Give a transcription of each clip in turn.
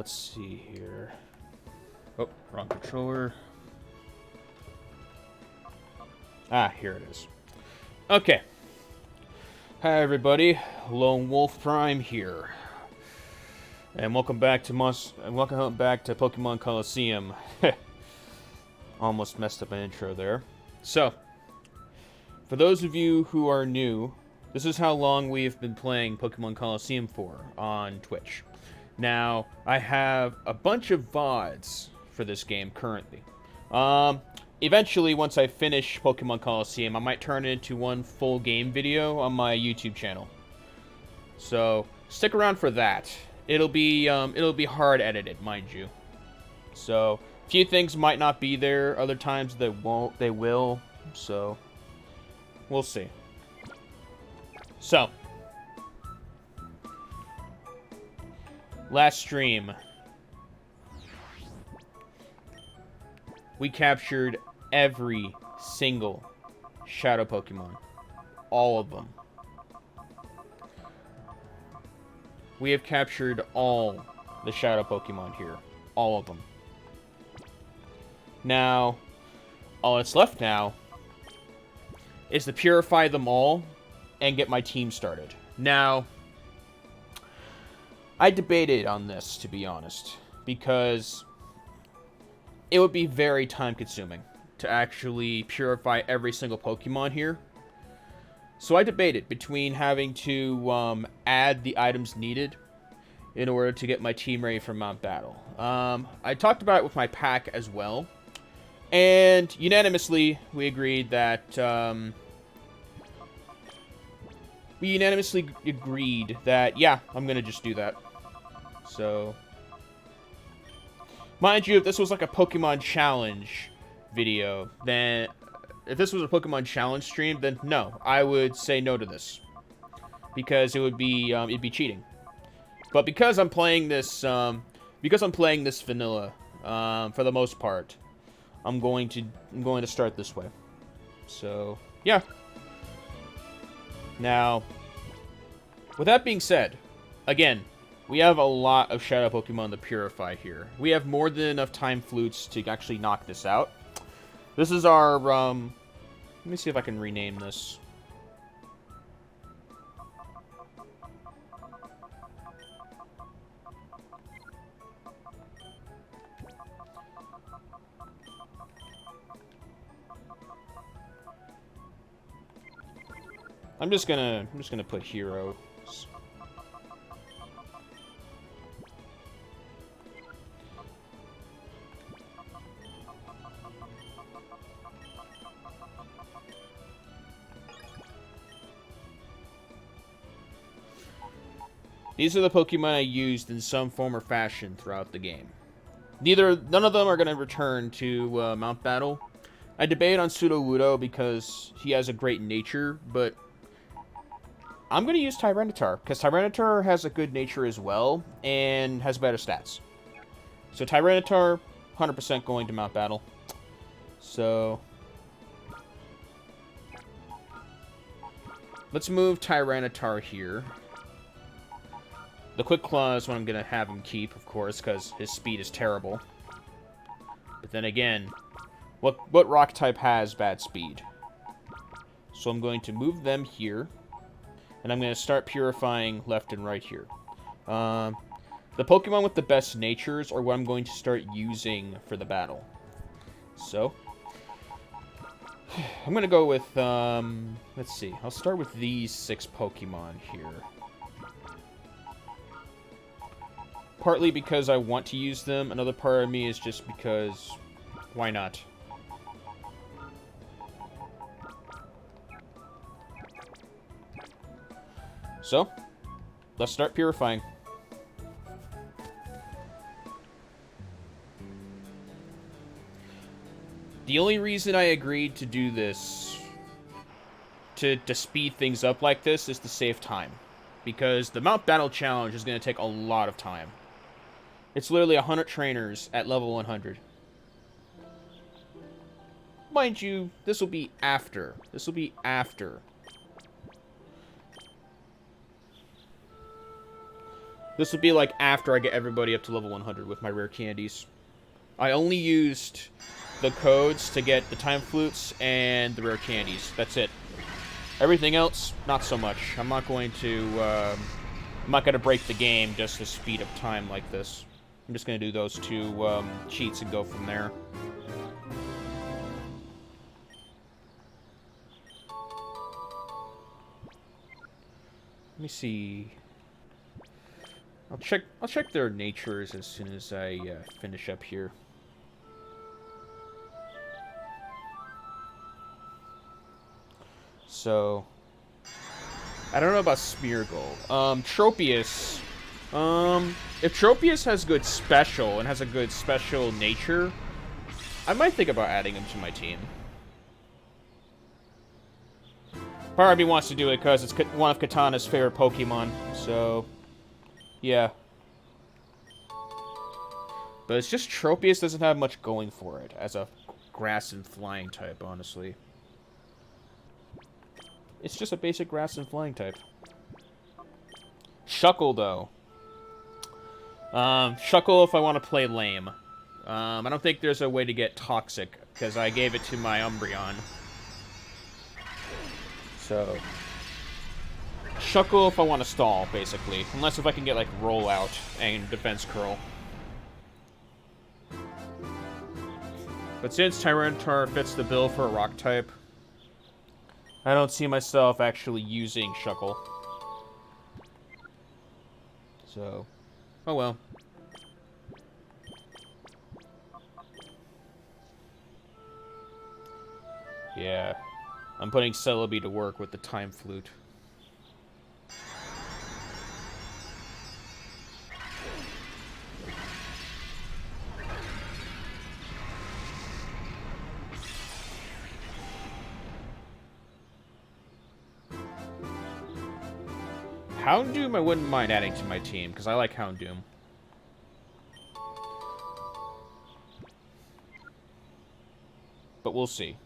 let's see here. Oh, wrong controller. Ah, here it is. Okay. Hi, everybody. Lone Wolf Prime here. And welcome back to Pokemon Colosseum. Almost messed up my intro there. So, for those of you who are new, this is how long we've been playing Pokemon Colosseum for on Twitch. Now, I have a bunch of VODs for this game currently. Eventually, once I finish Pokemon Colosseum, I might turn it into one full game video on my YouTube channel. So, stick around for that. It'll be hard edited, mind you. So, a few things might not be there, other times they will. So, we'll see. So, last stream, we captured every single Shadow Pokemon. All of them. We have captured all the Shadow Pokemon here. All of them. Now, all that's left now is to purify them all and get my team started. Now, I debated on this, to be honest, because it would be very time-consuming to actually purify every single Pokemon here. So I debated between having to add the items needed in order to get my team ready for Mount Battle. I talked about it with my pack as well, and unanimously we agreed that yeah, I'm gonna just do that. So, mind you, if this was like a Pokemon Challenge video, then if this was a Pokemon Challenge stream, then no, I would say no to this, because it would be it'd be cheating. But because I'm playing this vanilla, for the most part, I'm going to start this way. So yeah. Now, with that being said, again, we have a lot of Shadow Pokemon to purify here. We have more than enough Time Flutes to actually knock this out. This is our, let me see if I can rename this. I'm just gonna put Hero. These are the Pokemon I used in some form or fashion throughout the game. None of them are going to return to Mount Battle. I debate on Sudowoodo because he has a great nature, but I'm going to use Tyranitar, because Tyranitar has a good nature as well, and has better stats. So Tyranitar, 100% going to Mount Battle. So, let's move Tyranitar here. The Quick Claw is what I'm going to have him keep, of course, because his speed is terrible. But then again, what rock type has bad speed? So I'm going to move them here. And I'm going to start purifying left and right here. The Pokemon with the best natures are what I'm going to start using for the battle. So, I'm going to go with, let's see. I'll start with these 6 Pokemon here. Partly because I want to use them. Another part of me is just because, why not? So, let's start purifying. The only reason I agreed to do this, to speed things up like this, is to save time. Because the Mount Battle Challenge is going to take a lot of time. It's literally 100 trainers at level 100. Mind you, this will be after. This will be after This would be like after I get everybody up to level 100 with my rare candies. I only used the codes to get the Time Flutes and the rare candies. That's it. Everything else, not so much. I'm not going to break the game just to speed up time like this. I'm just going to do those two cheats and go from there. Let me see. I'll check their natures as soon as I finish up here. So, I don't know about Smeargle. Tropius. If Tropius has good special and has a good special nature, I might think about adding him to my team. Part of me wants to do it because it's one of Katana's favorite Pokemon, so yeah. But it's just Tropius doesn't have much going for it as a grass and flying type, honestly. It's just a basic grass and flying type. Shuckle, though. Shuckle if I want to play lame. I don't think there's a way to get toxic, because I gave it to my Umbreon. So, Shuckle if I want to stall, basically. Unless if I can get, like, Rollout and Defense Curl. But since Tyranitar fits the bill for a rock type, I don't see myself actually using Shuckle. So, oh well. Yeah. I'm putting Celebi to work with the Time Flute. Houndoom I wouldn't mind adding to my team, because I like Houndoom. But we'll see.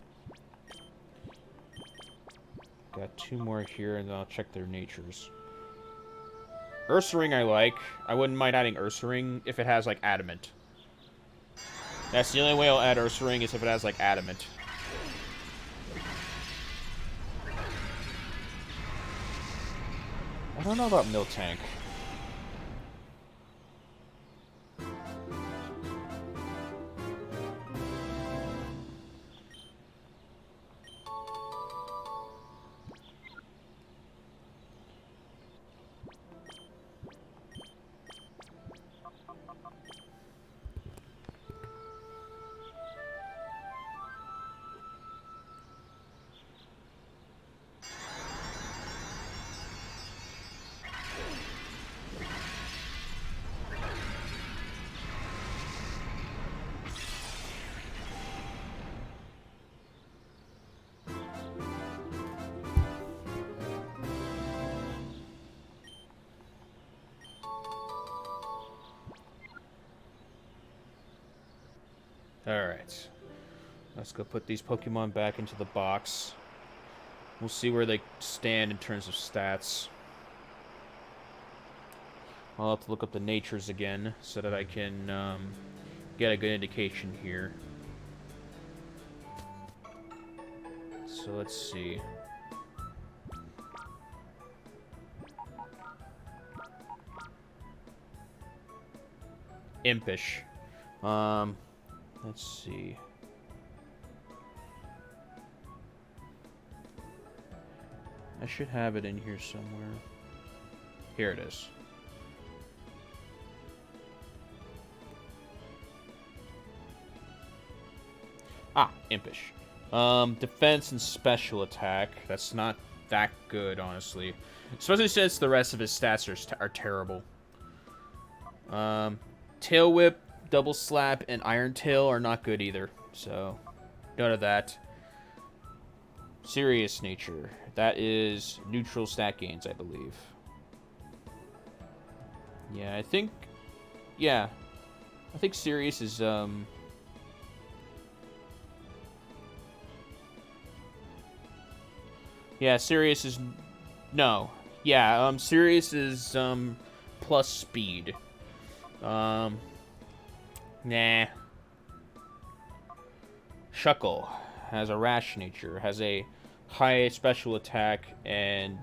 Got two more here, and then I'll check their natures. Ursaring I like. I wouldn't mind adding Ursaring if it has, like, Adamant. That's the only way I'll add Ursaring is if it has, like, Adamant. I don't know about Miltank. Alright. Let's go put these Pokemon back into the box. We'll see where they stand in terms of stats. I'll have to look up the natures again so that I can get a good indication here. So let's see. Impish. Let's see. I should have it in here somewhere. Here it is. Ah, Impish. Defense and special attack. That's not that good, honestly. Especially since the rest of his stats are terrible. Tail Whip, Double Slap, and Iron Tail are not good either. So, none of that. Serious nature. That is neutral stat gains, I believe. Yeah, I think... Yeah. I think Serious is, Yeah, Serious is... No. Yeah, Serious is, plus speed. Nah. Shuckle has a rash nature, has a high special attack, and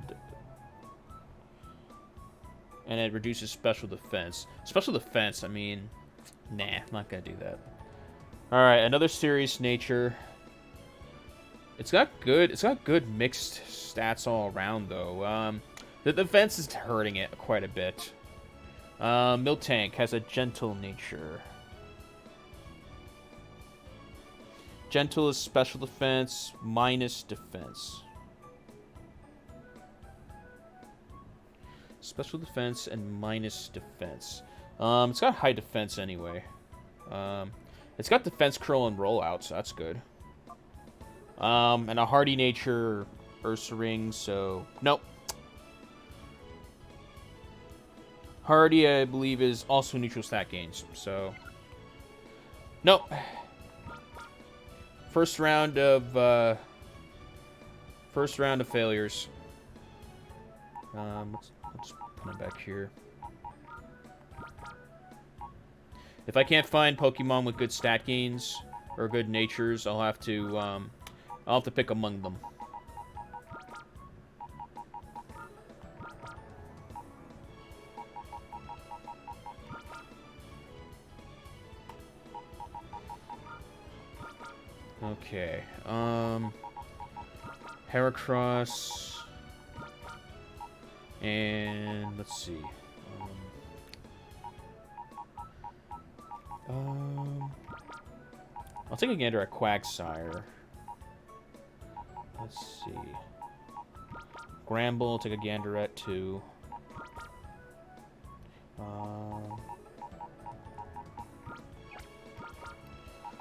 it reduces special defense. Special defense, I mean, nah, I'm not gonna do that. Alright, another serious nature. It's got good mixed stats all around, though. The defense is hurting it quite a bit. Miltank has a gentle nature. Gentle is special defense, minus defense. Special defense and minus defense. It's got high defense anyway. It's got defense curl and rollout, so that's good. And a hardy nature, Ursa Ring, so nope. Hardy, I believe, is also neutral stat gains, so nope. First round of failures. Let's put him back here. If I can't find Pokemon with good stat gains or good natures, I'll have to pick among them. Okay. Heracross. And let's see. I'll take a gander at Quagsire. Let's see. Gramble, take a gander at 2.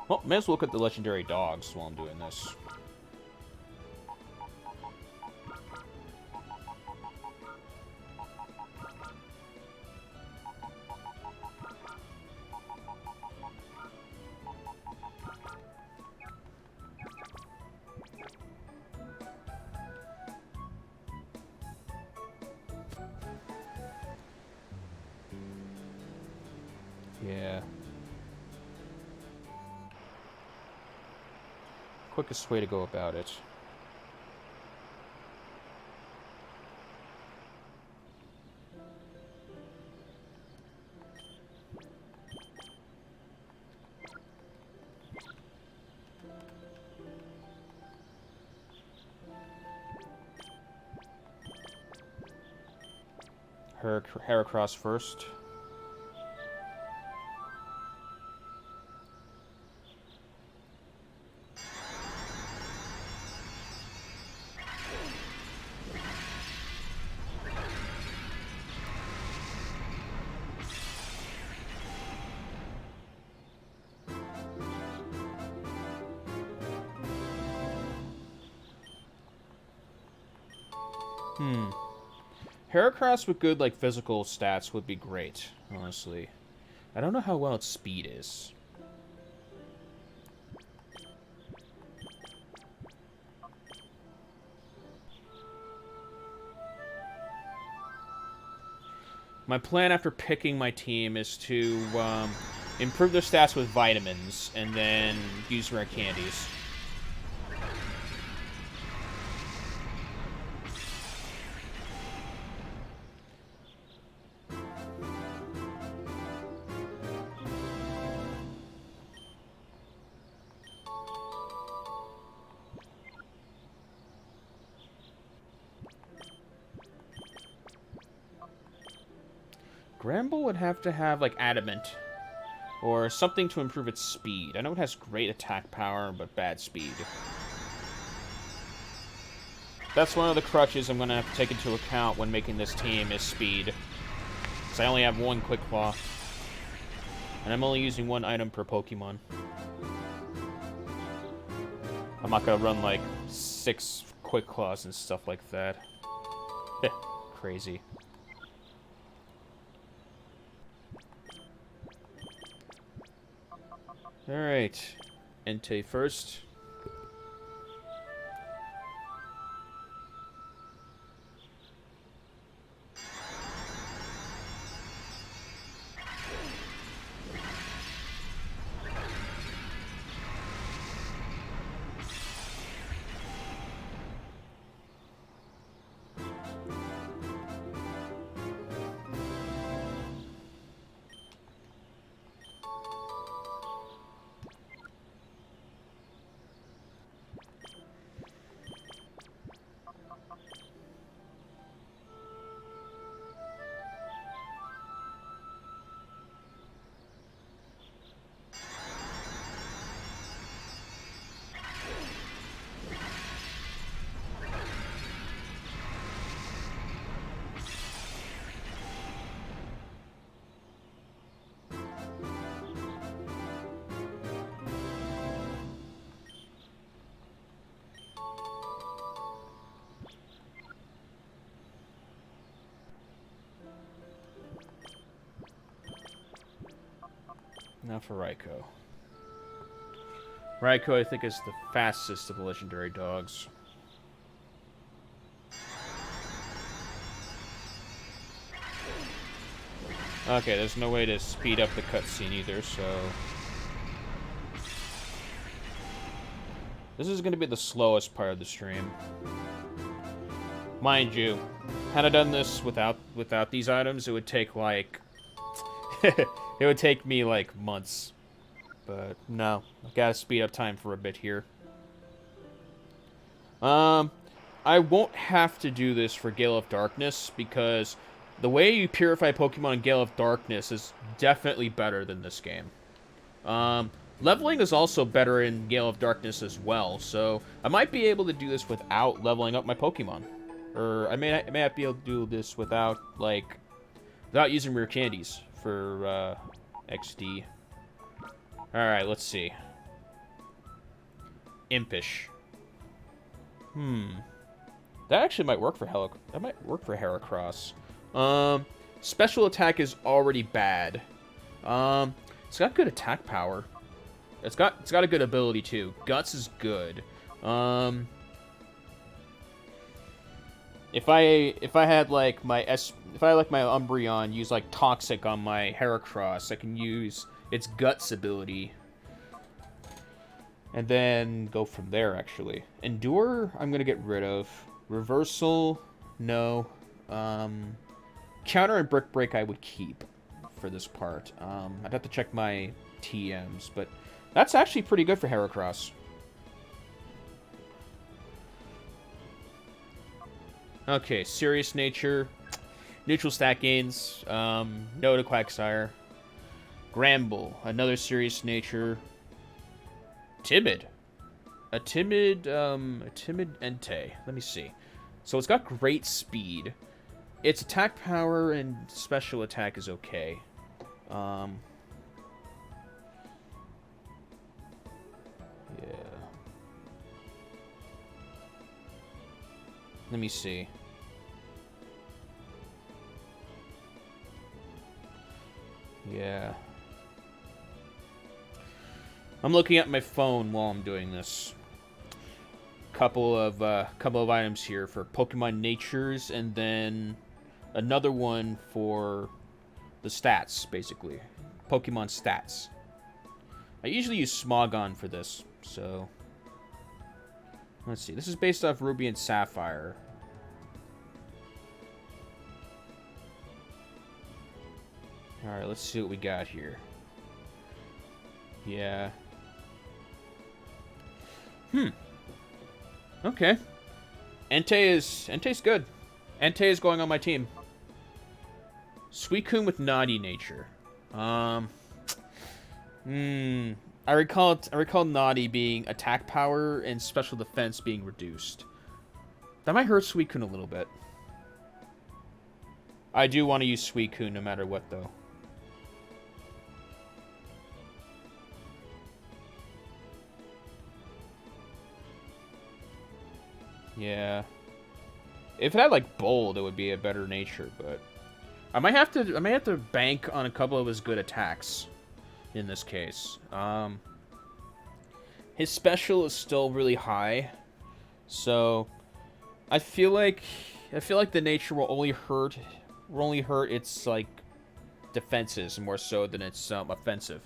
Well, may as well look at the legendary dogs while I'm doing this. Yeah. Quickest way to go about it. Heracross first. Heracross with good, like, physical stats would be great, honestly. I don't know how well its speed is. My plan after picking my team is to improve their stats with vitamins and then use Rare Candies. Gramble would have to have, like, Adamant. Or something to improve its speed. I know it has great attack power, but bad speed. That's one of the crutches I'm going to have to take into account when making this team, is speed. Because I only have one Quick Claw. And I'm only using one item per Pokemon. I'm not going to run, like, 6 Quick Claws and stuff like that. Crazy. Alright. Entei first. Now for Raikou. Raikou, I think, is the fastest of the legendary dogs. Okay, there's no way to speed up the cutscene either, so... This is going to be the slowest part of the stream. Mind you, had I done this without these items, it would take, like... it would take me, like, months. But, no. I gotta speed up time for a bit here. I won't have to do this for Gale of Darkness, because... the way you purify Pokemon in Gale of Darkness is definitely better than this game. Leveling is also better in Gale of Darkness as well, so I might be able to do this without leveling up my Pokemon. Or I may not be able to do this without, like, without using Rare Candies for XD. Alright, let's see. Impish. That actually might work for Heracross. Special attack is already bad. It's got good attack power. It's got a good ability too. Guts is good. If I had like my Umbreon use like Toxic on my Heracross, I can use its Guts ability. And then go from there, actually. Endure, I'm going to get rid of. Reversal, no. Counter and Brick Break I would keep for this part. I'd have to check my TMs, but that's actually pretty good for Heracross. Okay, Serious Nature. Neutral stat gains. No to Quagsire. Gramble, another Serious Nature. Timid. A timid Entei. Let me see. So it's got great speed. Its attack power and special attack is okay. Yeah. Let me see. Yeah. I'm looking at my phone while I'm doing this. Couple of items here for Pokemon Natures, and then another one for the stats, basically. Pokemon stats. I usually use Smogon for this, so... Let's see. This is based off Ruby and Sapphire. Alright, let's see what we got here. Yeah. Okay. Entei's good. Entei is going on my team. Suicune with Naughty Nature. I recall Naughty being attack power and special defense being reduced. That might hurt Suicune a little bit. I do want to use Suicune no matter what, though. Yeah. If it had like Bold, it would be a better nature, but I might have to bank on a couple of his good attacks in this case. His special is still really high, so I feel like the nature will only hurt its like defenses more so than its offensive.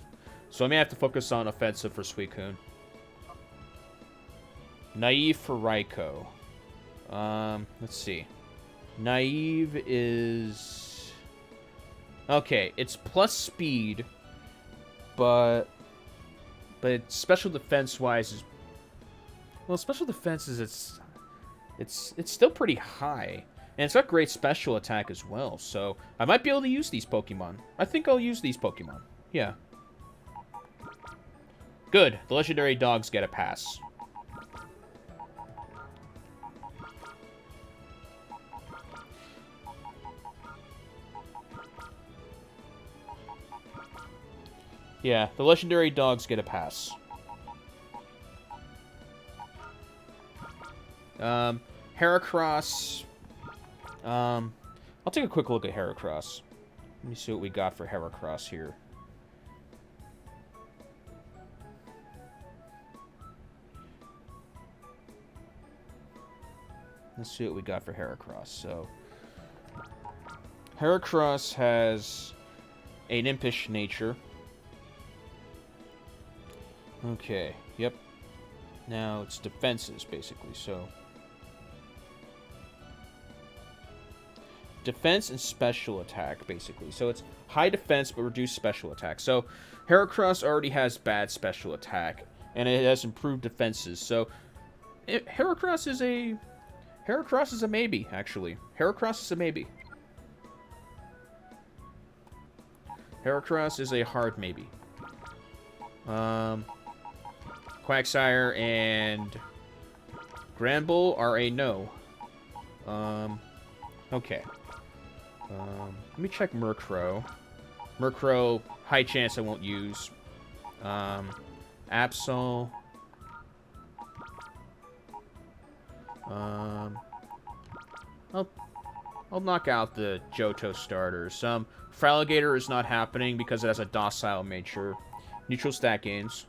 So I may have to focus on offensive for Suicune. Naive for Raikou. Let's see. Naive is... Okay, it's plus speed, but its special defense-wise is... Well, special defense is it's still pretty high. And it's got great special attack as well, so I might be able to use these Pokemon. I think I'll use these Pokemon. Yeah. Good. The legendary dogs get a pass. Yeah, the legendary dogs get a pass. Heracross. I'll take a quick look at Heracross. Let me see what we got for Heracross here. let's see what we got for Heracross. So, Heracross has an impish nature. Okay, yep. Now it's defenses, basically, so... Defense and special attack, basically. So it's high defense, but reduced special attack. So Heracross already has bad special attack, and it has improved defenses. So Heracross is a maybe, actually. Heracross is a maybe. Heracross is a hard maybe. Quagsire and Granbull are a no. Okay. Let me check Murkrow. Murkrow, high chance I won't use. Absol. I'll knock out the Johto starters. Feraligatr is not happening because it has a docile nature. Neutral stat gains.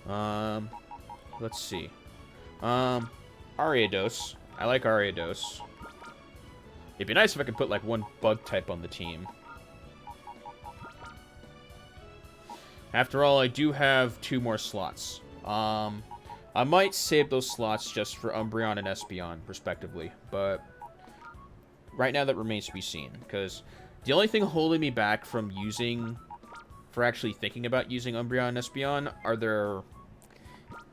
Let's see. Ariados. I like Ariados. It'd be nice if I could put, like, one bug type on the team. After all, I do have 2 more slots. I might save those slots just for Umbreon and Espeon, respectively. But right now, that remains to be seen. Because the only thing holding me back from actually thinking about using Umbreon and Espeon are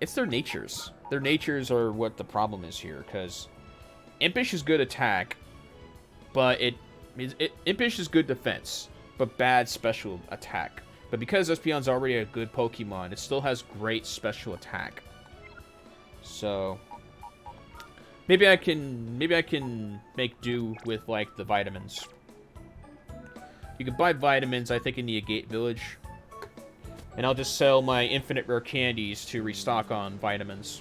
it's their natures. Their natures are what the problem is here, because Impish is good attack, but Impish is good defense, but bad special attack. But because Espeon's already a good Pokemon, it still has great special attack. So maybe I can make do with, like, the vitamins. You can buy vitamins, I think, in the Agate Village. And I'll just sell my infinite rare candies to restock on vitamins.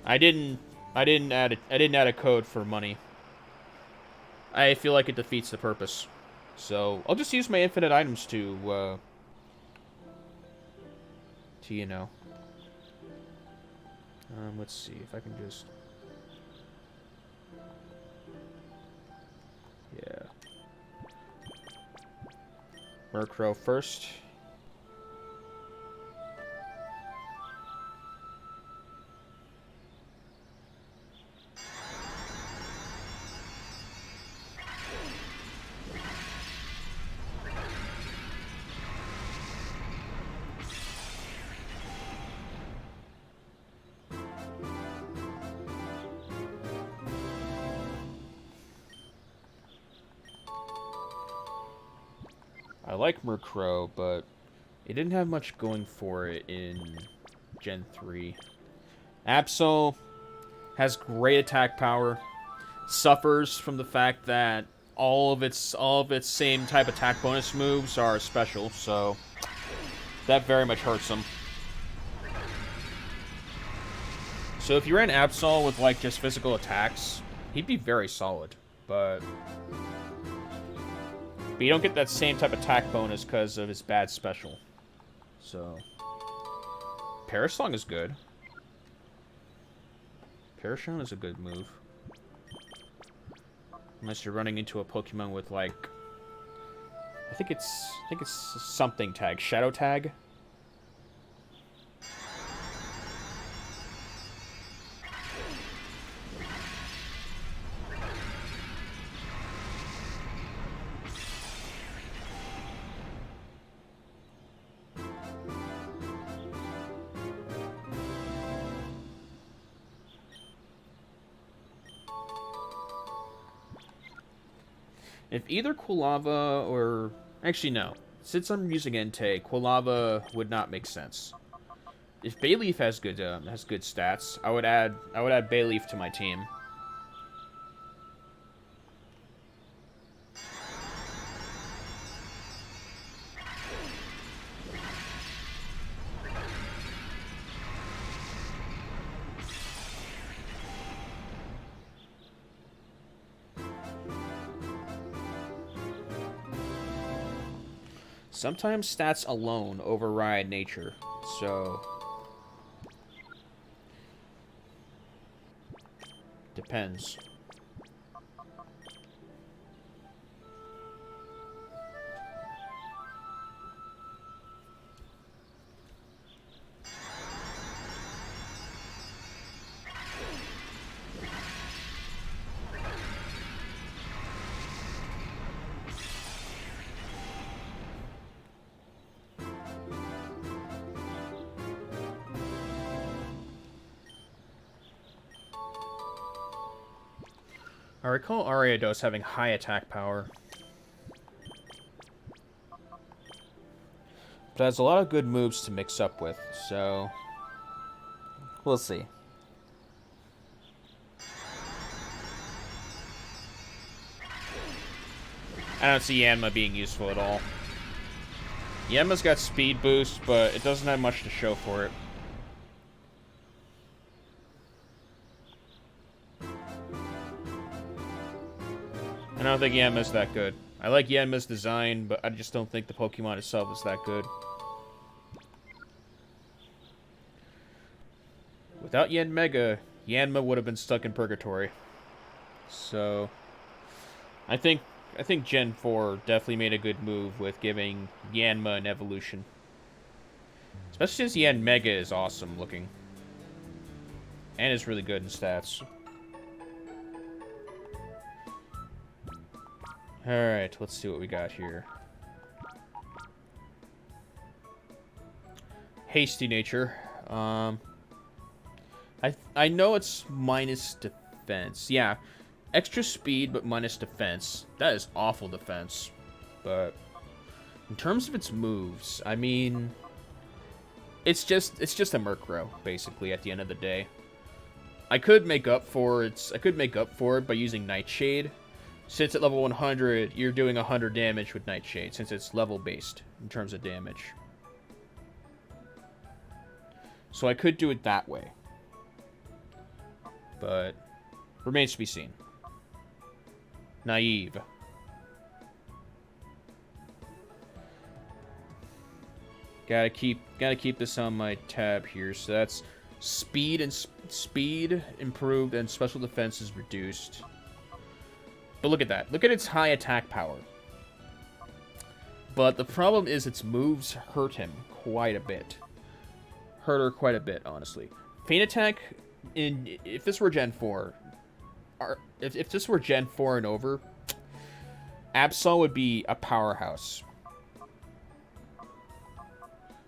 I didn't add a code for money. I feel like it defeats the purpose. So I'll just use my infinite items to you know. Let's see if I can just... Yeah. Murkrow first. I like Murkrow, but it didn't have much going for it in Gen 3. Absol has great attack power, suffers from the fact that all of its same type attack bonus moves are special, so that very much hurts him. So if you ran Absol with, like, just physical attacks, he'd be very solid, but you don't get that same type of attack bonus because of his bad special. So Parasong is good. Parashon is a good move. Unless you're running into a Pokemon with, like, I think it's something tag, Shadow Tag. If either Quilava or... Actually, no. Since I'm using Entei, Quilava would not make sense. If Bayleaf has good stats, I would add Bayleaf to my team. Sometimes stats alone override nature, so depends. I recall Ariados having high attack power. But it has a lot of good moves to mix up with, so... we'll see. I don't see Yanma being useful at all. Yanma's got speed boost, but it doesn't have much to show for it. I don't think Yanma's that good. I like Yanma's design, but I just don't think the Pokemon itself is that good. Without Yanmega, Yanma would have been stuck in purgatory. So, I think Gen 4 definitely made a good move with giving Yanma an evolution. Especially since Yanmega is awesome looking. And is really good in stats. Alright, let's see what we got here. Hasty nature. I know it's minus defense. Yeah, extra speed but minus defense. That is awful defense. But in terms of its moves, I mean, it's just a Murkrow basically at the end of the day. I could make up for it by using Nightshade. Since at level 100, you're doing 100 damage with Nightshade, since it's level-based in terms of damage. So I could do it that way. But remains to be seen. Naive. Gotta keep this on my tab here. So that's speed improved and special defense is reduced. But look at that. Look at its high attack power. But the problem is its moves hurt him quite a bit. Hurt her quite a bit, honestly. Feint Attack, if this were Gen 4, if this were Gen 4 and over, Absol would be a powerhouse.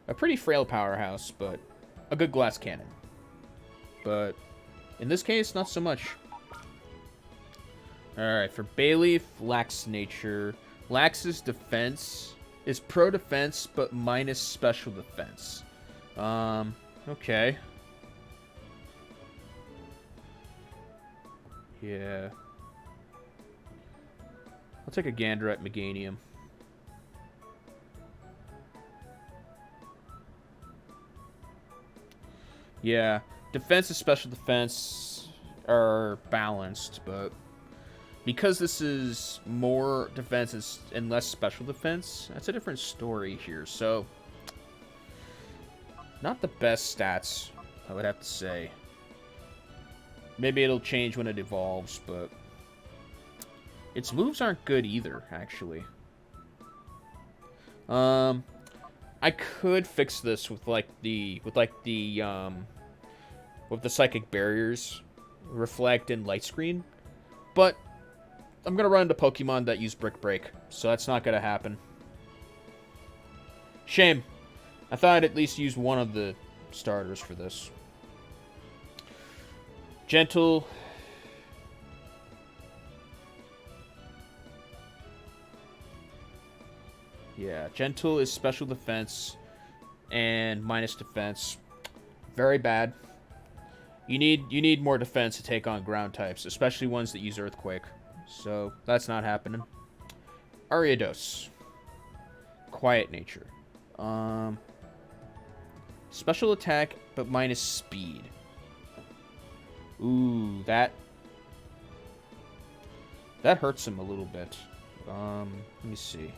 A pretty frail powerhouse, but a good glass cannon. But in this case, not so much. Alright, for Bayleaf, Lax Nature. Lax's defense is pro defense, but minus special defense. Okay. Yeah. I'll take a gander at Meganium. Yeah, defense and special defense are balanced, but because this is more defense and less special defense, that's a different story here. So, not the best stats, I would have to say. Maybe it'll change when it evolves, but its moves aren't good either, actually. I could fix this with the psychic barriers, reflect and light screen, but I'm gonna run into Pokemon that use Brick Break, so that's not gonna happen. Shame. I thought I'd at least use one of the starters for this. Gentle. Yeah, Gentle is special defense and minus defense. Very bad. You need more defense to take on ground types, especially ones that use Earthquake. So that's not happening. Ariados. Quiet nature. Special attack, but minus speed. Ooh, that hurts him a little bit. Let me see.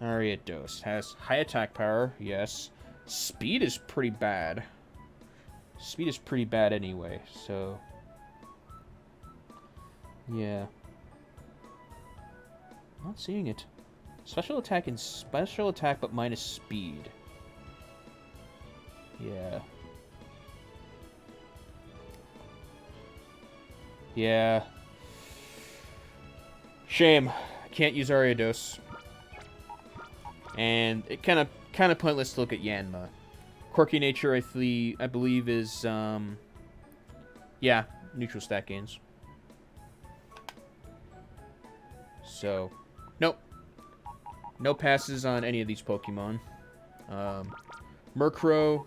Ariados has high attack power, yes. Speed is pretty bad. Speed is pretty bad anyway, so... yeah. Not seeing it. Special attack and special attack, but minus speed. Yeah. Yeah. Shame. I can't use Ariados. And it kind of pointless to look at Yanma. Quirky nature, I believe, is yeah, neutral stat gains. So, nope. No passes on any of these Pokemon. Murkrow.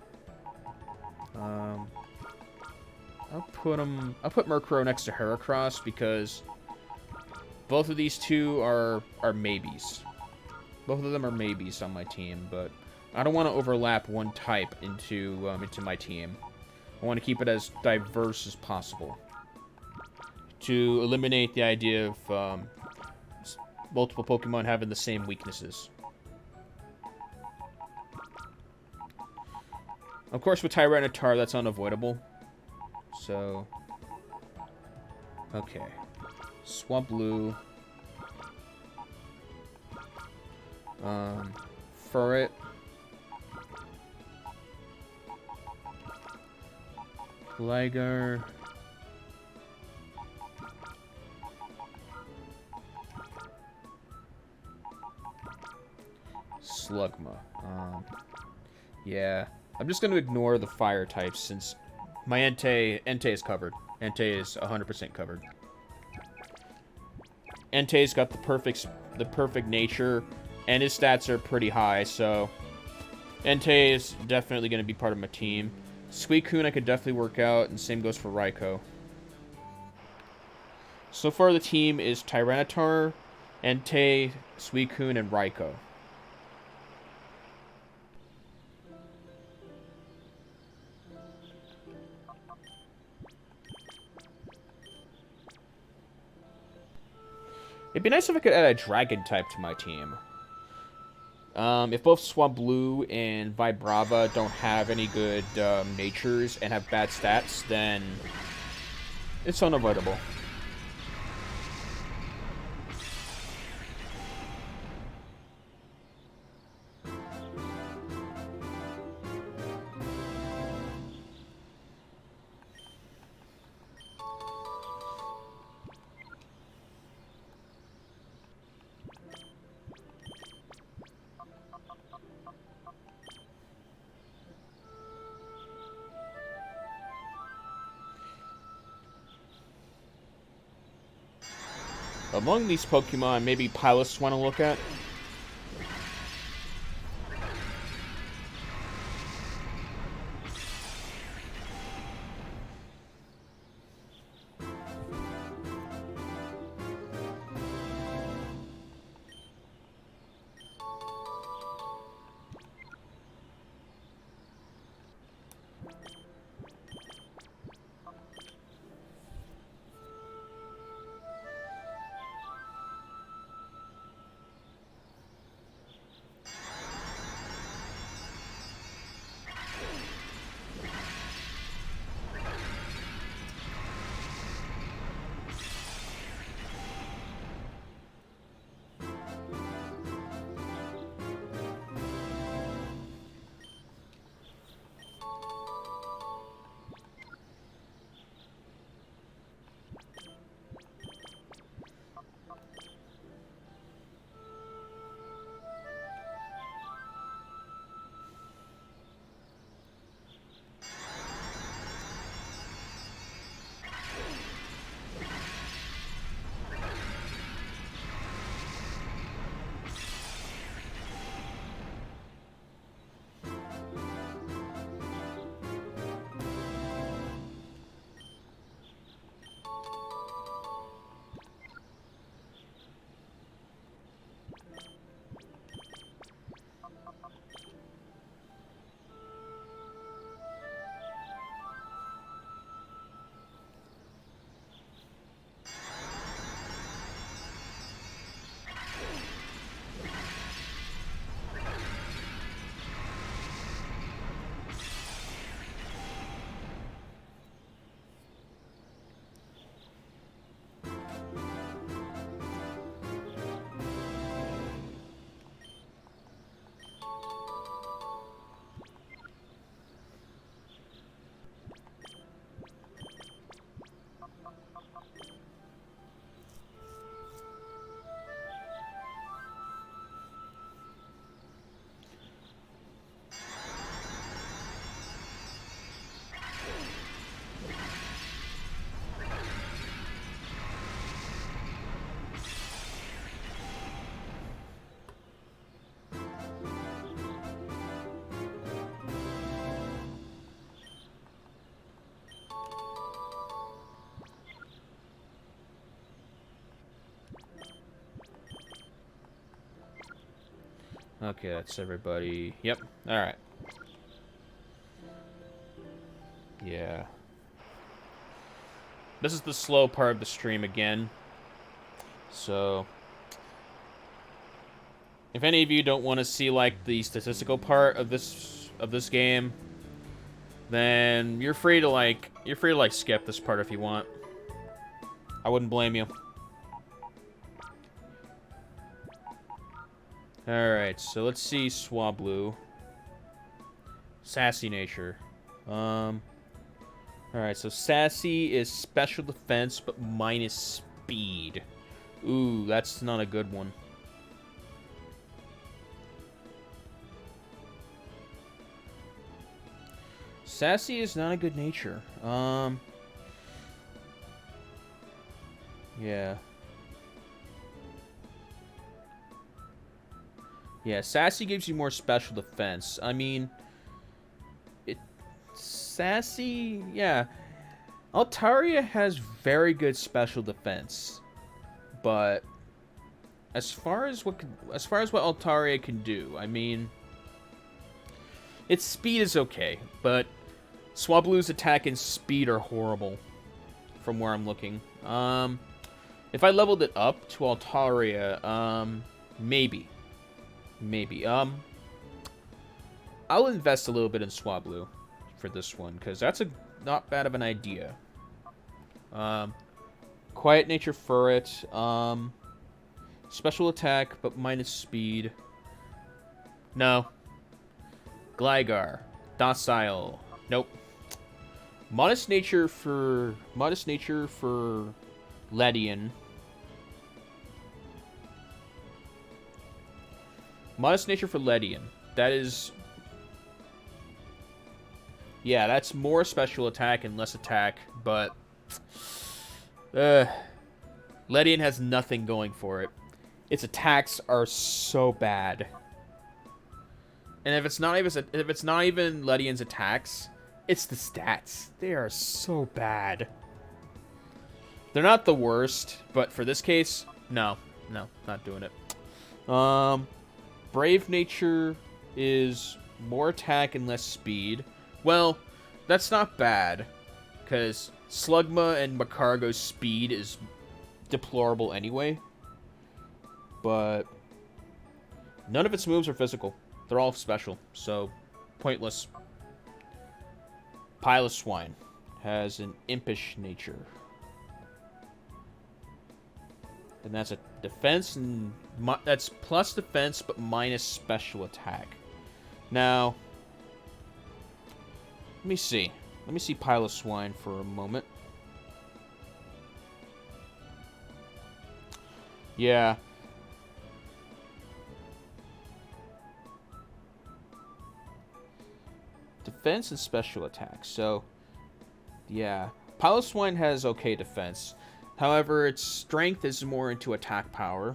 I'll put Murkrow next to Heracross because both of these two are maybes. Both of them are maybes on my team, but I don't want to overlap one type into my team. I want to keep it as diverse as possible to eliminate the idea of multiple Pokemon having the same weaknesses. Of course, with Tyranitar, that's unavoidable. So, okay. Swablu. Furret. Gligar. Slugma. Yeah. I'm just going to ignore the fire types since my Entei is covered. Entei is 100% covered. Entei's got the perfect nature, and his stats are pretty high, so Entei is definitely going to be part of my team. Suicune I could definitely work out, and same goes for Raikou. So far the team is Tyranitar, Entei, Suicune, and Raikou. It'd be nice if I could add a dragon type to my team. If both Swablu and Vibrava don't have any good natures and have bad stats, then it's unavoidable. Among these Pokemon, maybe Pilus want to look at. Okay, that's everybody. Yep. Alright. Yeah. This is the slow part of the stream again. So, if any of you don't want to see like the statistical part of this game, then you're free to skip this part if you want. I wouldn't blame you. Alright, so let's see Swablu. Sassy nature. Alright, so Sassy is special defense, but minus speed. Ooh, that's not a good one. Sassy is not a good nature. Yeah. Yeah, Sassy gives you more special defense. I mean, Sassy, yeah. Altaria has very good special defense, but as far as what Altaria can do, I mean, its speed is okay, but Swablu's attack and speed are horrible from where I'm looking. If I leveled it up to Altaria, maybe. I'll invest a little bit in Swablu for this one, because that's not bad of an idea. Quiet nature for it. Special attack, but minus speed. No. Gligar. Docile. Nope. Modest nature for Ledian. Modest nature for Ledian. That is... Yeah, that's more special attack and less attack, but... Ledian has nothing going for it. Its attacks are so bad. And if it's not even Ledian's attacks, it's the stats. They are so bad. They're not the worst, but for this case, no, not doing it. Brave nature is more attack and less speed. Well, that's not bad, because Slugma and Macargo's speed is deplorable anyway. But none of its moves are physical. They're all special, so pointless. Piloswine has an impish nature. And that's a defense, and that's plus defense, but minus special attack. Now, let me see. Let me see Piloswine for a moment. Yeah. Defense and special attack. So, yeah. Piloswine has okay defense. However, its strength is more into attack power.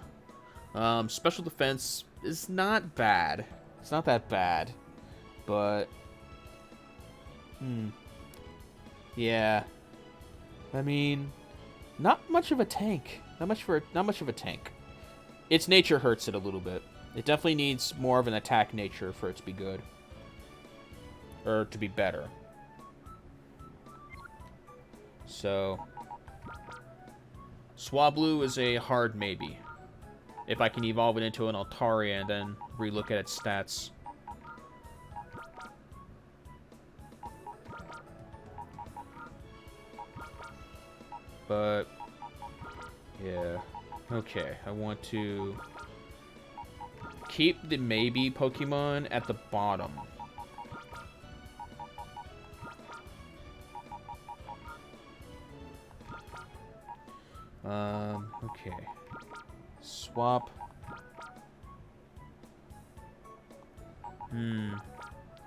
Special defense is not bad. It's not that bad. But... yeah. I mean, not much of a tank. Not much of a tank. Its nature hurts it a little bit. It definitely needs more of an attack nature for it to be good. Or to be better. So... Swablu is a hard maybe. If I can evolve it into an Altaria and then relook at its stats. But, yeah. Okay, I want to keep the maybe Pokemon at the bottom. Okay. Swap.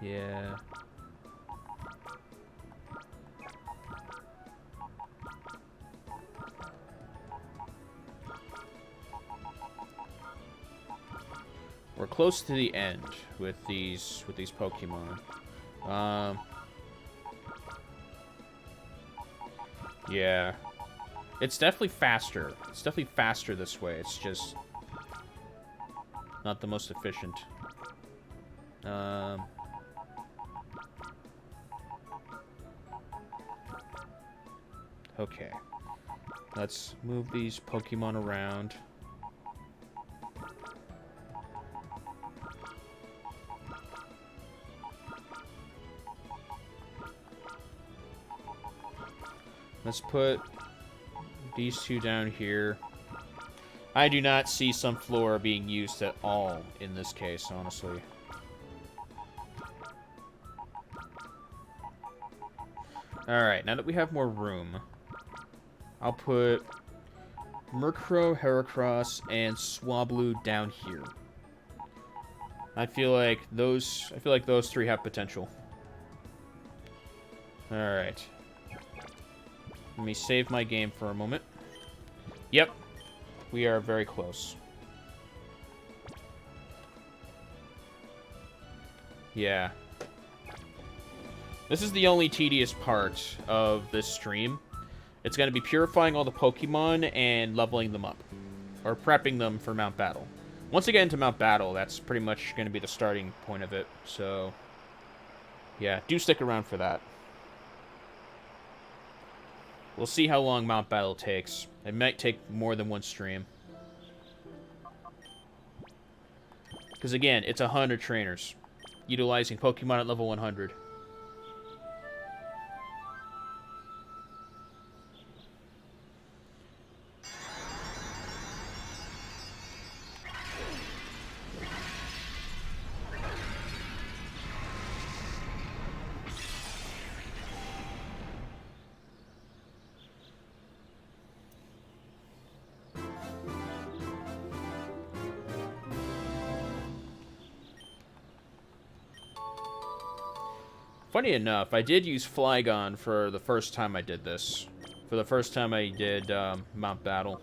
Yeah. We're close to the end with these Pokemon. Yeah. It's definitely faster. It's definitely faster this way. It's just not the most efficient. Okay. Let's move these Pokemon around. Let's put these two down here. I do not see Sunflora being used at all in this case, honestly. Alright, now that we have more room, I'll put Murkrow, Heracross, and Swablu down here. I feel like those three have potential. Alright. Let me save my game for a moment. Yep. We are very close. Yeah. This is the only tedious part of this stream. It's going to be purifying all the Pokemon and leveling them up. Or prepping them for Mount Battle. Once I get into Mount Battle, that's pretty much going to be the starting point of it. So, yeah, do stick around for that. We'll see how long Mount Battle takes. It might take more than one stream. Because again, it's 100 trainers. Utilizing Pokemon at level 100. Funny enough, I did use Flygon for the first time I did this. For the first time I did Mount Battle.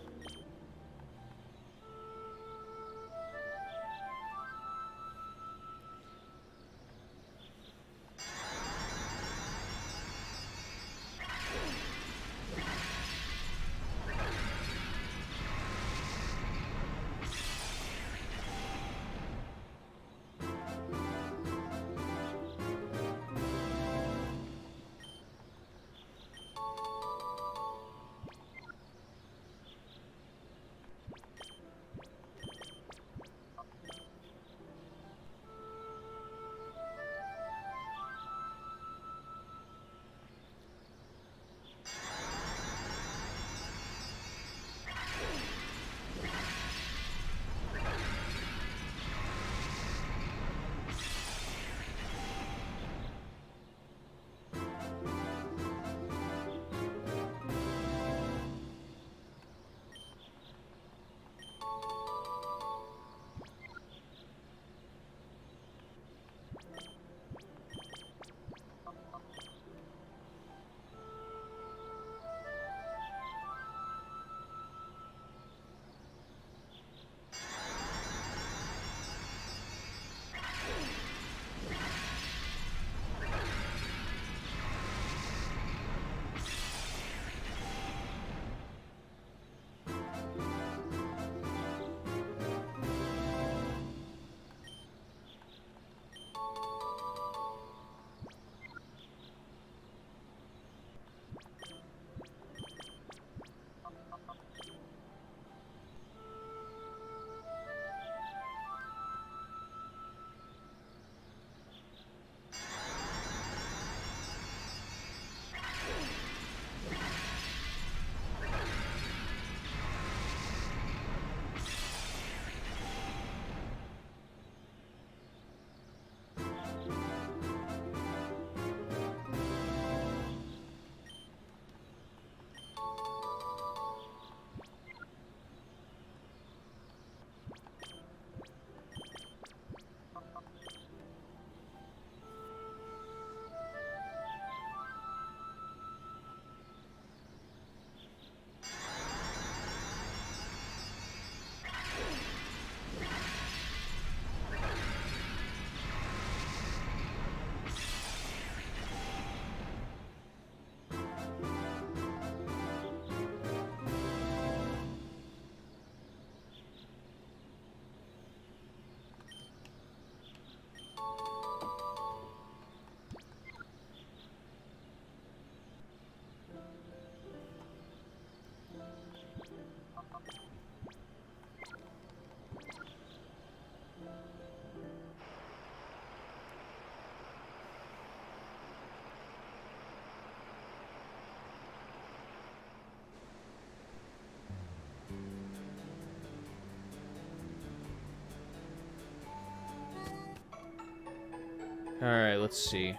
Alright, let's see.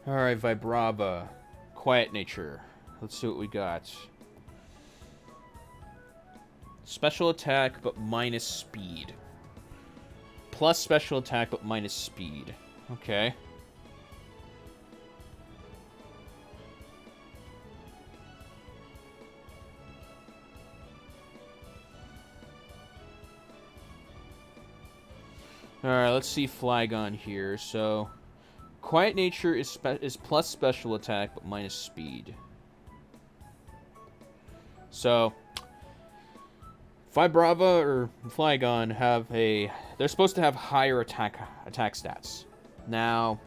Alright, Vibrava. Quiet nature. Let's see what we got. Special attack, but minus speed. Plus special attack, but minus speed. Okay. Alright, let's see Flygon here. So, Quiet Nature is plus special attack, but minus speed. So, Vibrava or Flygon have a... They're supposed to have higher attack stats. Now,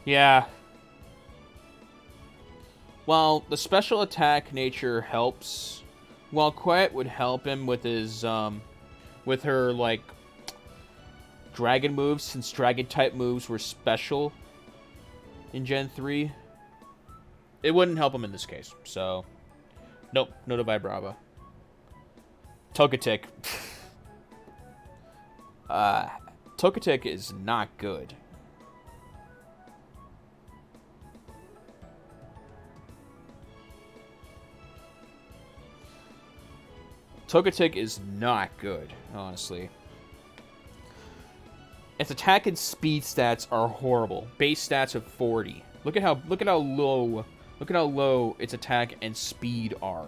yeah. While the special attack nature helps, while Quiet would help him with his, with her, like, dragon moves, since dragon type moves were special in Gen 3, it wouldn't help him in this case. So, nope, no to Vibrava. Togetic. Togetic is not good. Togetic is not good, honestly. Its attack and speed stats are horrible. Base stats of 40. Look at how low its attack and speed are.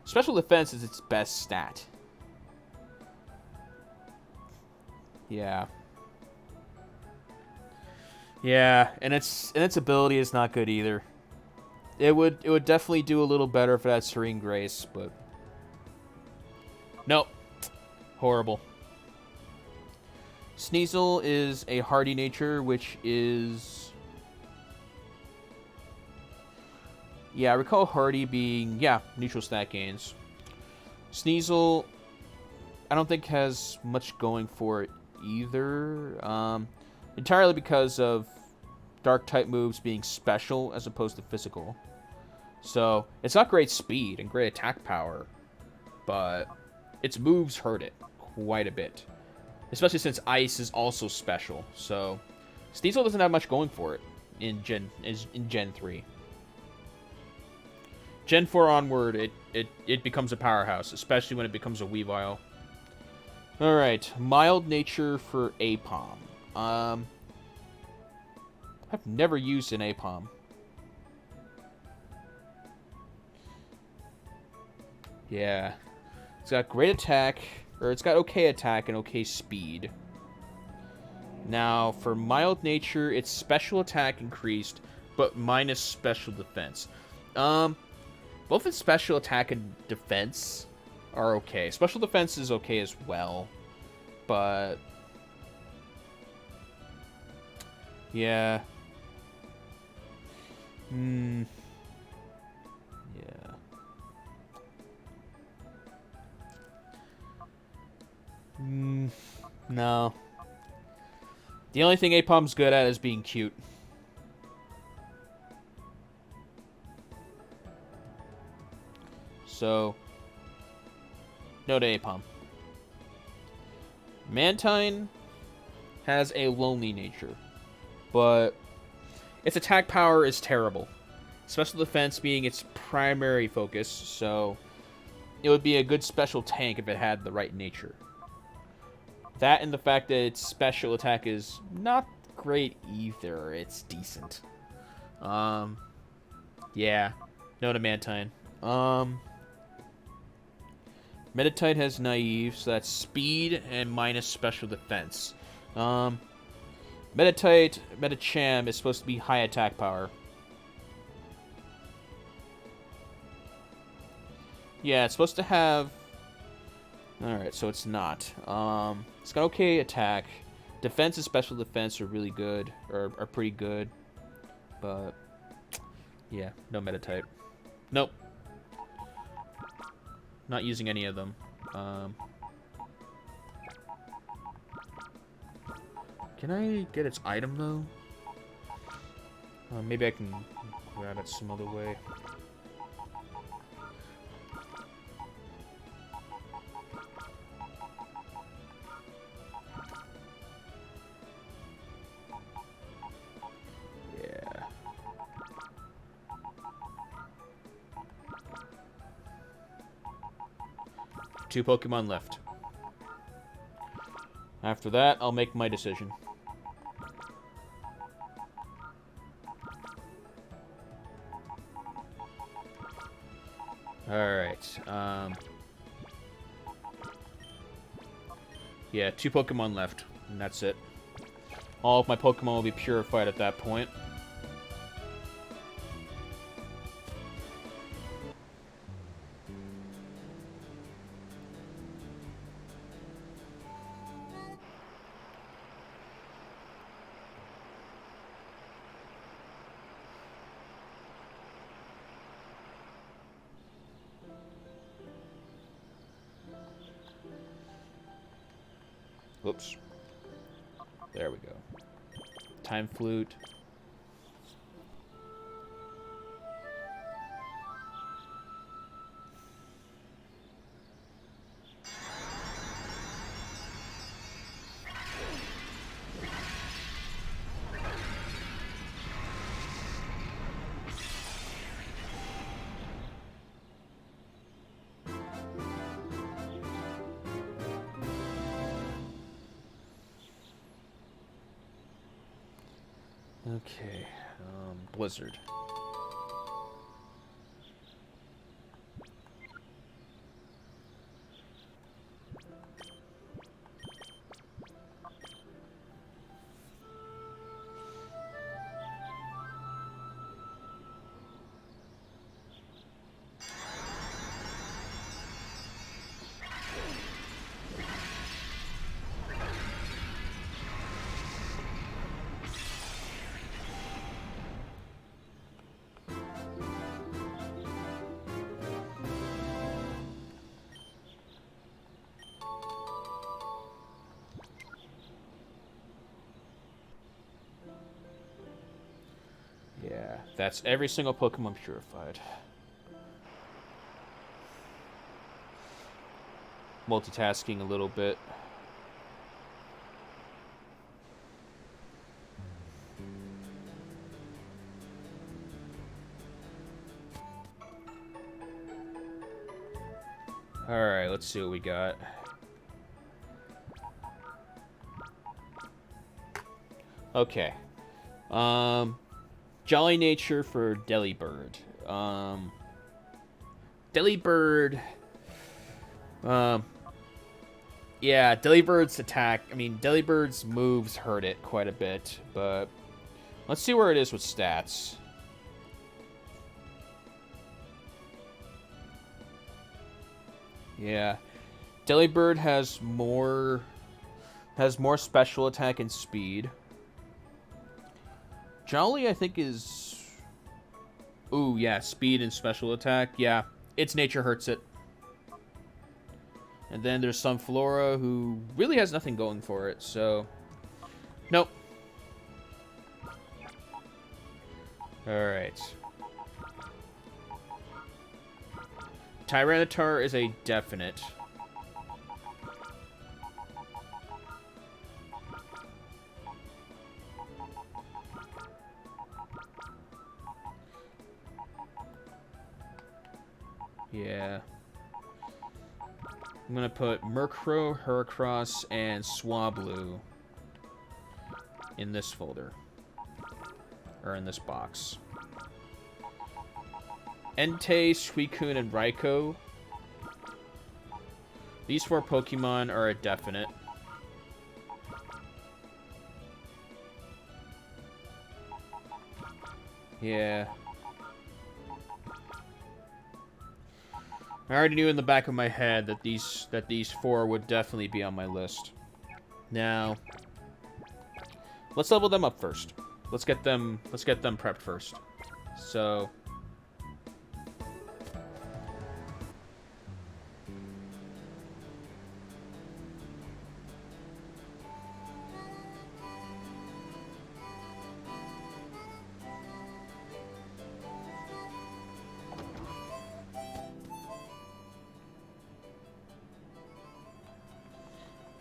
Special defense is its best stat. Yeah. Yeah, and its ability is not good either. It would definitely do a little better if it had Serene Grace, but nope. Horrible. Sneasel is a hardy nature, which is... Yeah, I recall hardy being... Yeah, neutral stat gains. Sneasel, I don't think has much going for it either. Entirely because of dark-type moves being special as opposed to physical. So, it's not great speed and great attack power, but its moves hurt it quite a bit. Especially since Ice is also special. So, Sneasel doesn't have much going for it in Gen 3. Gen 4 onward, it becomes a powerhouse, especially when it becomes a Weavile. Alright, mild nature for Apom. I've never used an Apom. Yeah. It's got great attack, or it's got okay attack and okay speed. Now, for mild nature, its special attack increased, but minus special defense. Both its special attack and defense are okay. Special defense is okay as well, but... Yeah. Yeah. No. The only thing Apom's good at is being cute. So, no to Apom. Mantine has a lonely nature, but its attack power is terrible. Special defense being its primary focus, so it would be a good special tank if it had the right nature. That and the fact that its special attack is not great either. It's decent. Yeah. No to Mantine. Meditite has Naive, so that's speed and minus special defense. Medicham is supposed to be high attack power. Yeah, it's supposed to have... Alright, so it's not. It's got okay attack. Defense and special defense are really good, or are pretty good. But, yeah, no Meditite. Nope. Not using any of them. Can I get its item, though? Maybe I can grab it some other way. 2 Pokemon left. After that, I'll make my decision. Alright, yeah, 2 Pokemon left, and that's it. All of my Pokemon will be purified at that point. Whoops. There we go. Time Flute. Okay, Blizzard. Yeah, that's every single Pokemon purified. Multitasking a little bit. Alright, let's see what we got. Okay. Jolly Nature for Delibird. Delibird... yeah, Delibird's attack... I mean, Delibird's moves hurt it quite a bit, but... Let's see where it is with stats. Yeah. Delibird has more special attack and speed. Jolly, I think, is... Ooh, yeah, speed and special attack. Yeah, its nature hurts it. And then there's Sunflora, who really has nothing going for it, so... Nope. Alright. Tyranitar is a definite. Yeah. I'm gonna put Murkrow, Heracross, and Swablu in this folder. Or in this box. Entei, Suicune, and Raikou. These 4 Pokemon are a definite. Yeah. I already knew in the back of my head that these 4 would definitely be on my list. Now, let's level them up first. Let's get them prepped first. So,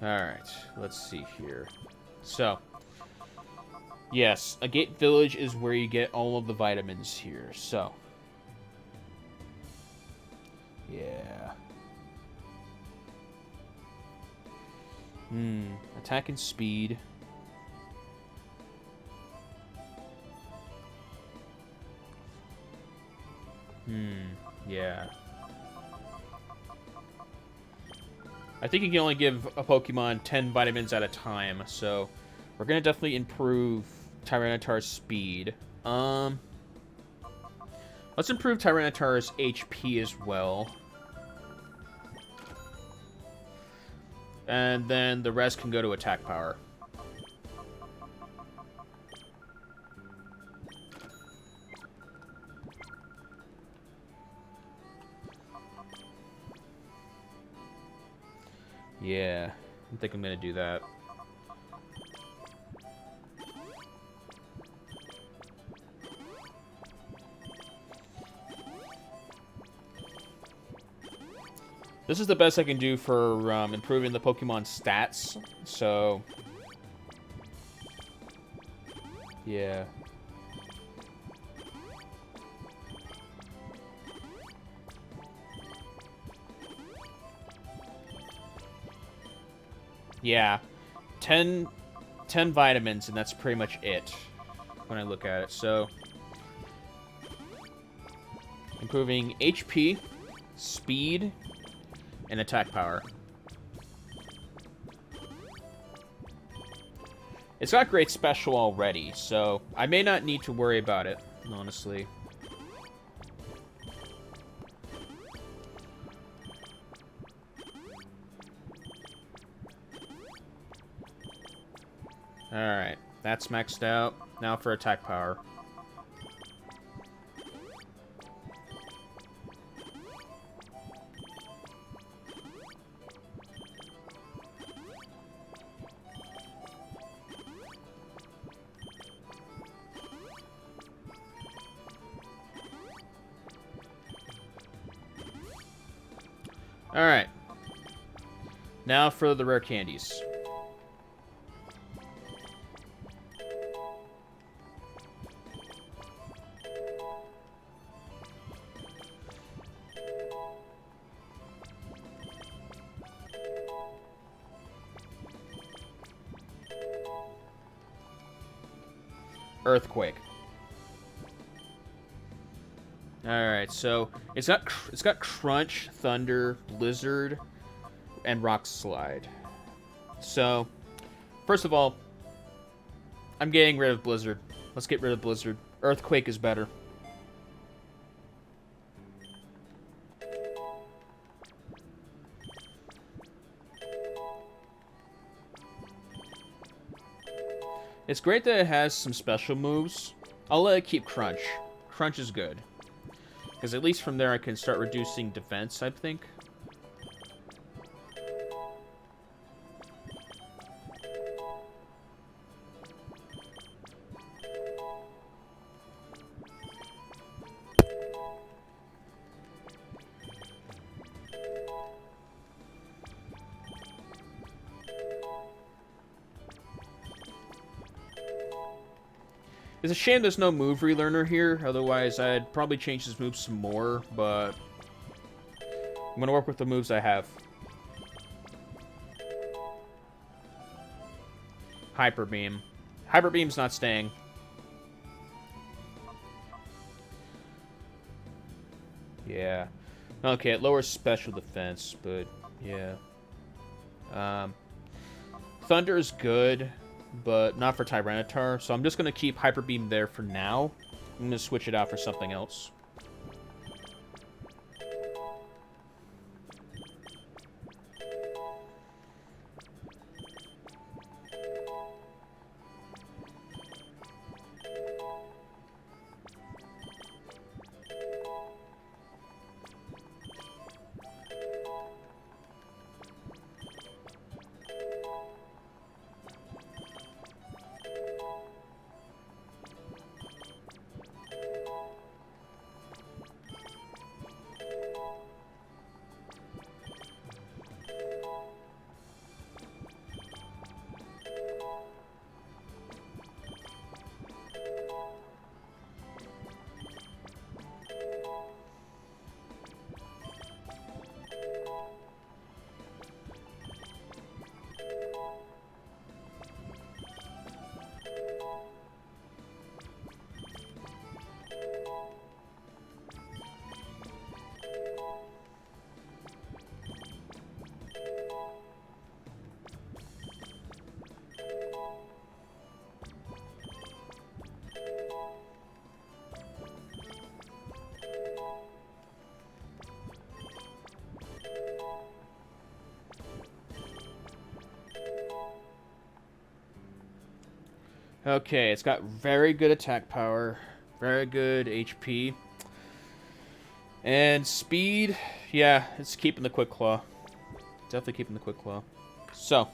alright, let's see here. So, yes, Agate Village is where you get all of the vitamins here, so. Yeah. Attack and speed. Yeah. I think you can only give a Pokemon 10 vitamins at a time, so we're gonna definitely improve Tyranitar's speed. Let's improve Tyranitar's HP as well. And then the rest can go to attack power. Yeah, I think I'm gonna do that. This is the best I can do for improving the Pokemon stats, so... yeah. Yeah. 10 vitamins, and that's pretty much it when I look at it. So, improving HP, speed, and attack power. It's got great special already, so I may not need to worry about it, honestly. Alright, that's maxed out. Now for attack power. Alright. Now for the rare candies. Earthquake. Alright, so it's got Crunch, Thunder, Blizzard, and Rock Slide. So, first of all, I'm getting rid of Blizzard. Let's get rid of Blizzard. Earthquake is better. It's great that it has some special moves. I'll let it keep Crunch. Crunch is good. Because at least from there I can start reducing defense, I think. It's a shame there's no move relearner here, otherwise I'd probably change his moves some more, but I'm gonna work with the moves I have. Hyper Beam. Hyper Beam's not staying. Yeah. Okay, it lowers special defense, but yeah. Thunder is good, but not for Tyranitar, so I'm just going to keep Hyper Beam there for now. I'm going to switch it out for something else. Okay, it's got very good attack power, very good HP, and speed. Yeah, it's keeping the Quick Claw. Definitely keeping the Quick Claw. So.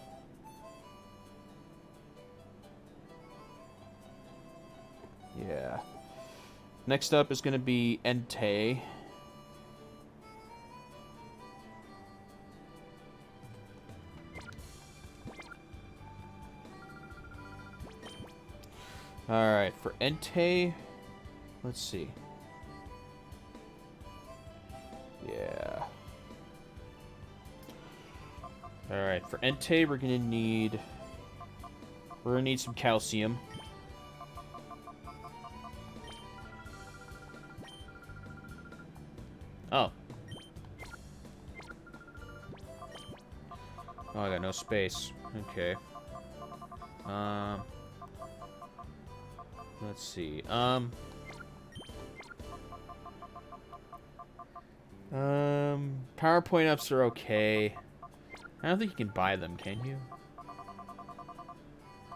Yeah. Next up is going to be Entei. Alright, for Entei, let's see. Yeah. Alright, for Entei, we're going to need some calcium. Oh. Oh, I got no space. Okay. Let's see. PowerPoint ups are okay. I don't think you can buy them, can you?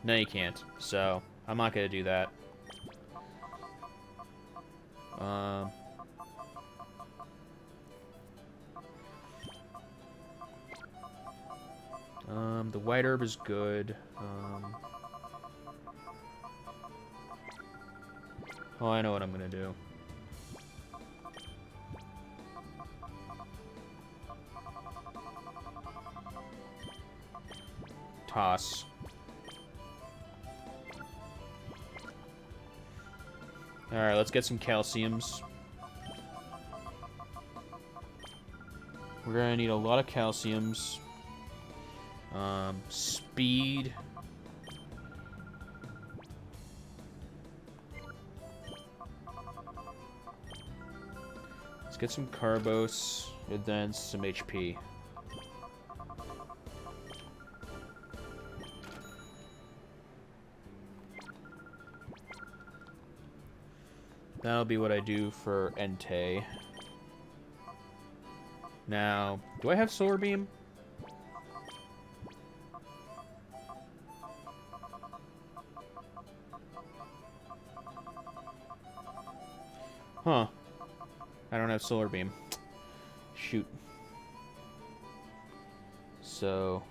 No, you can't. So, I'm not gonna do that. The white herb is good. Oh, I know what I'm gonna do. Toss. Alright, let's get some calciums. We're gonna need a lot of calciums. Speed. Let's get some carbos and then some HP. That'll be what I do for Entei. Now, do I have Solar Beam? Huh. I don't have Solar Beam. Shoot. So...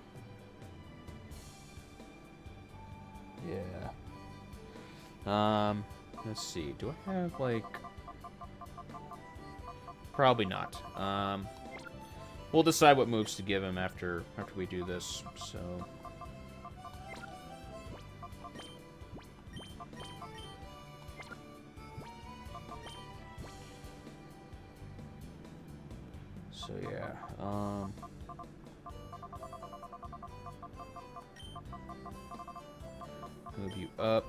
yeah. Let's see. Do I have, like... probably not. We'll decide what moves to give him after we do this, so... So, yeah, move you up.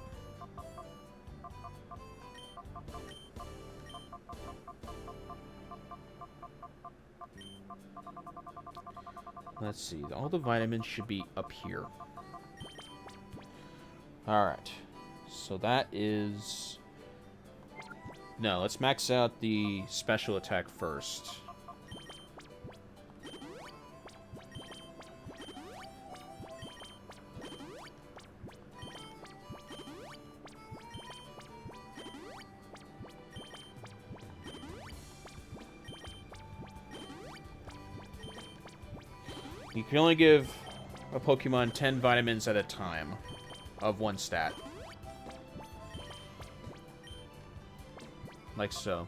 Let's see, all the vitamins should be up here. Alright, so that is... no, let's max out the special attack first. You can only give a Pokemon 10 vitamins at a time of one stat. Like so.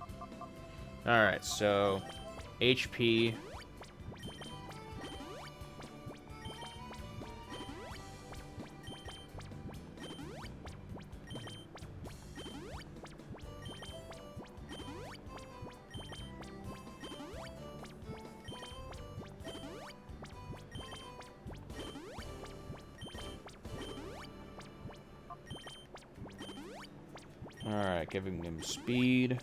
Alright, so HP. Alright, giving him speed.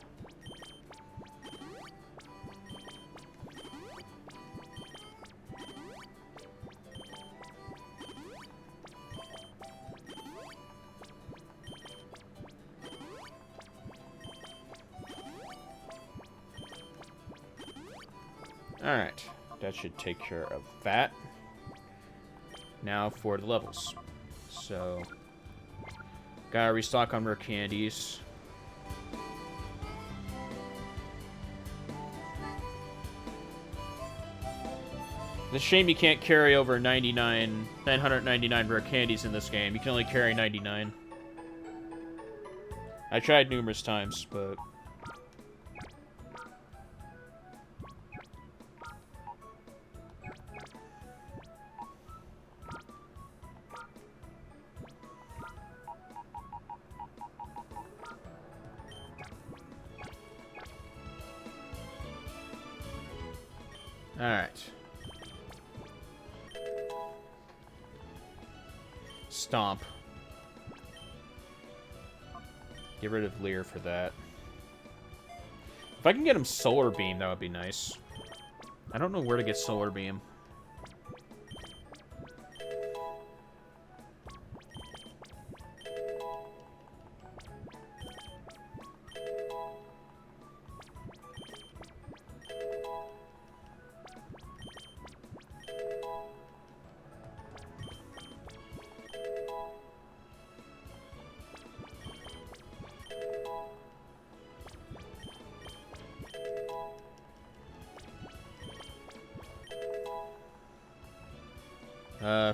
Alright, that should take care of that. Now for the levels. So, Gotta restock on Rare Candies. It's a shame you can't carry over 999 Rare Candies in this game. You can only carry 99. I tried numerous times, but... Alright. Stomp. Get rid of Leer for that. If I can get him Solar Beam, that would be nice. I don't know where to get Solar Beam.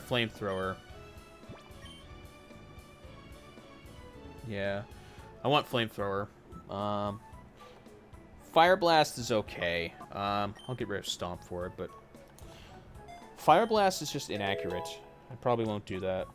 Flamethrower. Yeah. I want Flamethrower. Fire Blast is okay. I'll get rid of Stomp for it, but... Fire Blast is just inaccurate. I probably won't do that.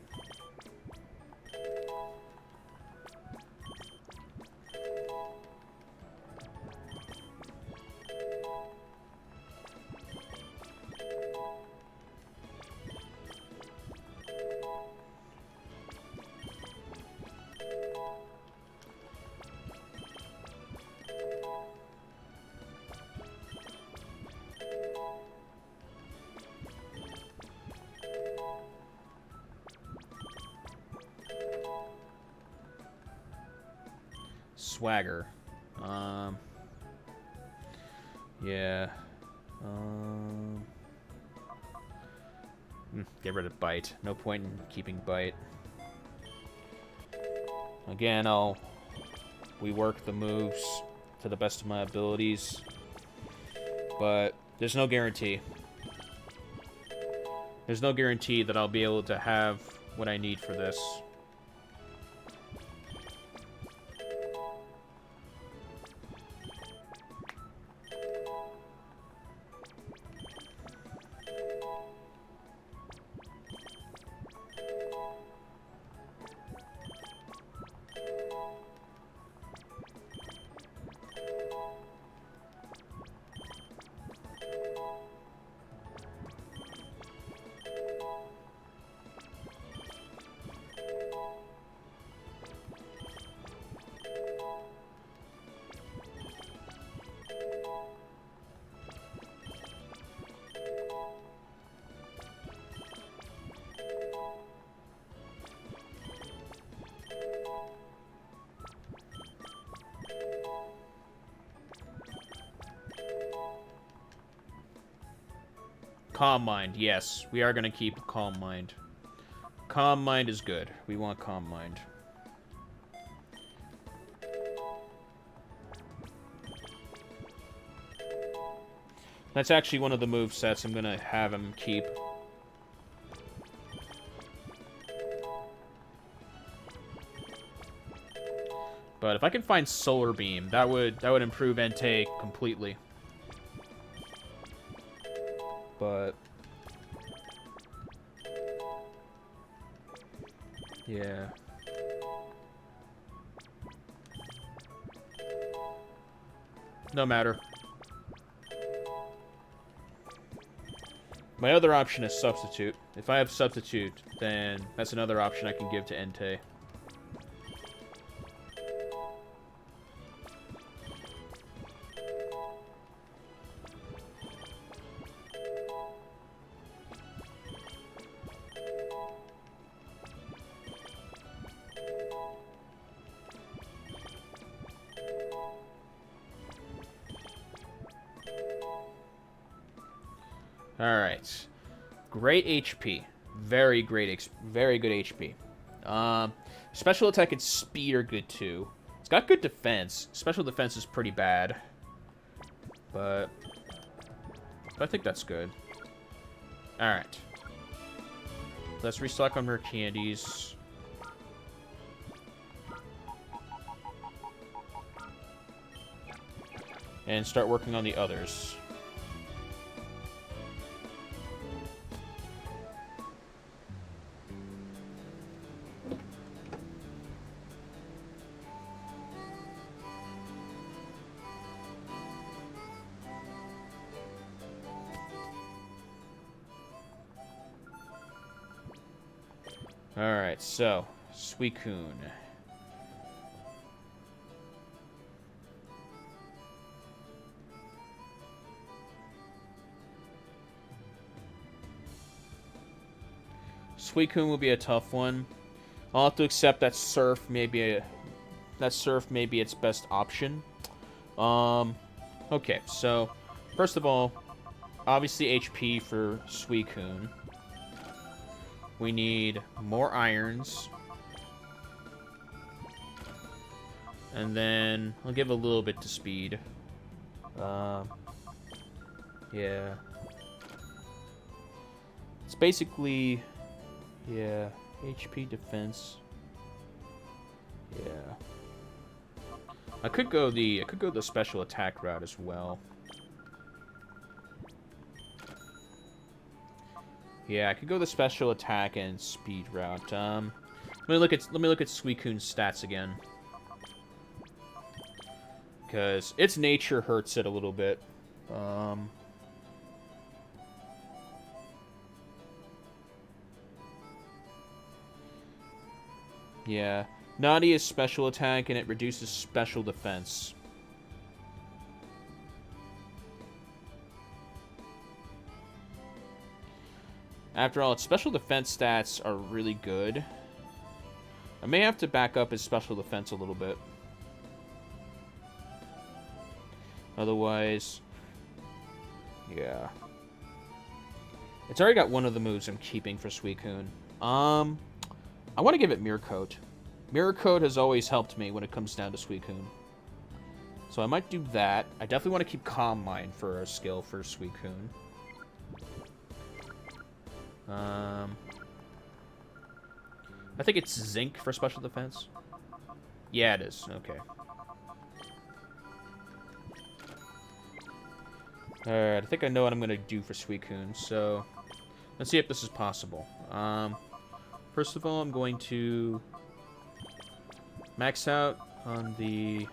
Swagger. Yeah. Get rid of Bite. No point in keeping Bite. Again, I'll rework the moves to the best of my abilities. But there's no guarantee. There's no guarantee that I'll be able to have what I need for this. Calm Mind, yes. We are going to keep Calm Mind. Calm Mind is good. We want Calm Mind. That's actually one of the move sets I'm going to have him keep. But if I can find Solar Beam, that would improve Entei completely. But yeah. No matter. My other option is Substitute. If I have Substitute, then that's another option I can give to Entei. Alright. Great HP. Very good HP. Special attack and speed are good too. It's got good defense. Special defense is pretty bad. But I think that's good. Alright. Let's restock on Rare Candies. And start working on the others. Alright, so, Suicune. Suicune will be a tough one. I'll have to accept that Surf may be its best option. Okay, so first of all, obviously HP for Suicune. We need more irons. And then I'll give a little bit to speed. Yeah. It's basically, yeah, HP defense. Yeah. I could go the special attack route as well. Yeah, I could go the special attack and speed route. Let me look at Suicune's stats again. Because its nature hurts it a little bit. Yeah. Naughty is special attack and it reduces special defense. After all, its special defense stats are really good. I may have to back up his special defense a little bit. Otherwise, yeah. It's already got one of the moves I'm keeping for Suicune. I want to give it Mirror Coat. Mirror Coat has always helped me when it comes down to Suicune. So I might do that. I definitely want to keep Calm Mind for a skill for Suicune. I think it's Zinc for special defense. Yeah, it is. Okay. Alright, I think I know what I'm going to do for Suicune, so let's see if this is possible. First of all, I'm going to max out on the...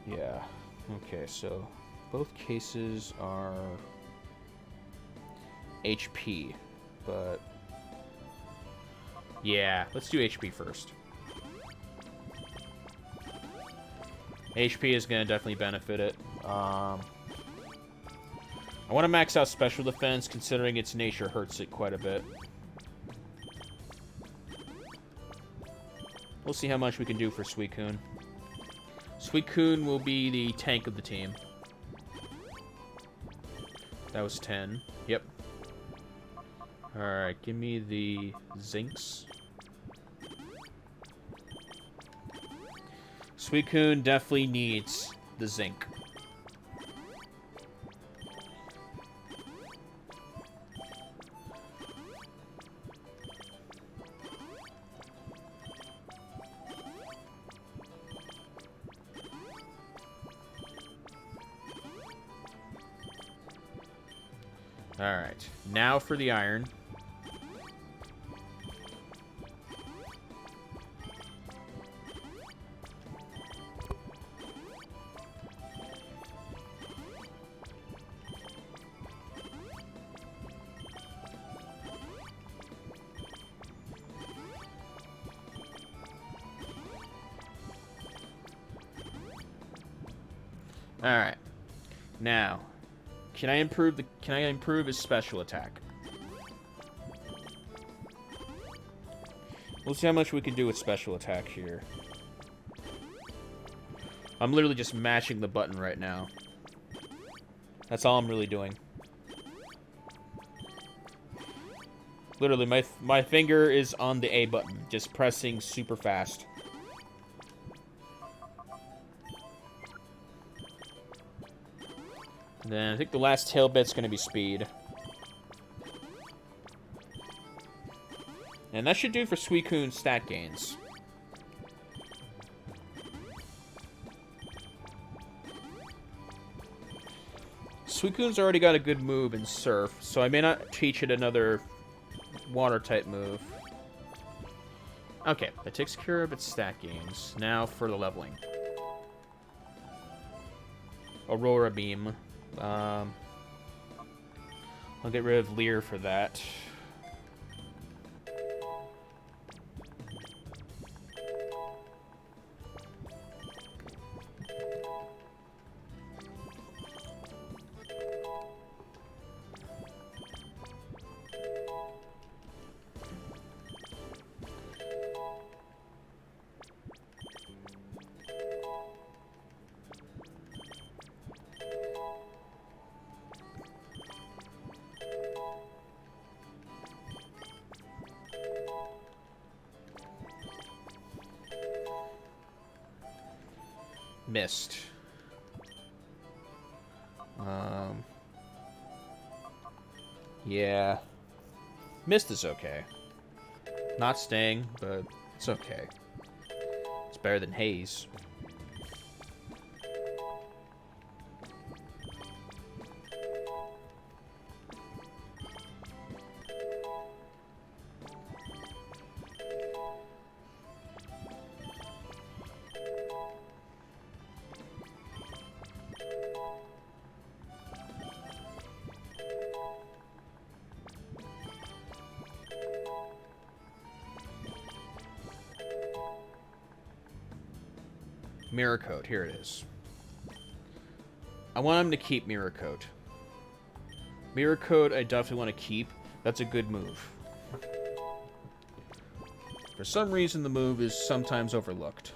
Yeah. Okay, so both cases are HP, but yeah, let's do HP first. HP is going to definitely benefit it. I want to max out special defense, considering its nature hurts it quite a bit. We'll see how much we can do for Suicune. Suicune will be the tank of the team. That was 10. Yep. Alright, give me the Zincs. Suicune definitely needs the Zinc. Alright, now for the iron. Alright. Now, can I improve his special attack? We'll see how much we can do with special attack here. I'm literally just mashing the button right now. That's all I'm really doing. Literally, my finger is on the A button, just pressing super fast. Then I think the last tail bit's going to be speed. And that should do for Suicune's stat gains. Suicune's already got a good move in Surf, so I may not teach it another water-type move. Okay, that takes care of its stat gains. Now for the leveling. Aurora Beam. I'll get rid of Leer for that. Missed. Yeah. Mist is okay. Not Sting, but it's okay. It's better than Haze. Mirror Coat, here it is. I want him to keep Mirror Coat. Mirror Coat, I definitely want to keep. That's a good move. For some reason, the move is sometimes overlooked.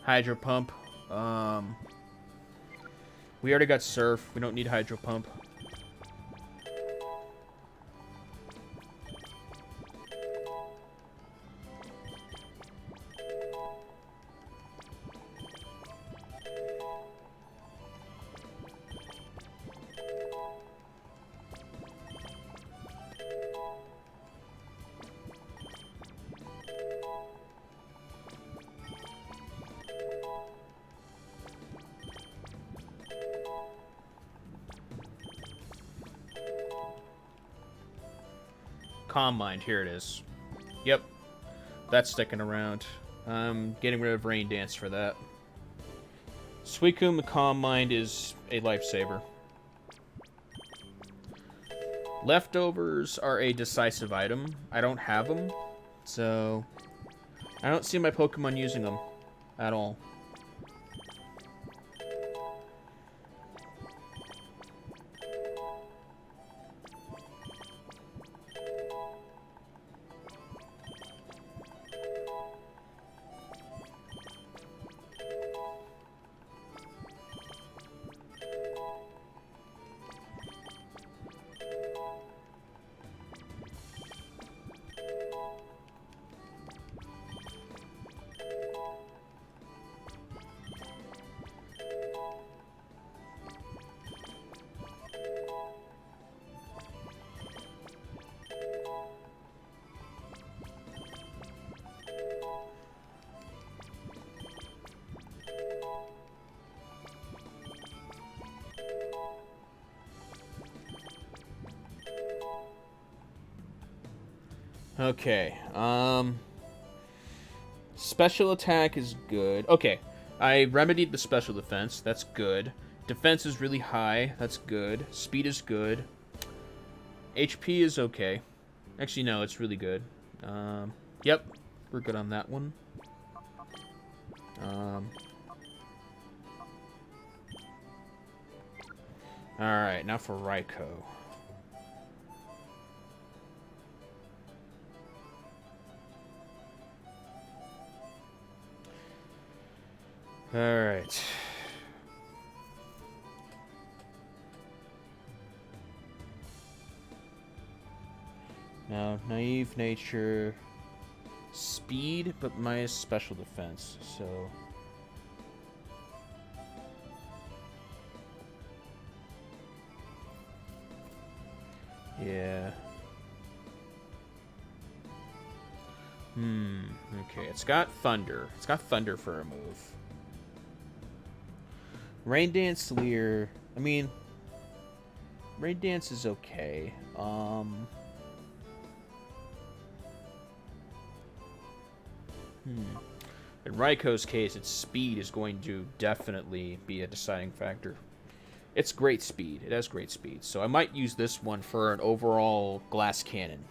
Hydro Pump. We already got Surf. We don't need Hydro Pump. Calm Mind, here it is. Yep, that's sticking around. I'm getting rid of Rain Dance for that. Suicune, the Calm Mind is a lifesaver. Leftovers are a decisive item. I don't have them, so I don't see my Pokemon using them at all. Okay, special attack is good. Okay, I remedied the special defense. That's good. Defense is really high. That's good. Speed is good. HP is okay. Actually, no, it's really good. Yep, we're good on that one. Alright, now for Raikou. Alright. Now, naive nature, speed, but minus special defense, so... Yeah. Okay, it's got thunder. It's got thunder for a move. Rain Dance Leer, I mean... Rain Dance is okay. In Raikou's case, its speed is going to definitely be a deciding factor. It's great speed. It has great speed. So I might use this one for an overall glass cannon.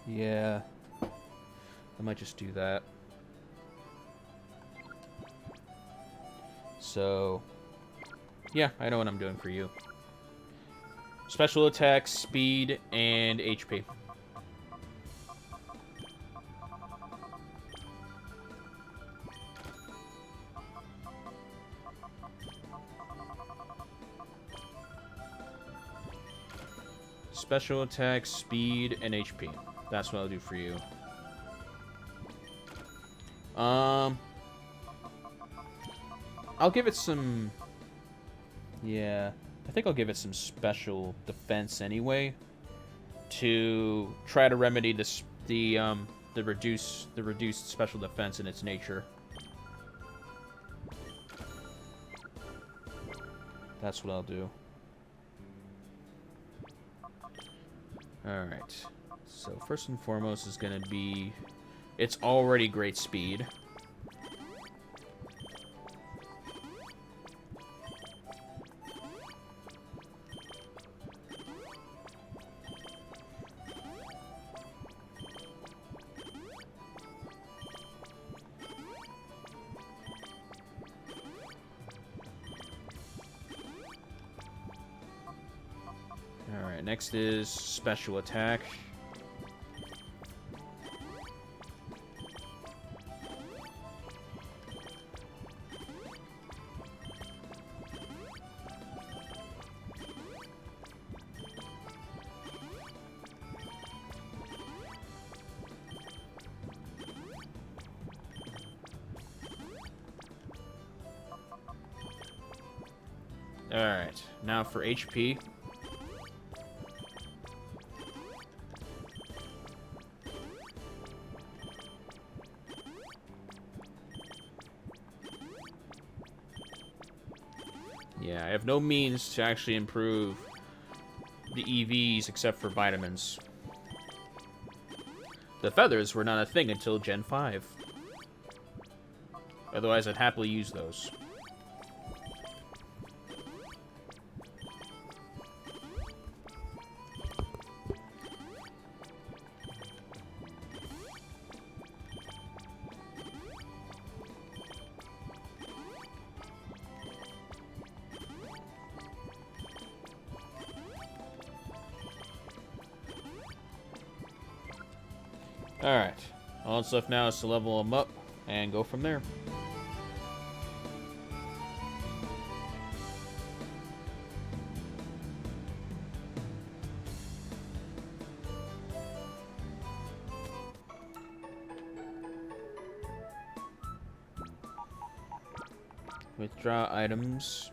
Yeah. I might just do that. So, yeah, I know what I'm doing for you. Special attack, speed, and HP. Special attack, speed, and HP. That's what I'll do for you. I'll give it some... Yeah, I think I'll give it some special defense anyway, to try to remedy this the reduced special defense in its nature. That's what I'll do. Alright. So first and foremost is going to be... It's already great speed. Alright, next is special attack. Alright, now for HP. Yeah, I have no means to actually improve the EVs except for vitamins. The feathers were not a thing until Gen 5. Otherwise, I'd happily use those. Alright. All that's left now is to level them up and go from there. Withdraw items.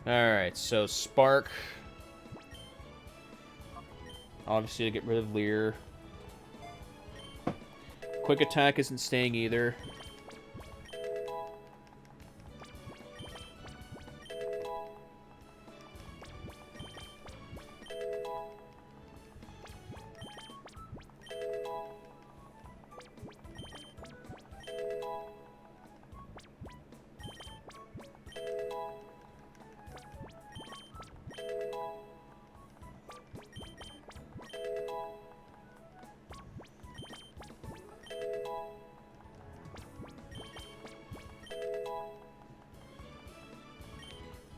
Alright, so Spark. Obviously to get rid of Leer. Quick Attack isn't staying either.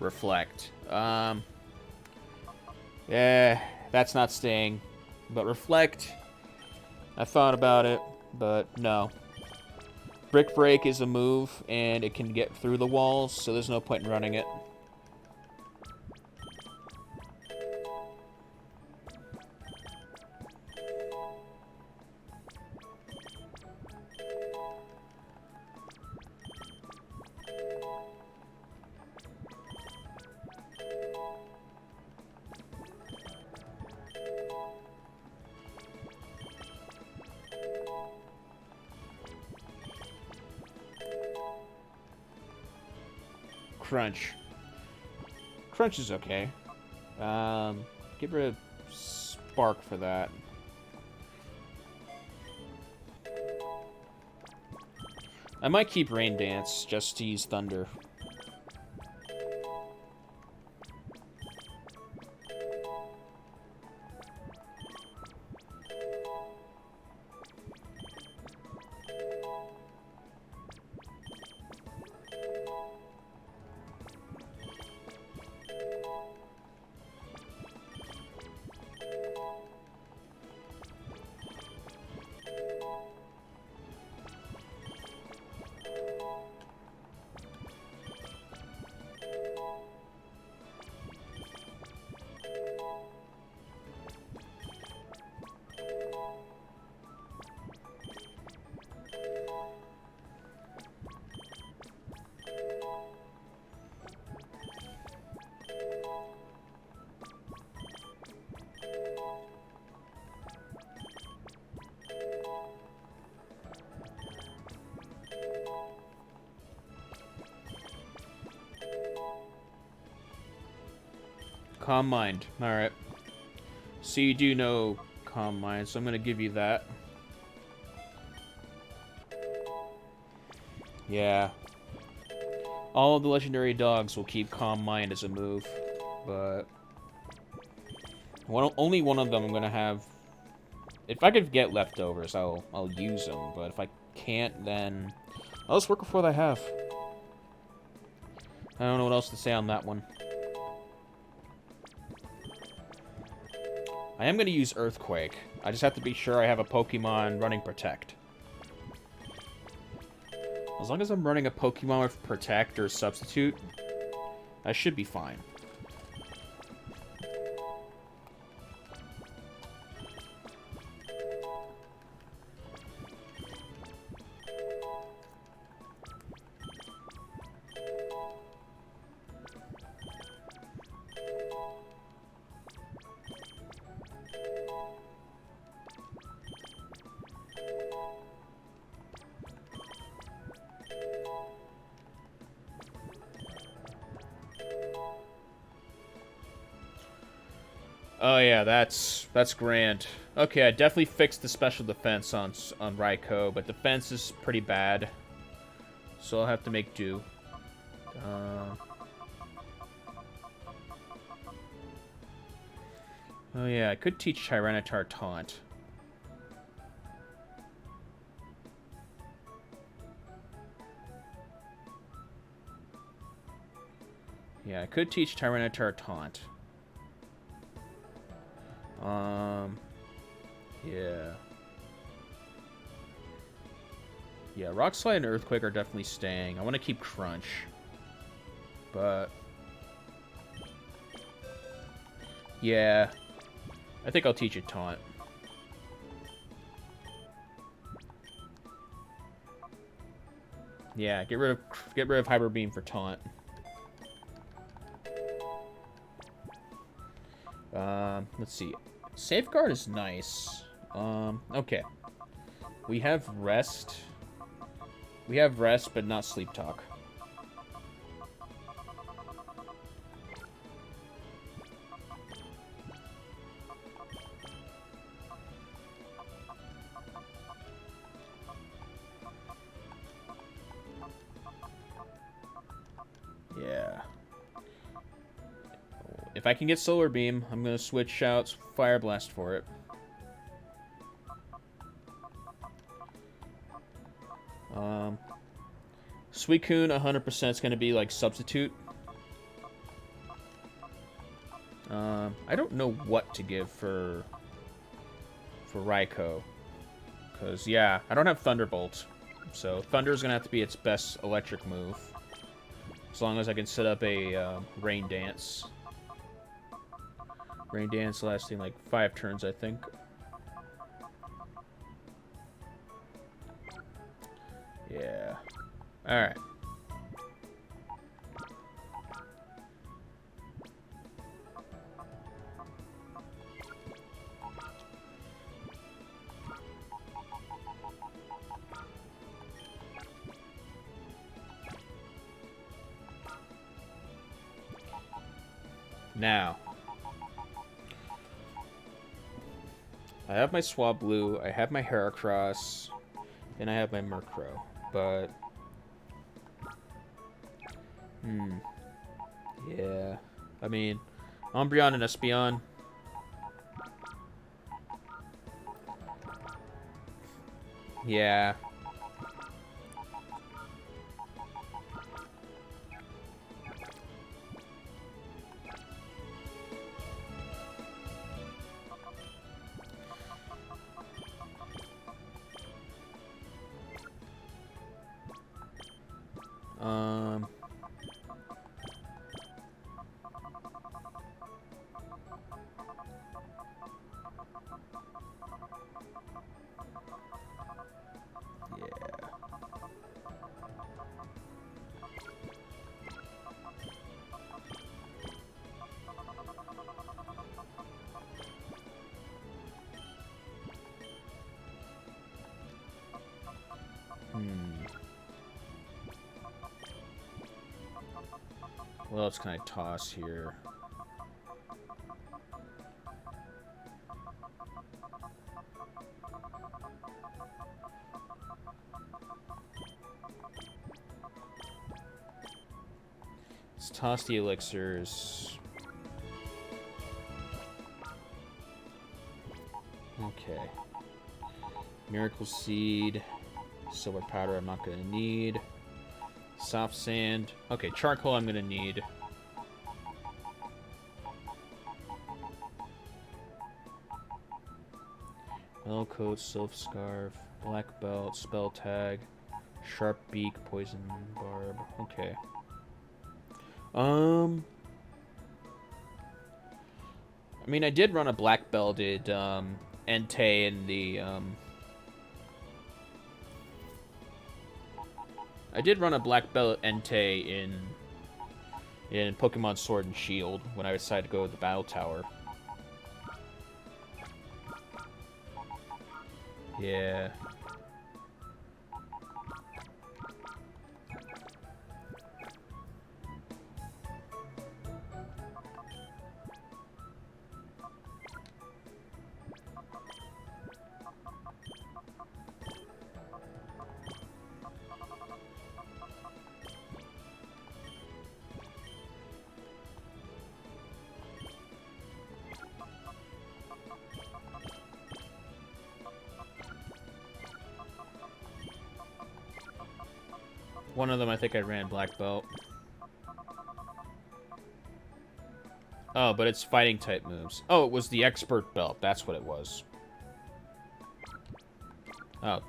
Reflect. Yeah, that's not staying. But Reflect, I thought about it, but no. Brick Break is a move, and it can get through the walls, so there's no point in running it. Crunch. Crunch is okay. Get rid of Spark for that. I might keep Rain Dance just to use Thunder. Calm Mind. Alright. So you do know Calm Mind, so I'm going to give you that. Yeah. All of the legendary dogs will keep Calm Mind as a move, but only one of them I'm going to have. If I could get leftovers, I'll use them, but if I can't, then I'll just work with what I have. I don't know what else to say on that one. I am going to use Earthquake. I just have to be sure I have a Pokemon running Protect. As long as I'm running a Pokemon with Protect or Substitute, I should be fine. Oh yeah, that's grand. Okay, I definitely fixed the special defense on Raikou, but defense is pretty bad, so I'll have to make do. Oh yeah, I could teach Tyranitar Taunt. Yeah, I could teach Tyranitar Taunt. Yeah. Yeah, Rock Slide and Earthquake are definitely staying. I want to keep Crunch. But yeah. I think I'll teach it Taunt. Yeah, get rid of Hyper Beam for Taunt. Let's see. Safeguard is nice. Okay. We have Rest. We have Rest, but not Sleep Talk. Yeah. If I can get Solar Beam, I'm going to switch out Fire Blast for it. Suicune 100% is going to be like substitute. I don't know what to give for Raikou. Because, yeah, I don't have Thunderbolt. So Thunder's going to have to be its best electric move. As long as I can set up a Rain Dance. Rain Dance lasting like 5 turns, I think. Yeah. Alright. Now, I have my Swablu, I have my Heracross, and I have my Murkrow, but... Yeah. I mean, Umbreon and Espeon. Yeah. What else can I toss here? Let's toss the elixirs. Okay. Miracle Seed. Silver Powder I'm not going to need. Soft Sand. Okay, Charcoal I'm going to need. Metal Coat, Sylph Scarf, Black Belt, Spell Tag, Sharp Beak, Poison Barb. Okay. I mean, I did run a Black Belted Entei in the I did run a Black Belt Entei in Pokemon Sword and Shield when I decided to go to the Battle Tower. Yeah. One of them, I think I ran Black Belt. Oh, but it's fighting type moves. Oh, it was the Expert Belt. That's what it was. Oh.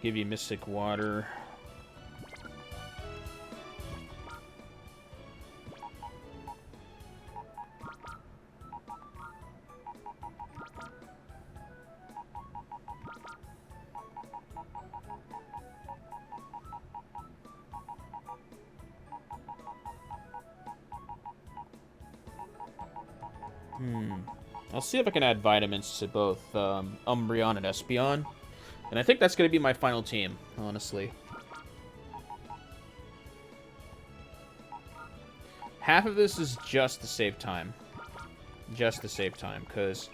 Give you Mystic Water. I'll see if I can add vitamins to both Umbreon and Espeon. And I think that's going to be my final team, honestly. Half of this is just to save time. Just to save time, because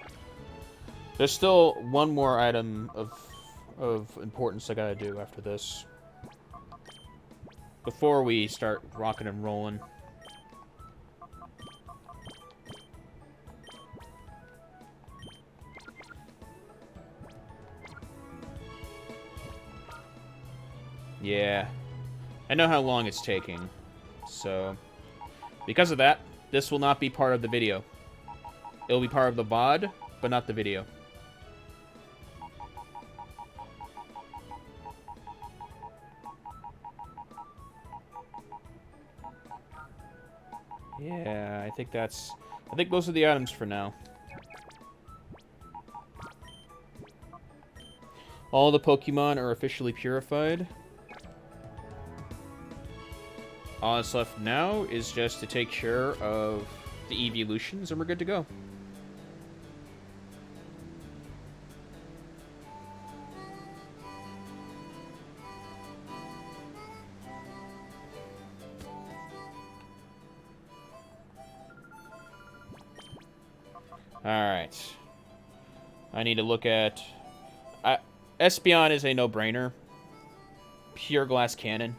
there's still one more item of importance I gotta do after this. Before we start rocking and rolling. Yeah. I know how long it's taking. So, because of that, this will not be part of the video. It'll be part of the VOD, but not the video. Yeah, I think those are the items for now. All the Pokemon are officially purified. All that's left now is just to take care of the evolutions, and we're good to go. Alright. I need to look at... Espeon is a no-brainer. Pure Glass Cannon.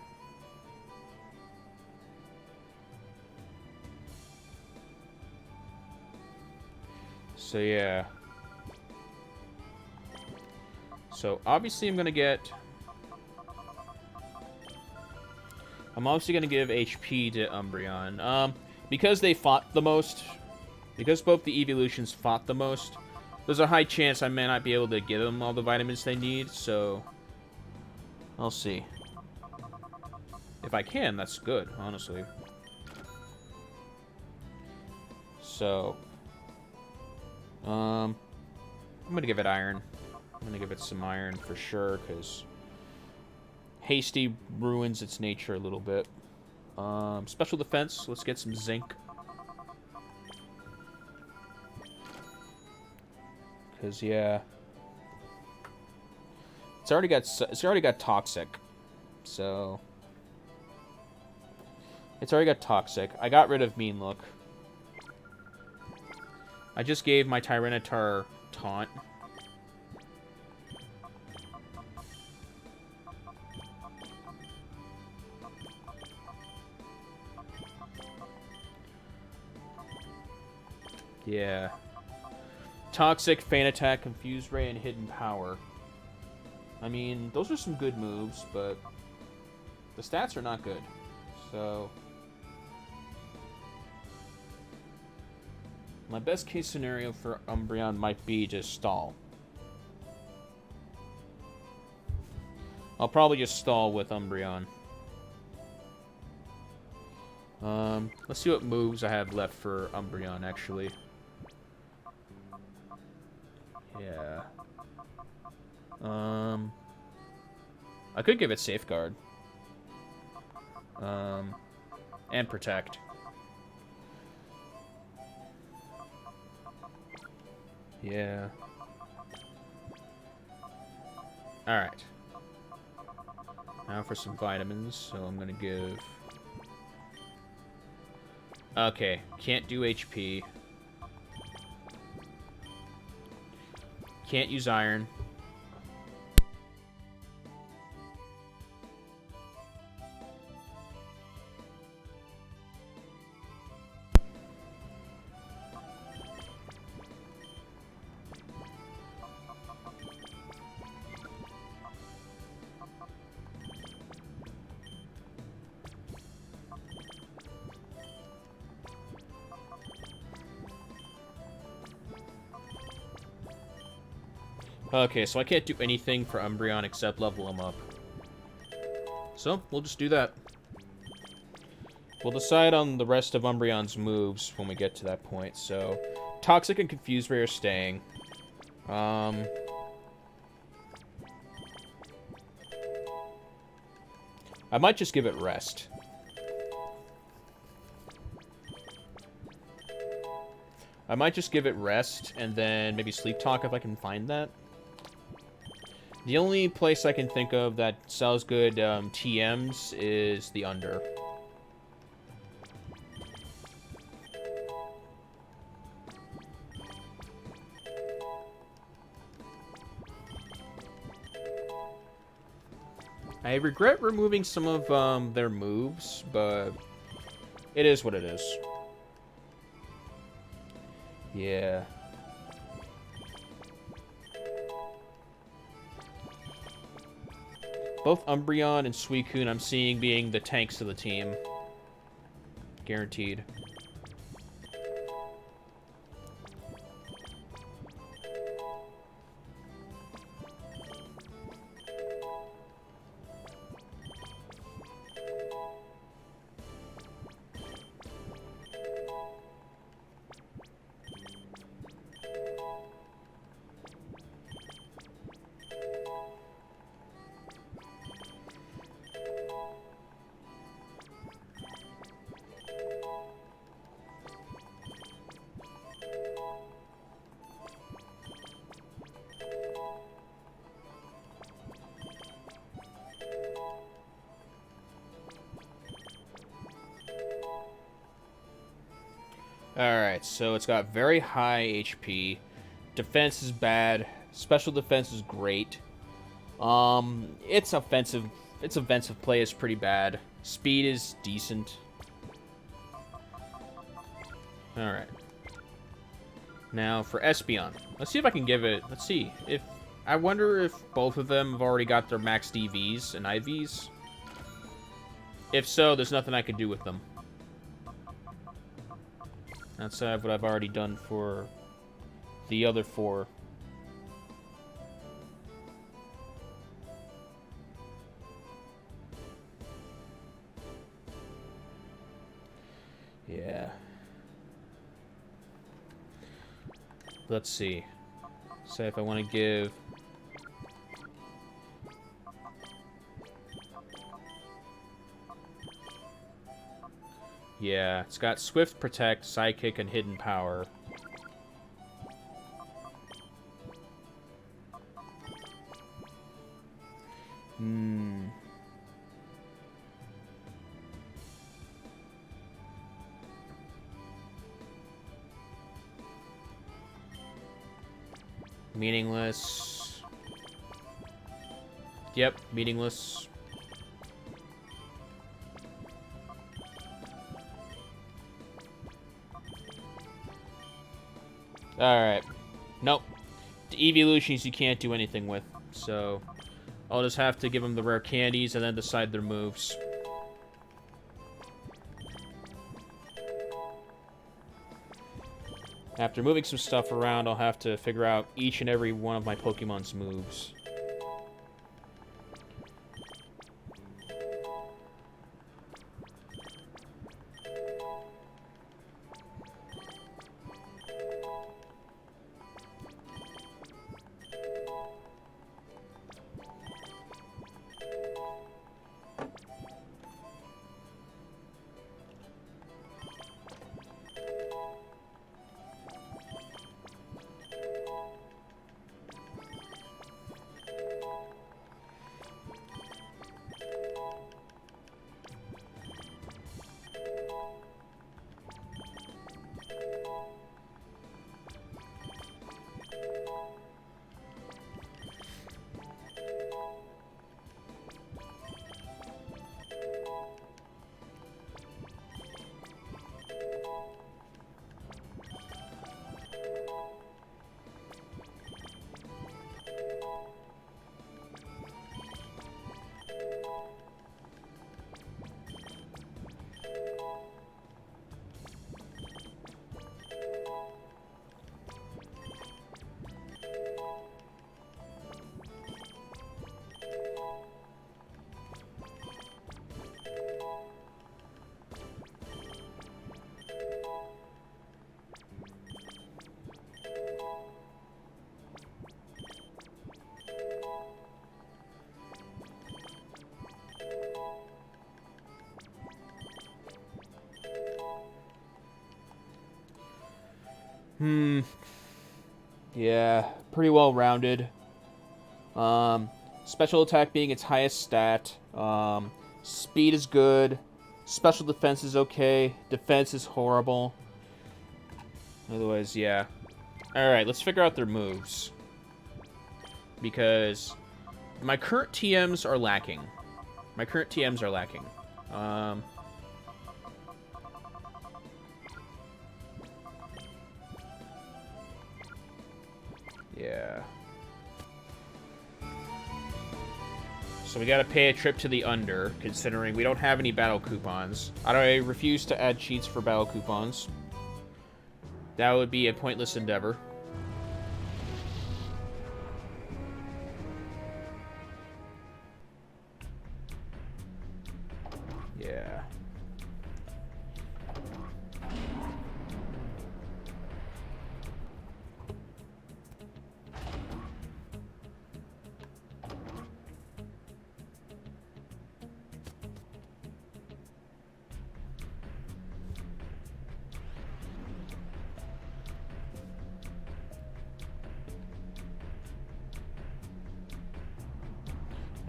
So, yeah. So, obviously I'm obviously going to give HP to Umbreon. Because they fought the most, because both the evolutions fought the most, there's a high chance I may not be able to give them all the vitamins they need, so I'll see. If I can, that's good, honestly. So, I'm going to give it iron. I'm going to give it some iron for sure, because hasty ruins its nature a little bit. Special defense, let's get some zinc. Because, yeah. It's already got toxic. So, it's already got toxic. I got rid of mean look. I just gave my Tyranitar taunt. Yeah. Toxic, Feint Attack, Confuse Ray, and Hidden Power. I mean, those are some good moves, but the stats are not good. So, my best case scenario for Umbreon might be just stall. I'll probably just stall with Umbreon. Let's see what moves I have left for Umbreon, actually. Yeah. I could give it Safeguard. And Protect. Yeah. Alright. Now for some vitamins, so I'm gonna give... Okay, can't do HP. Can't use iron. Okay, so I can't do anything for Umbreon except level him up. So, we'll just do that. We'll decide on the rest of Umbreon's moves when we get to that point. So, Toxic and Confuse Ray are staying. I might just give it Rest. I might just give it rest and then maybe sleep talk if I can find that. The only place I can think of that sells good TMs is the Under. I regret removing some of their moves, but it is what it is. Yeah. Both Umbreon and Suicune I'm seeing being the tanks of the team. Guaranteed. Alright, so it's got very high HP. Defense is bad. Special defense is great. Its offensive play is pretty bad. Speed is decent. Alright. Now for Espeon. Let's see if I can give it... Let's see. I wonder if both of them have already got their max DVs and IVs. If so, there's nothing I can do with them. Outside of what I've already done for the other 4. Yeah. Let's see. Say if I want to give... Yeah, it's got Swift, Protect, Psychic, and Hidden Power. Meaningless. Yep, meaningless. Alright. Nope. The evolutions you can't do anything with. So, I'll just have to give them the rare candies and then decide their moves. After moving some stuff around, I'll have to figure out each and every one of my Pokemon's moves. Yeah, pretty well rounded. Special attack being its highest stat. Speed is good. Special defense is okay. Defense is horrible. Otherwise, yeah. Alright, let's figure out their moves. Because my current TMs are lacking. Yeah. So we gotta pay a trip to the Under, considering we don't have any battle coupons. I refuse to add cheats for battle coupons. That would be a pointless endeavor. Yeah.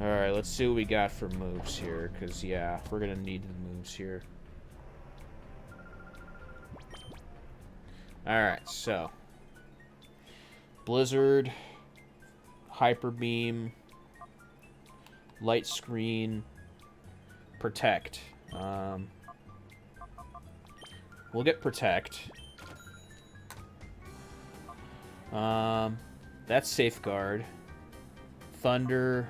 Alright, let's see what we got for moves here, because, yeah, we're going to need the moves here. Alright, so. Blizzard, Hyper Beam, Light Screen, Protect. We'll get Protect. That's Safeguard. Thunder.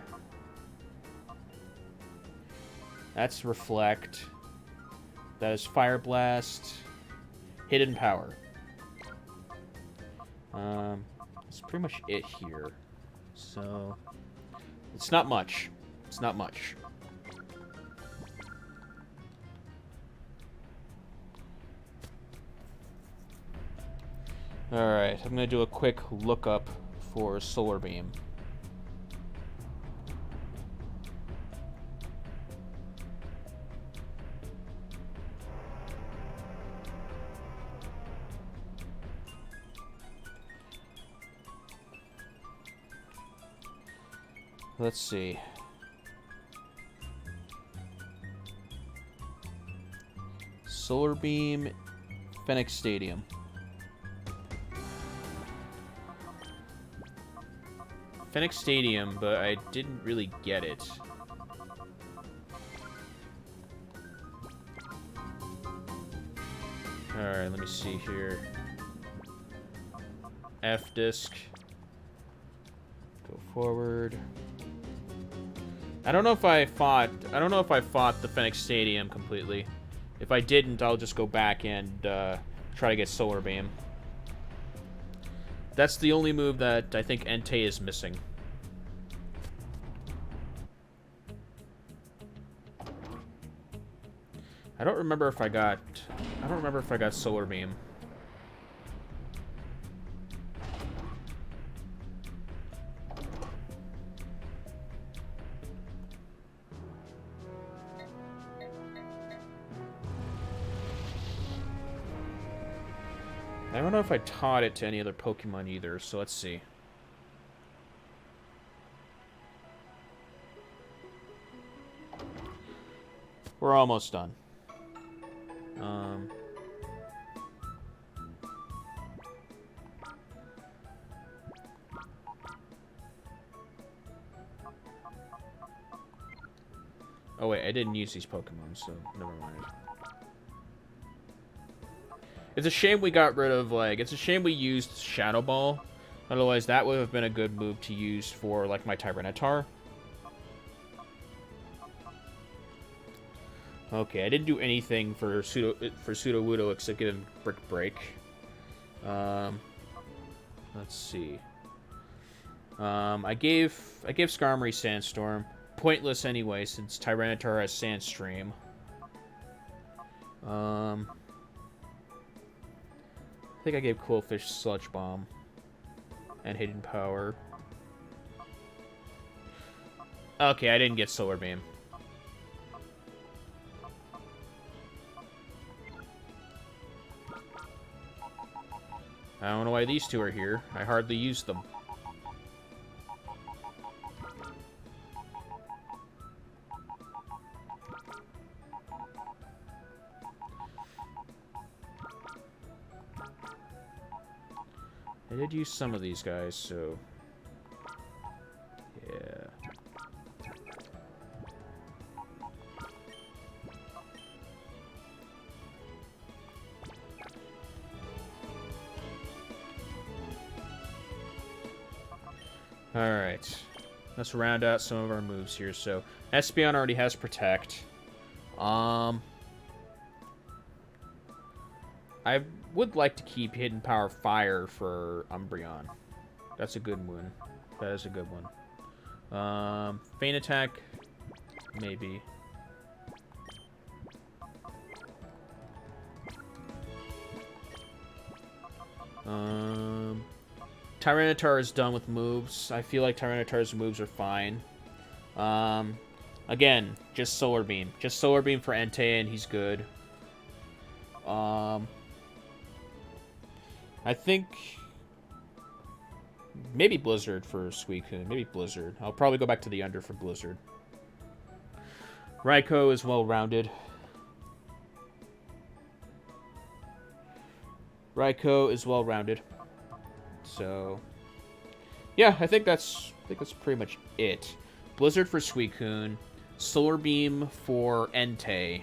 That's Reflect. That is Fire Blast. Hidden Power. That's pretty much it here. So, it's not much. It's not much. Alright, I'm gonna do a quick lookup for Solar Beam. Let's see. Solar Beam, Phoenix Stadium. Phoenix Stadium, but I didn't really get it. Alright, let me see here. F disc. Go forward. I don't know if I fought the Phoenix Stadium completely. If I didn't, I'll just go back and try to get Solar Beam. That's the only move that I think Entei is missing. I don't remember if I got Solar Beam. I don't know if I taught it to any other Pokemon either, so let's see. We're almost done. Oh wait, I didn't use these Pokemon, so never mind. It's a shame we got rid of, like, it's a shame we used Shadow Ball. Otherwise, that would have been a good move to use for, like, my Tyranitar. Okay, I didn't do anything for Sudowoodo except give him Brick Break. Let's see. I gave Skarmory Sandstorm. Pointless anyway, since Tyranitar has Sandstream. I think I gave Quillfish Sludge Bomb and Hidden Power. Okay, I didn't get Solar Beam. I don't know why these two are here. I hardly use them. I did use some of these guys, so... yeah. Alright. Let's round out some of our moves here. So, Espeon already has Protect. I would like to keep Hidden Power Fire for Umbreon. That's a good one. That is a good one. Feint Attack, maybe. Tyranitar is done with moves. I feel like Tyranitar's moves are fine. Again, just Solar Beam. Just Solar Beam for Entei and he's good. I think maybe Blizzard for Suicune. Maybe Blizzard. I'll probably go back to the under for Blizzard. Raikou is well-rounded. Raikou is well-rounded. So, yeah, I think that's pretty much it. Blizzard for Suicune, Solar Beam for Entei.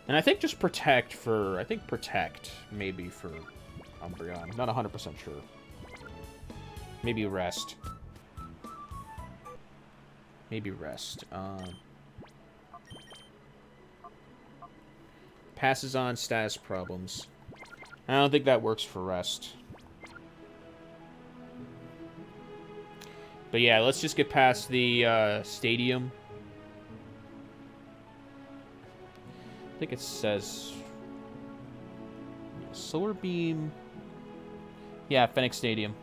And I think just Protect for... I think Protect, maybe, for Umbreon. I'm not 100% sure. Maybe Rest. Maybe Rest. Passes on status problems. I don't think that works for Rest. But yeah, let's just get past the stadium. I think it says Solar Beam. Yeah, Phoenix Stadium.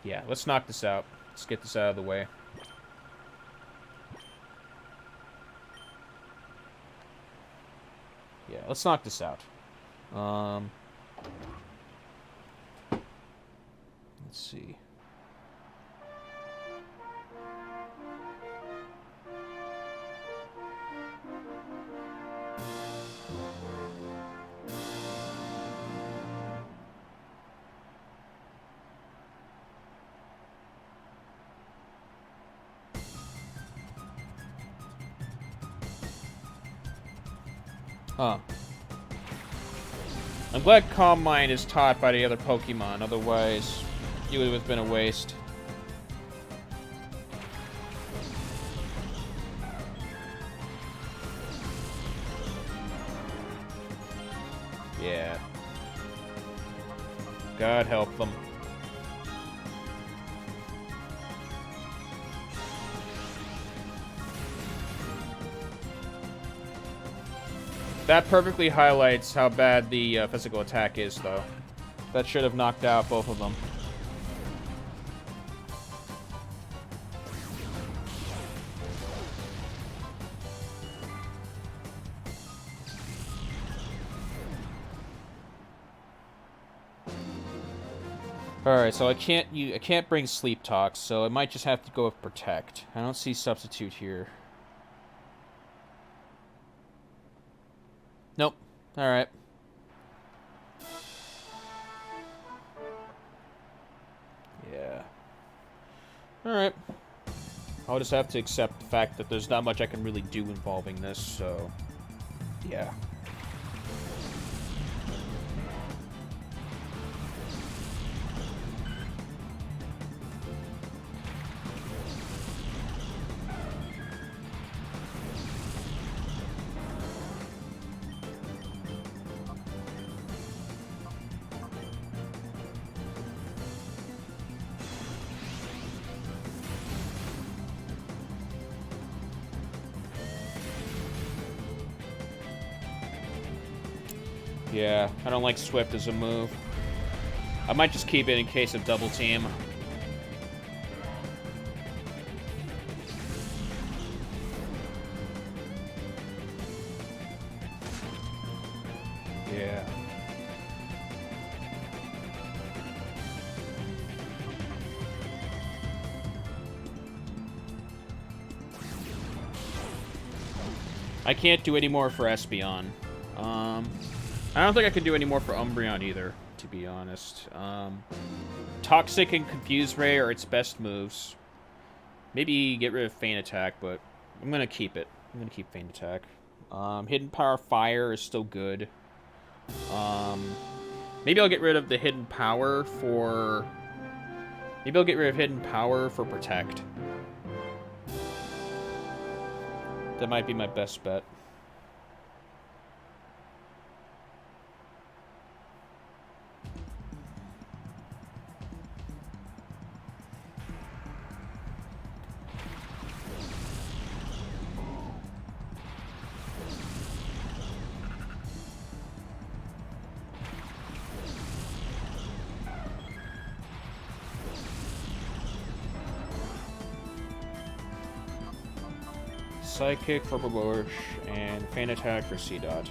Yeah, let's knock this out. Let's get this out of the way. Yeah, let's knock this out. Let's see. Huh. I'm glad Calm Mind is taught by the other Pokemon, otherwise it would have been a waste. Yeah. God help them. That perfectly highlights how bad the physical attack is, though. That should have knocked out both of them. Alright, so I can't bring Sleep Talk, so I might just have to go with Protect. I don't see Substitute here. Nope. Alright. Yeah. Alright. I'll just have to accept the fact that there's not much I can really do involving this, so... yeah. Yeah, I don't like Swift as a move. I might just keep it in case of double team. I can't do any more for Espeon. I don't think I can do any more for Umbreon either, to be honest. Toxic and Confuse Ray are its best moves. Maybe get rid of Feint Attack, but I'm going to keep it. I'm going to keep Feint Attack. Hidden Power Fire is still good. Maybe I'll get rid of the Hidden Power for... Maybe I'll get rid of Hidden Power for Protect. That might be my best bet. Psychic for Babush, and Feint Attack for C-Dot.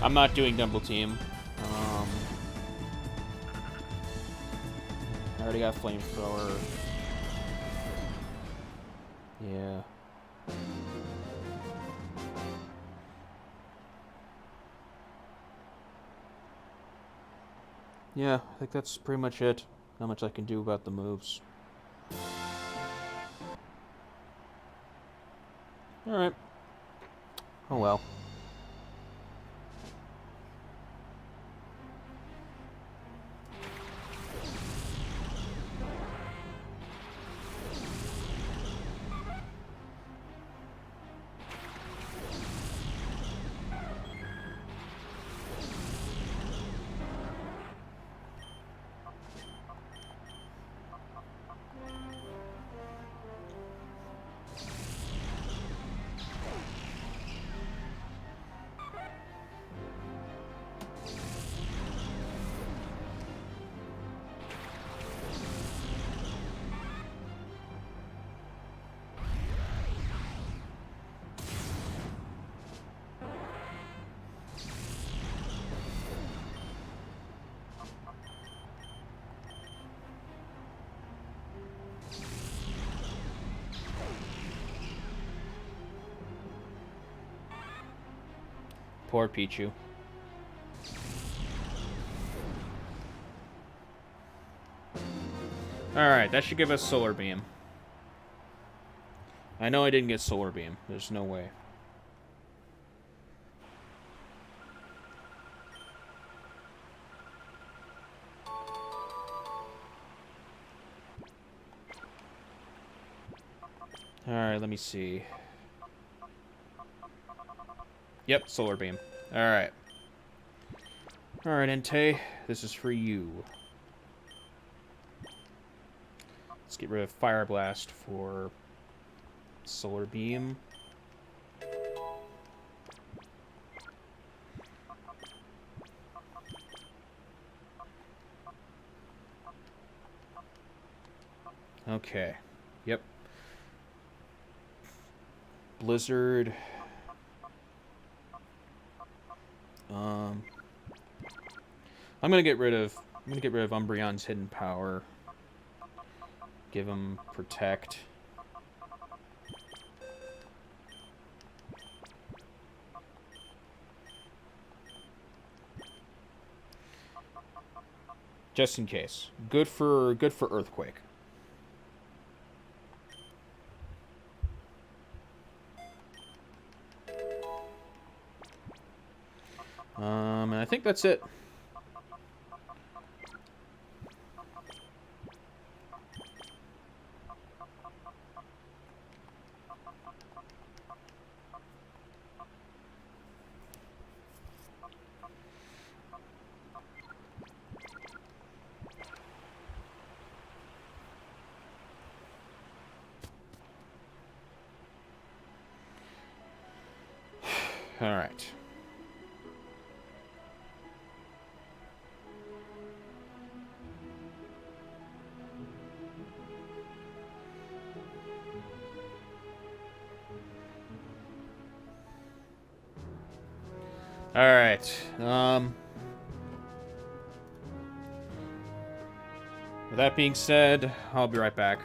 I'm not doing Double Team. I already got Flamethrower. Yeah. Yeah, I think that's pretty much it. Not much I can do about the moves. Alright. Oh well. Poor Pichu. Alright, that should give us Solar Beam. I know I didn't get Solar Beam. There's no way. Alright, let me see. Yep, Solar Beam. Alright. Alright, Entei. This is for you. Let's get rid of Fire Blast for Solar Beam. Okay. Yep. Blizzard. I'm gonna get rid of Umbreon's Hidden Power. Give him Protect. Just in case. Good for Earthquake. And I think that's it. All right. Alright. With that being said, I'll be right back.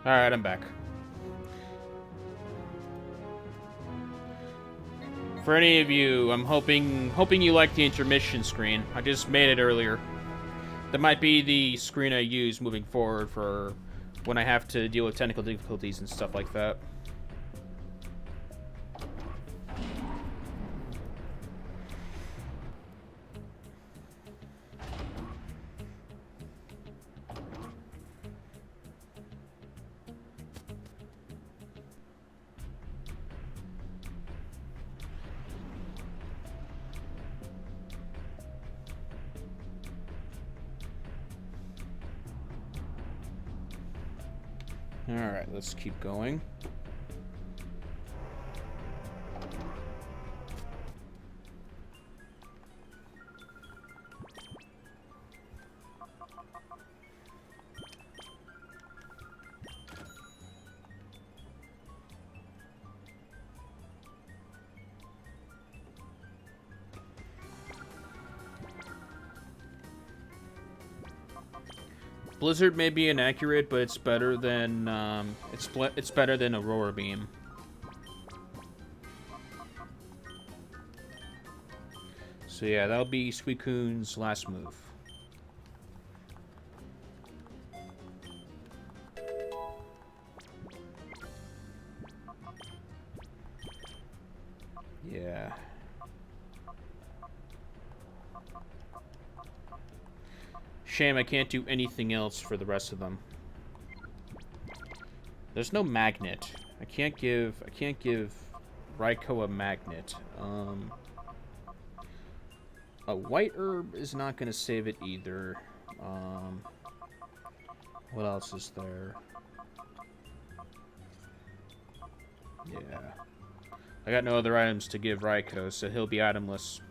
Alright, I'm back. For any of you, I'm hoping you like the intermission screen. I just made it earlier. That might be the screen I use moving forward for when I have to deal with technical difficulties and stuff like that. Alright, let's keep going. Blizzard may be inaccurate, but it's better than it's better than Aurora Beam. So yeah, that'll be Suicune's last move. Yeah. Shame I can't do anything else for the rest of them. There's no magnet. I can't give Raikou a magnet. A white herb is not gonna save it either. What else is there? Yeah. I got no other items to give Raikou, so he'll be itemless.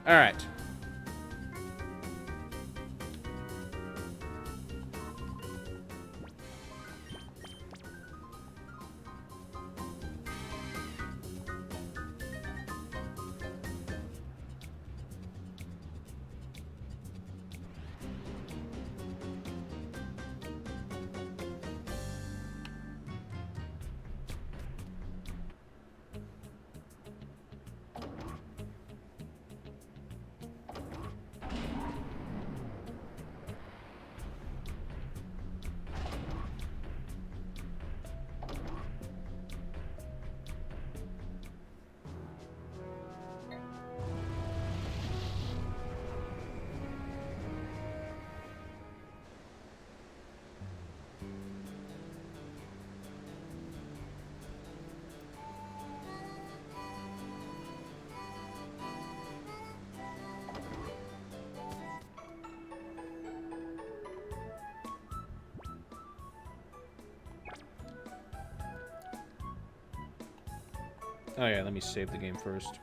Alright. Oh yeah, let me save the game first.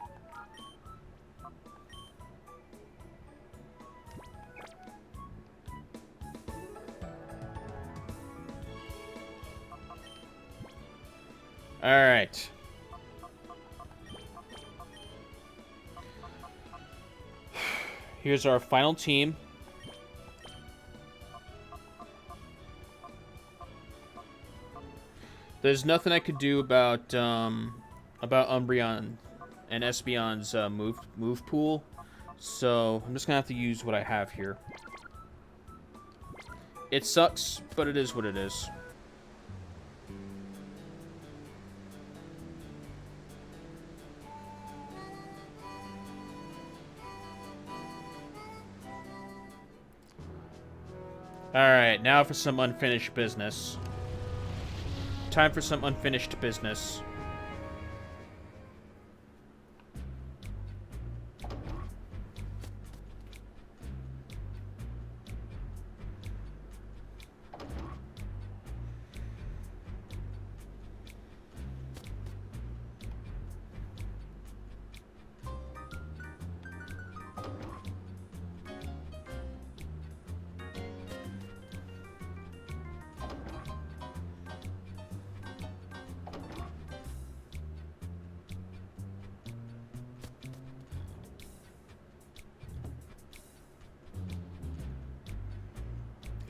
Alright. Here's our final team. There's nothing I could do about Umbreon and Espeon's move pool, so I'm just gonna have to use what I have here. It sucks, but it is what it is. Alright, now for some unfinished business. Time for some unfinished business.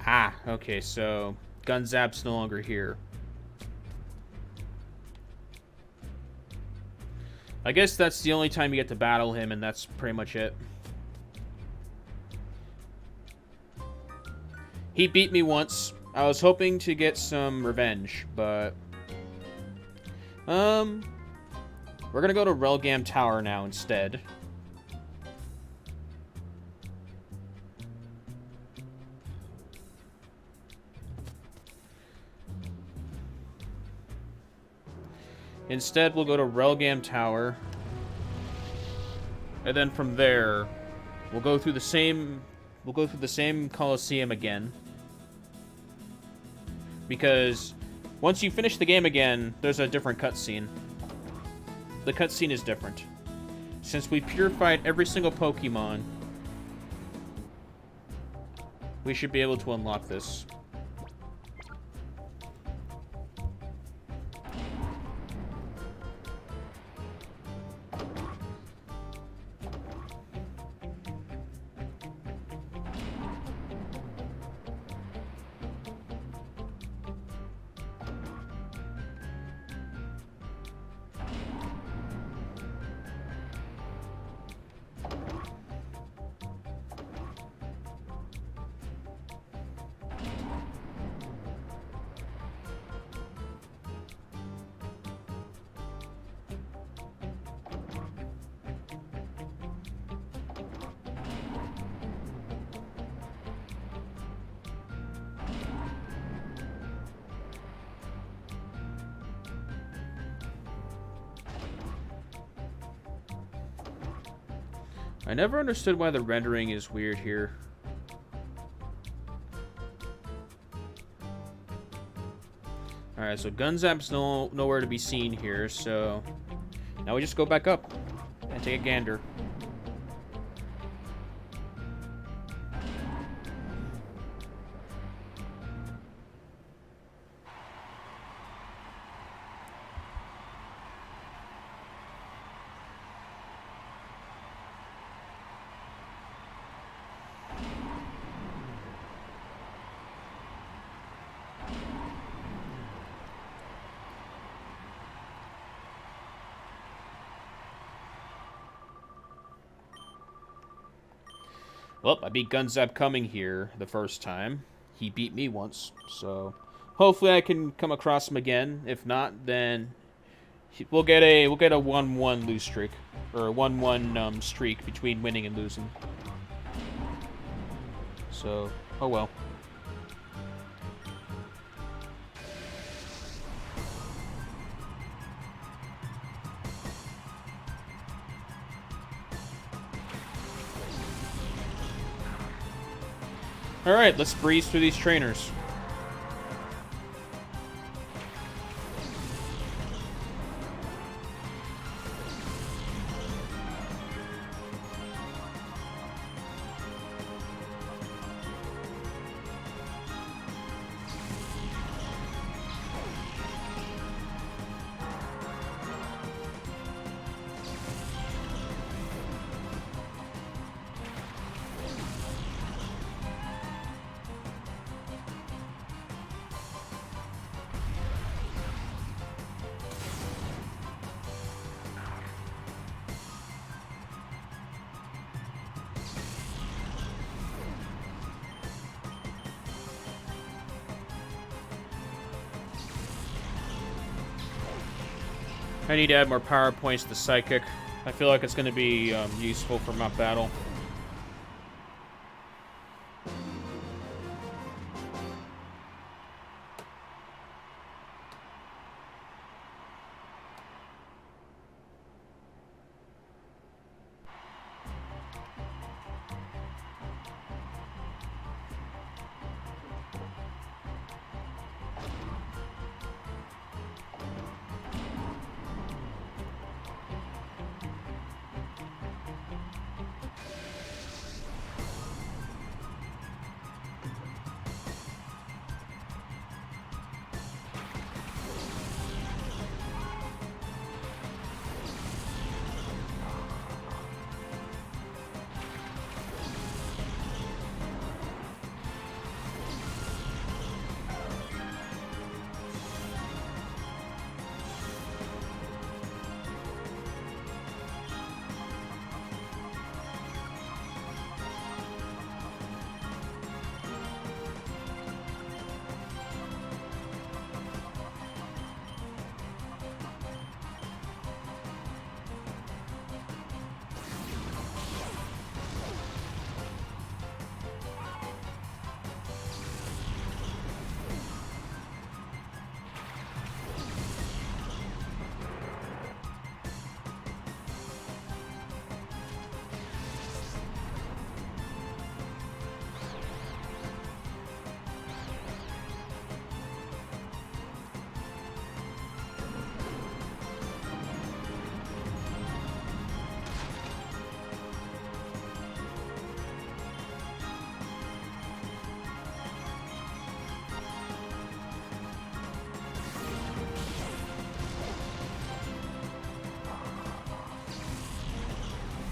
Ah, okay, so Gunzap's no longer here. I guess that's the only time you get to battle him, and that's pretty much it. He beat me once. I was hoping to get some revenge, but... We're gonna go to Relgam Tower now instead. Instead, we'll go to Relgam Tower. And then from there, we'll go through the same Colosseum again. Because once you finish the game again, there's a different cutscene. The cutscene is different. Since we purified every single Pokemon, we should be able to unlock this. I never understood why the rendering is weird here. Alright, so Gunzap's nowhere to be seen here, so now we just go back up and take a gander. Well, I beat Gunzap coming here the first time. He beat me once, so hopefully I can come across him again. If not, then we'll get a 1-1 lose streak, or a 1-1 streak between winning and losing. So, oh well. Alright, let's breeze through these trainers. I need to add more power points to Psychic. I feel like it's going to be useful for my battle.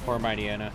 Or Mightyana.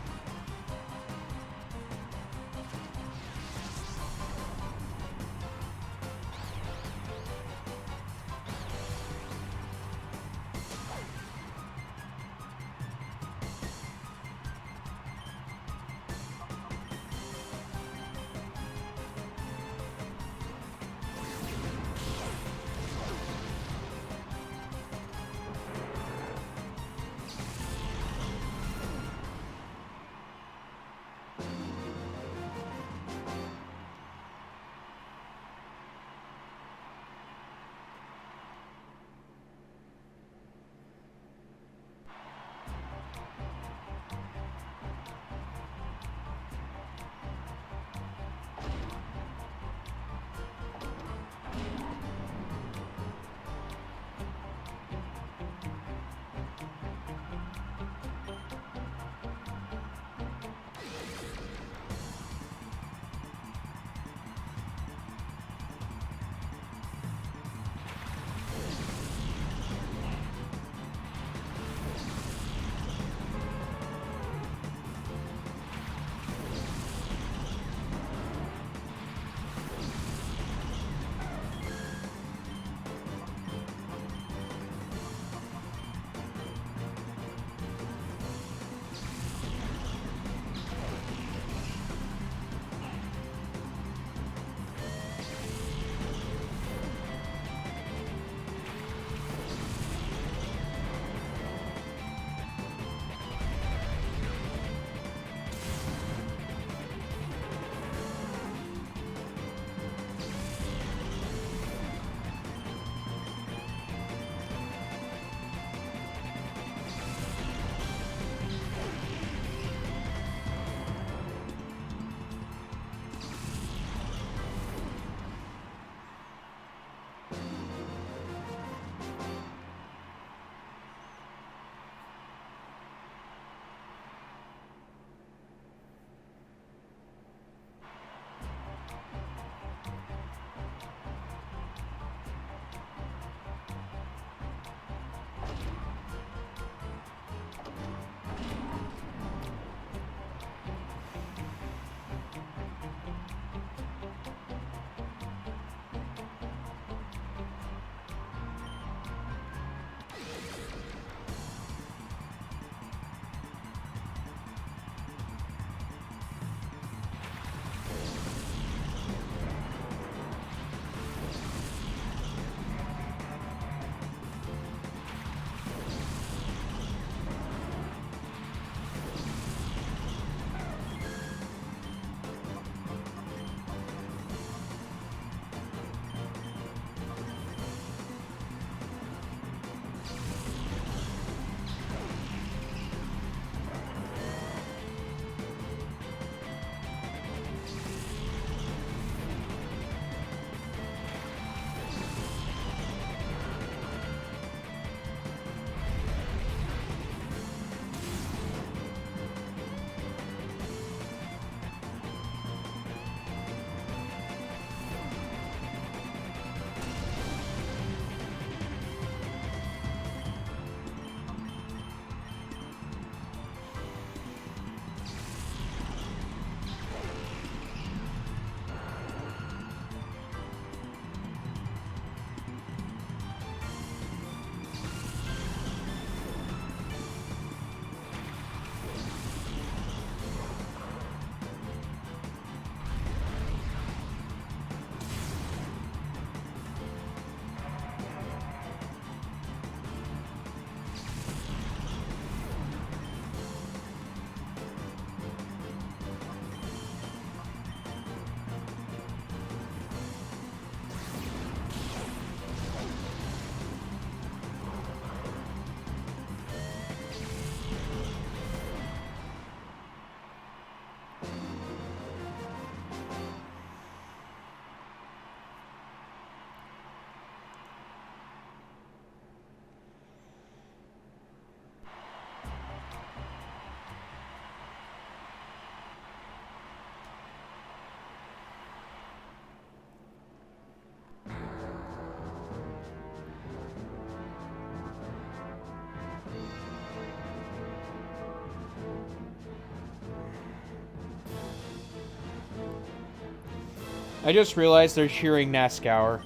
I just realized they're cheering Nascour.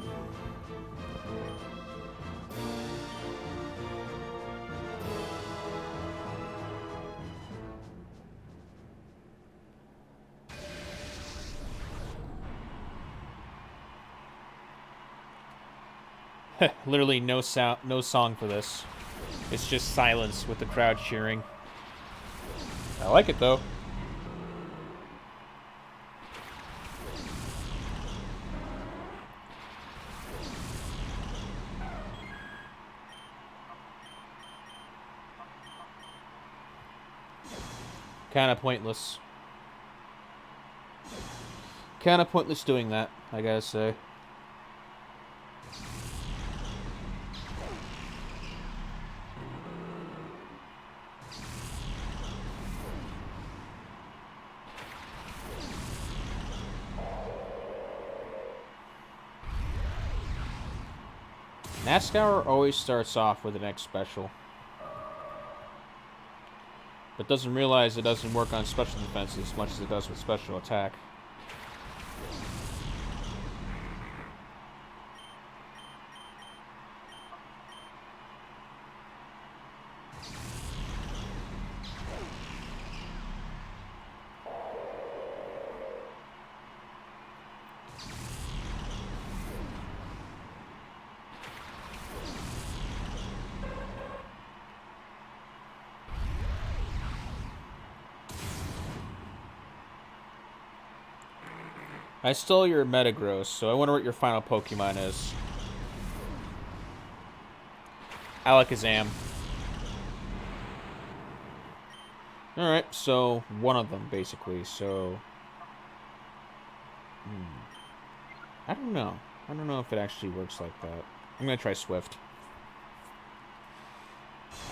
Literally no sound, no song for this. It's just silence with the crowd cheering. I like it though. Kind of pointless. Kind of pointless doing that, I gotta say. Nascour always starts off with an X special, but doesn't realize it doesn't work on special defense as much as it does with special attack. I stole your Metagross, so I wonder what your final Pokemon is. Alakazam. Alright, so one of them, basically, so... I don't know. I don't know if it actually works like that. I'm gonna try Swift.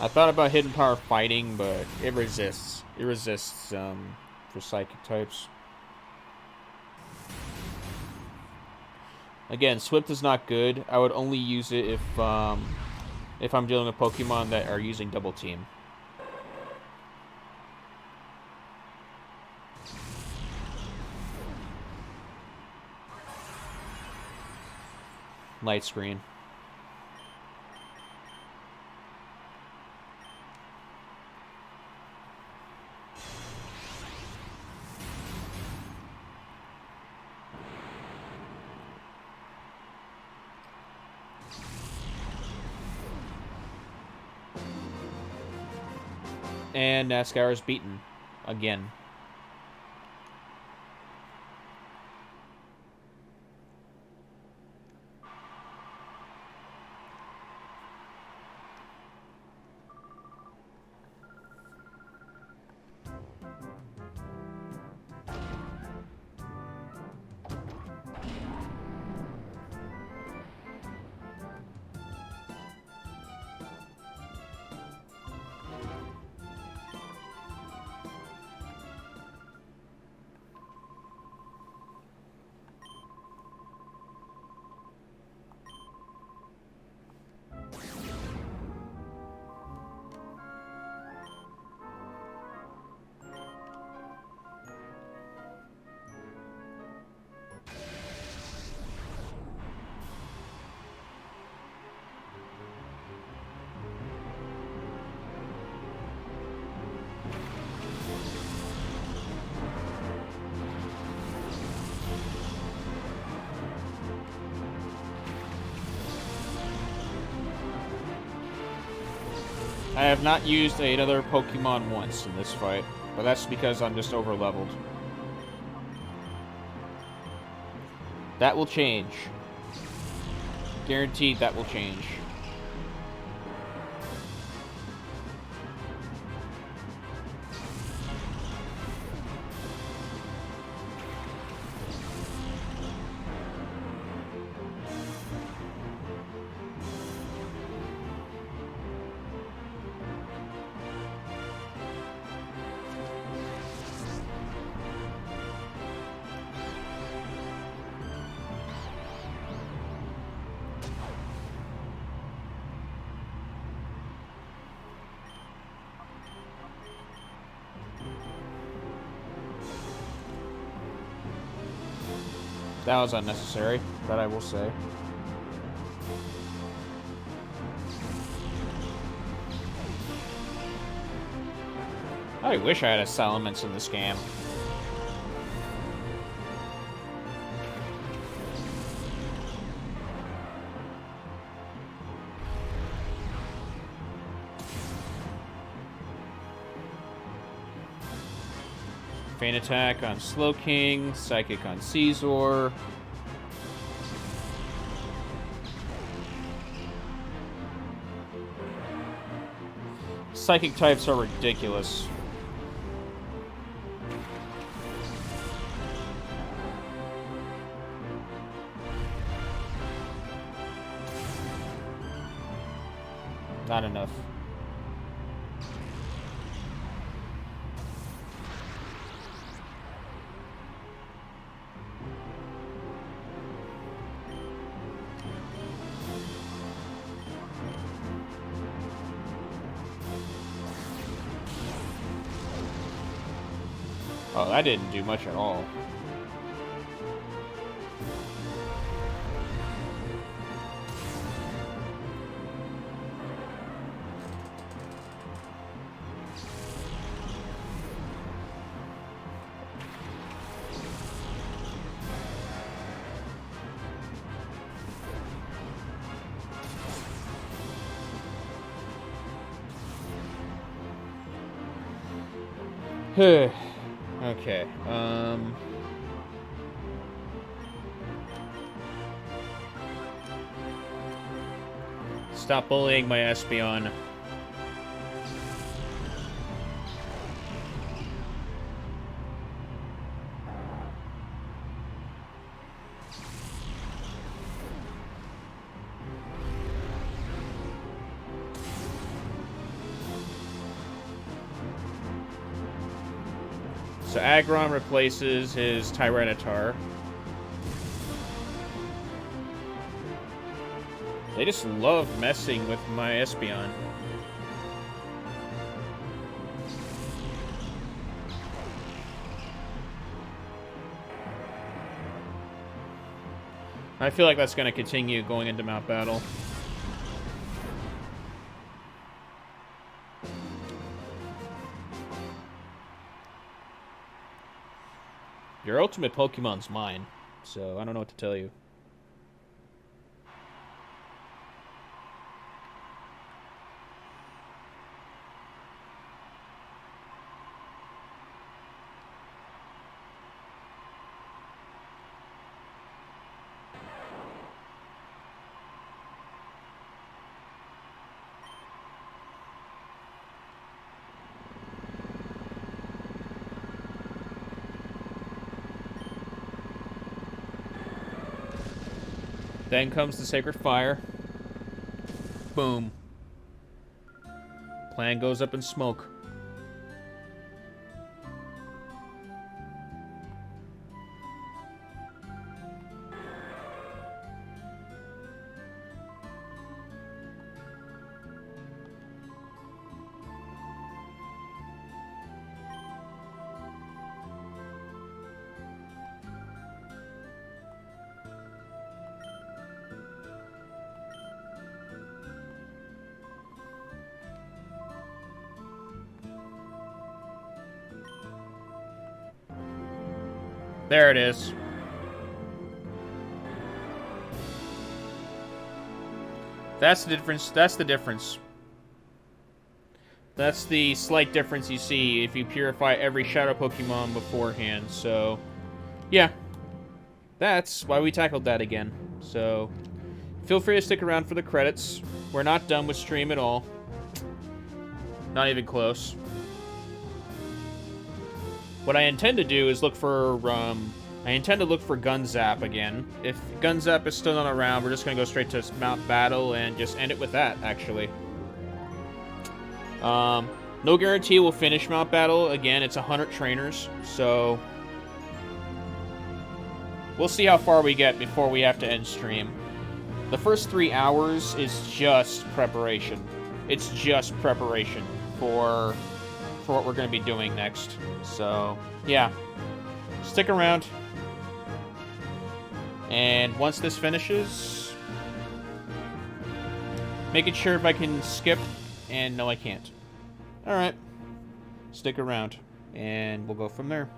I thought about Hidden Power Fighting, but it resists. It resists, for Psychic types. Again, Swift is not good. I would only use it if I'm dealing with Pokemon that are using Double Team. Light Screen. And Nascar is beaten again. I have not used another Pokemon once in this fight, but that's because I'm just over-leveled. That will change. Guaranteed that will change. That was unnecessary, that I will say. I wish I had Salamence in this game. Feint Attack on Slowking, Psychic on Caesar. Psychic types are ridiculous. Not enough. Oh, that didn't do much at all. Okay, stop bullying my Espeon. So Aggron replaces his Tyranitar. They just love messing with my Espeon. I feel like that's going to continue going into Mount Battle. Your ultimate Pokemon's mine, so I don't know what to tell you. Then comes the Sacred Fire. Boom. Plan goes up in smoke. There it is. That's the difference. That's the difference. That's the slight difference you see if you purify every Shadow Pokemon beforehand. So, yeah. That's why we tackled that again. So, feel free to stick around for the credits. We're not done with stream at all. Not even close. What I intend to do is look for, I intend to look for Gunzap again. If Gunzap is still not around, we're just going to go straight to Mount Battle and just end it with that, actually. No guarantee we'll finish Mount Battle. Again, it's 100 trainers, so we'll see how far we get before we have to end stream. The first 3 hours is just preparation. It's just preparation for what we're going to be doing next. So, yeah. Stick around. And once this finishes, making sure if I can skip, and no I can't. Alright, stick around, and we'll go from there.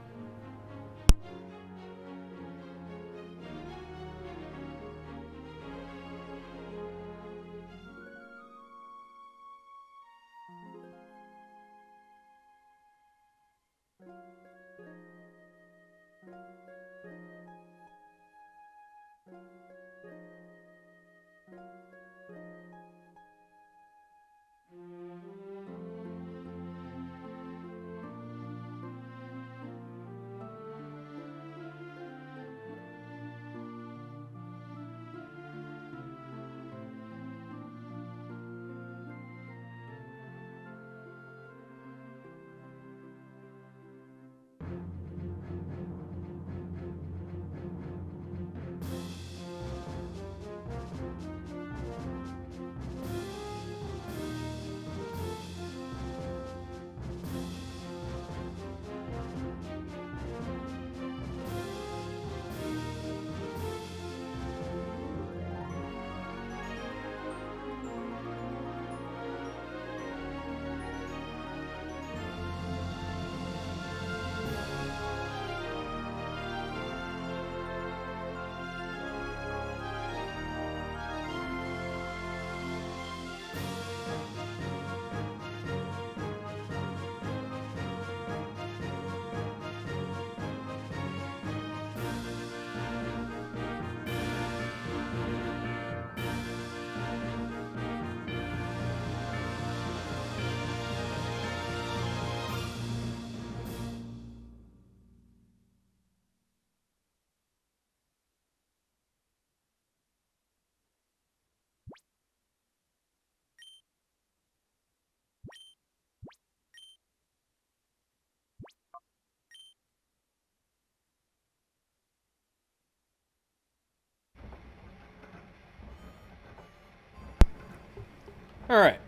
Alright.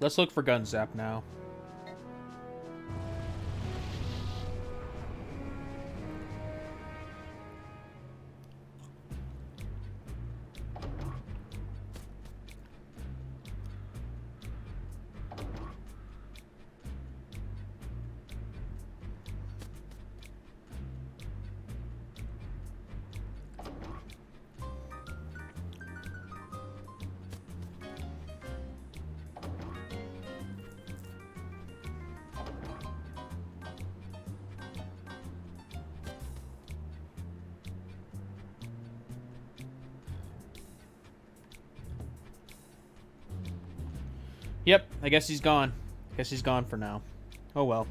Let's look for gun zap now. Yep, I guess he's gone. Guess he's gone for now. Oh well.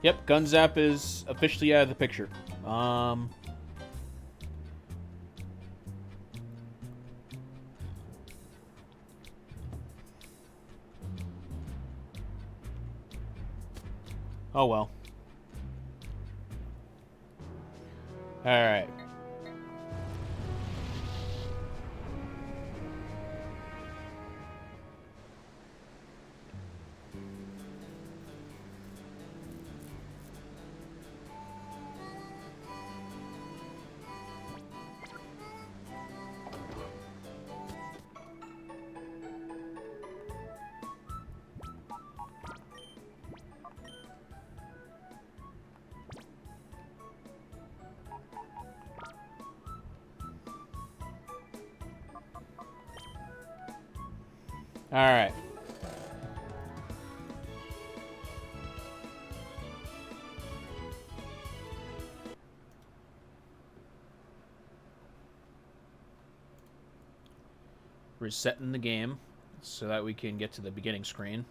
Yep, gun zap is officially out of the picture. Oh well. Alright. Alright. Resetting the game so that we can get to the beginning screen.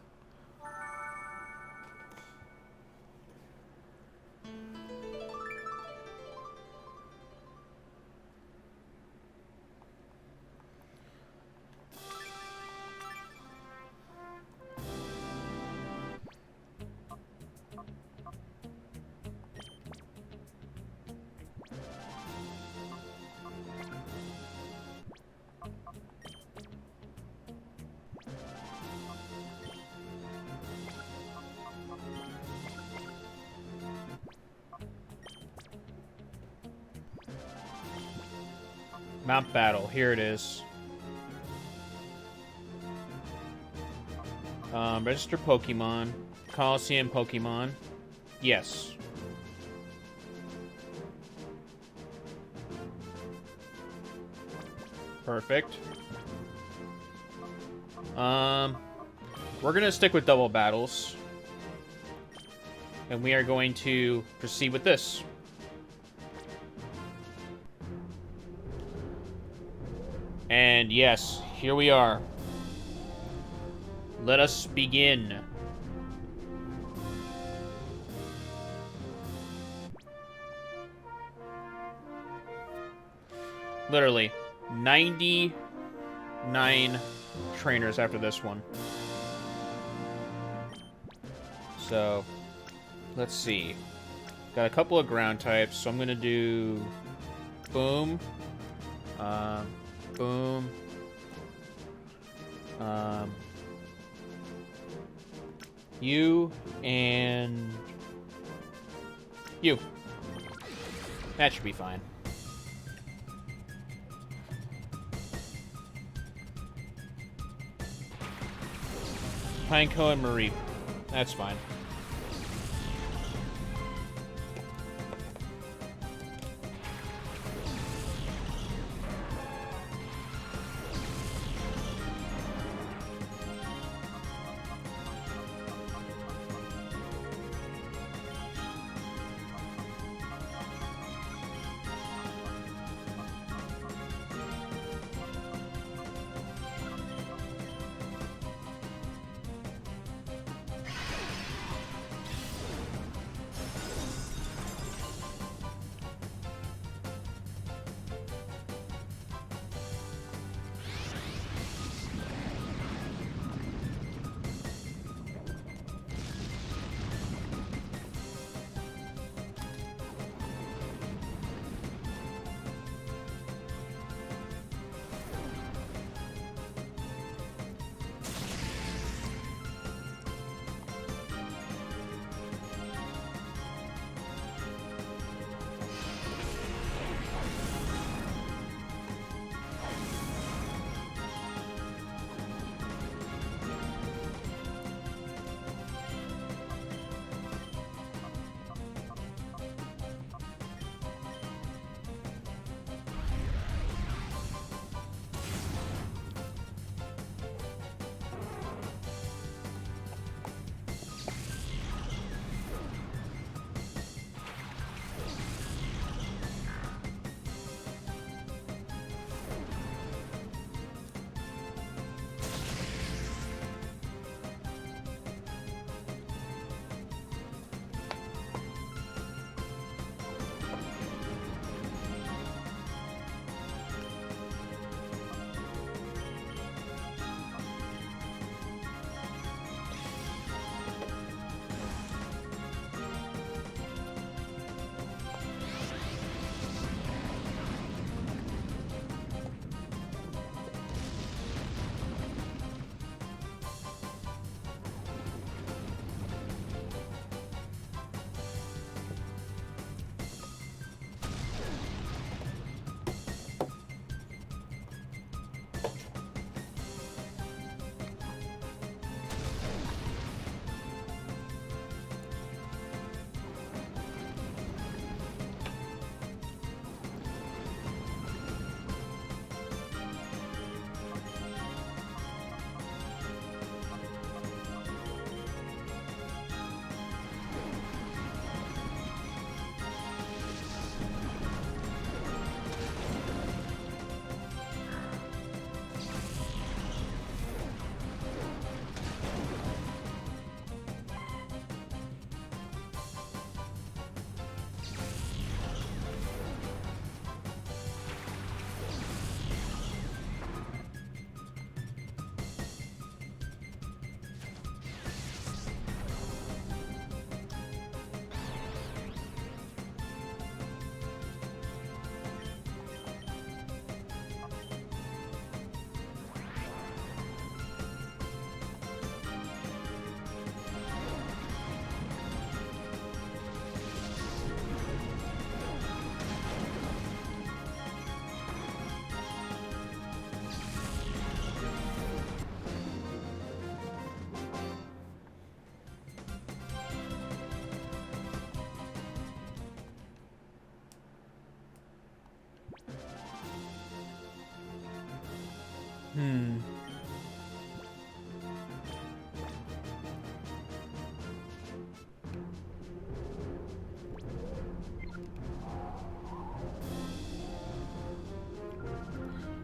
Mount Battle. Here it is. Register Pokemon. Colosseum Pokemon. Yes. Perfect. We're gonna stick with double battles. And we are going to proceed with this. And yes, here we are. Let us begin. Literally, 99 trainers after this one. So, let's see. Got a couple of ground types, so I'm gonna do boom, boom, you and you. That should be fine. Pineco and Marie. That's fine.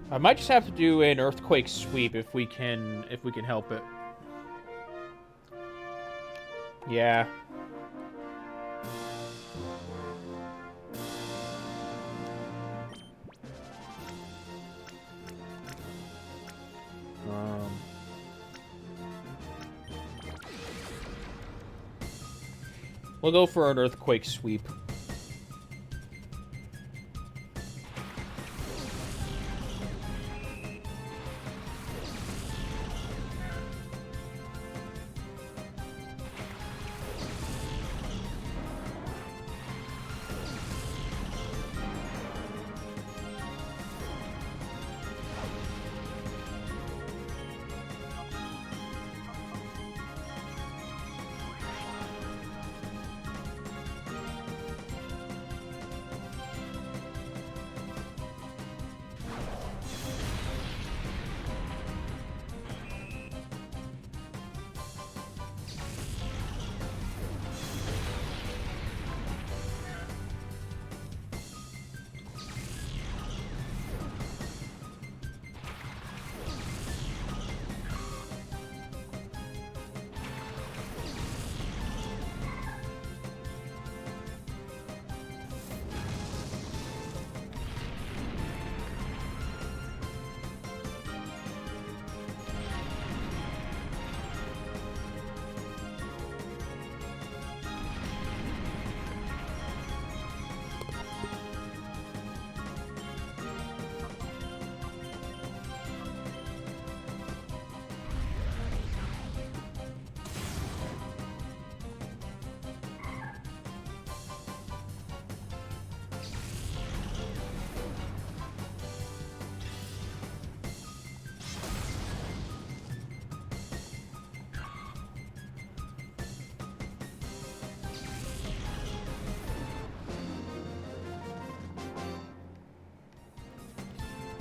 I might just have to do an earthquake sweep if we can help it. Yeah. We'll go for an earthquake sweep.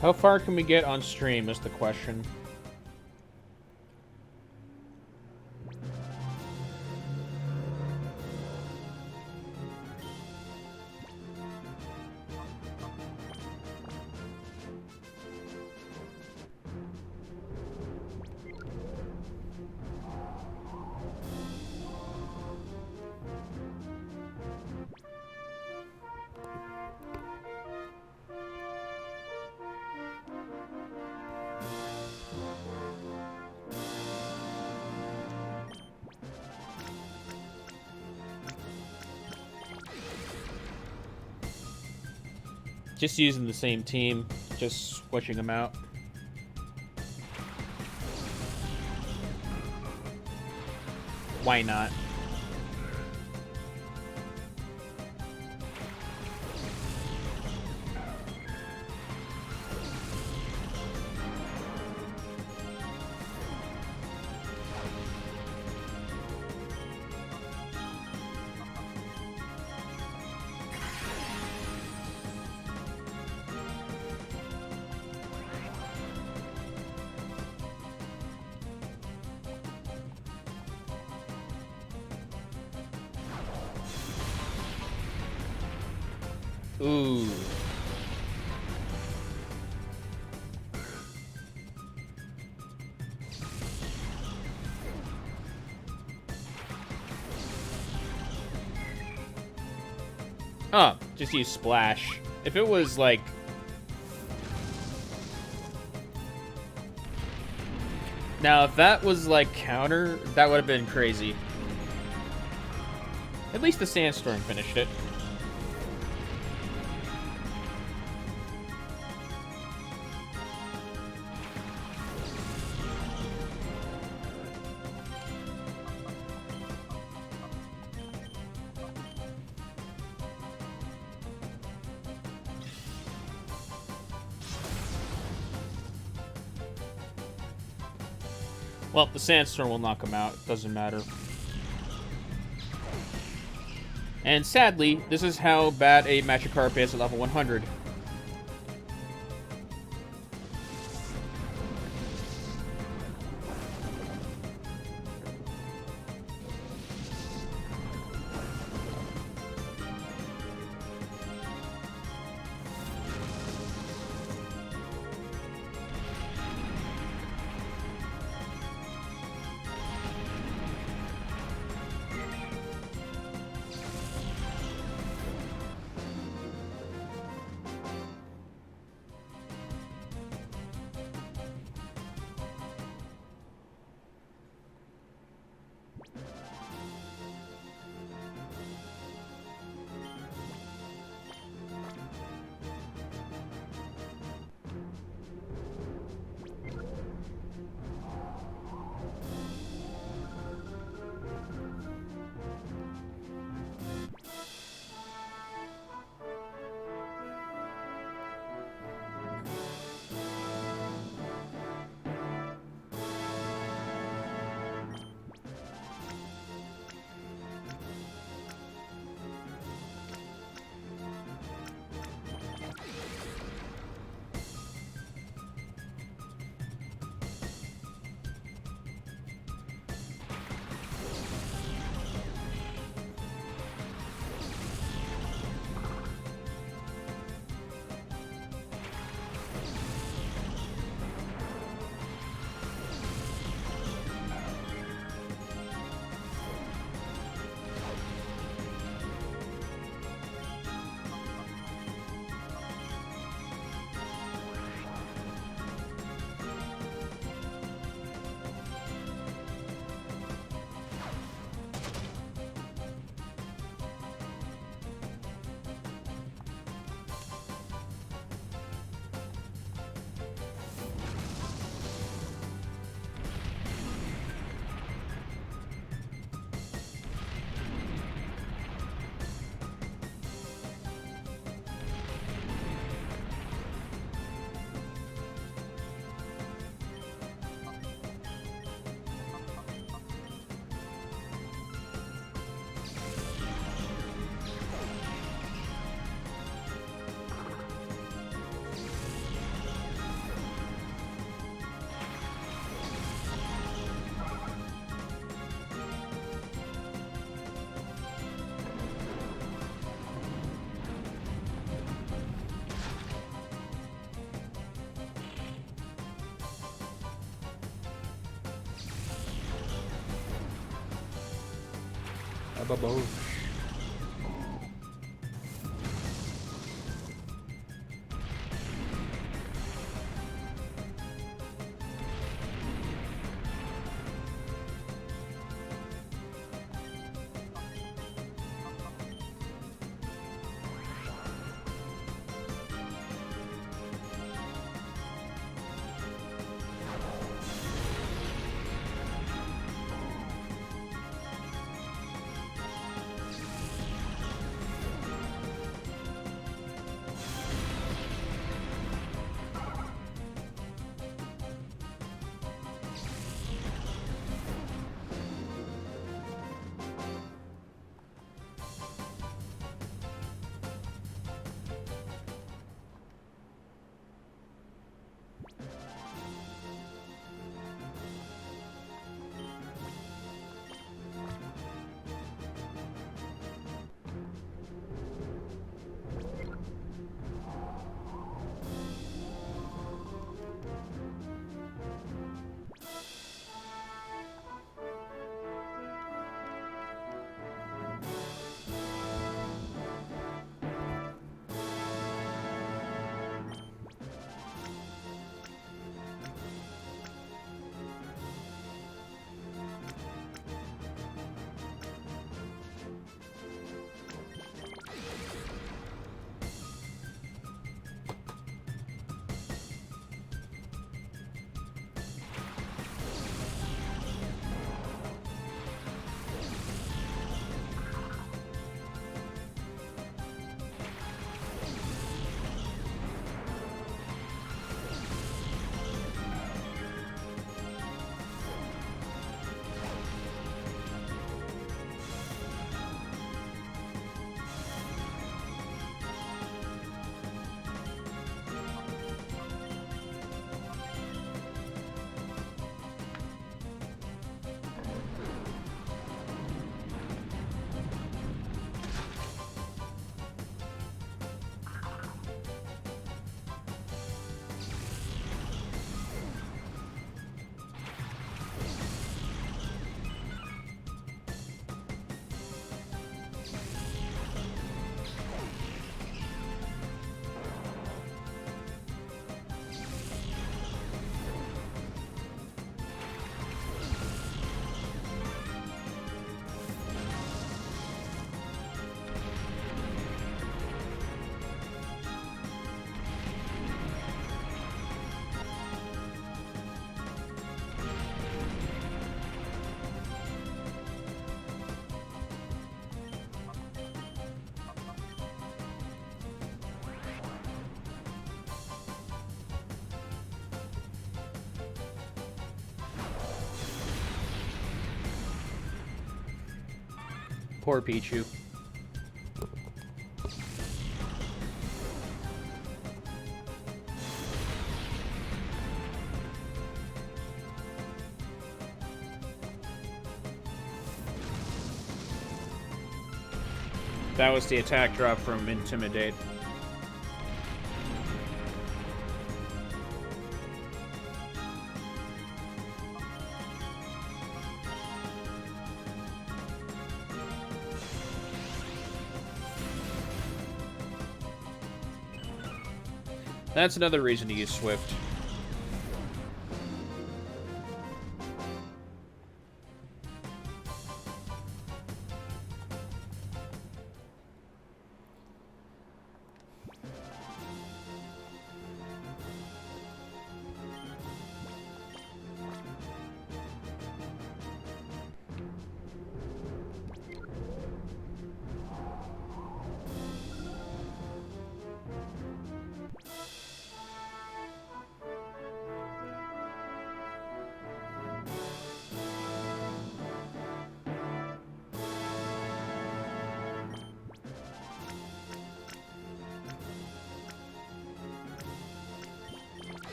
How far can we get on stream is the question. Just using the same team, just switching them out. Why not? Ooh. Oh, just use splash. If it was like... Now, if that was like counter, that would have been crazy. At least the sandstorm finished it. Well, the sandstorm will knock him out. It doesn't matter. And sadly, this is how bad a Magikarp is at level 100. Ababoosh. Poor Pichu. That was the attack drop from Intimidate. That's another reason to use Swift.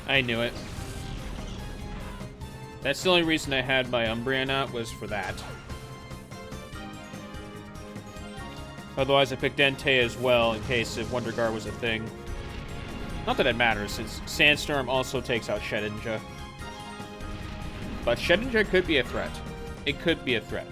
I knew it. That's the only reason I had my Umbreon out, was for that. Otherwise, I picked Entei as well, in case if Wonder Guard was a thing. Not that it matters, since Sandstorm also takes out Shedinja. But Shedinja could be a threat. It could be a threat.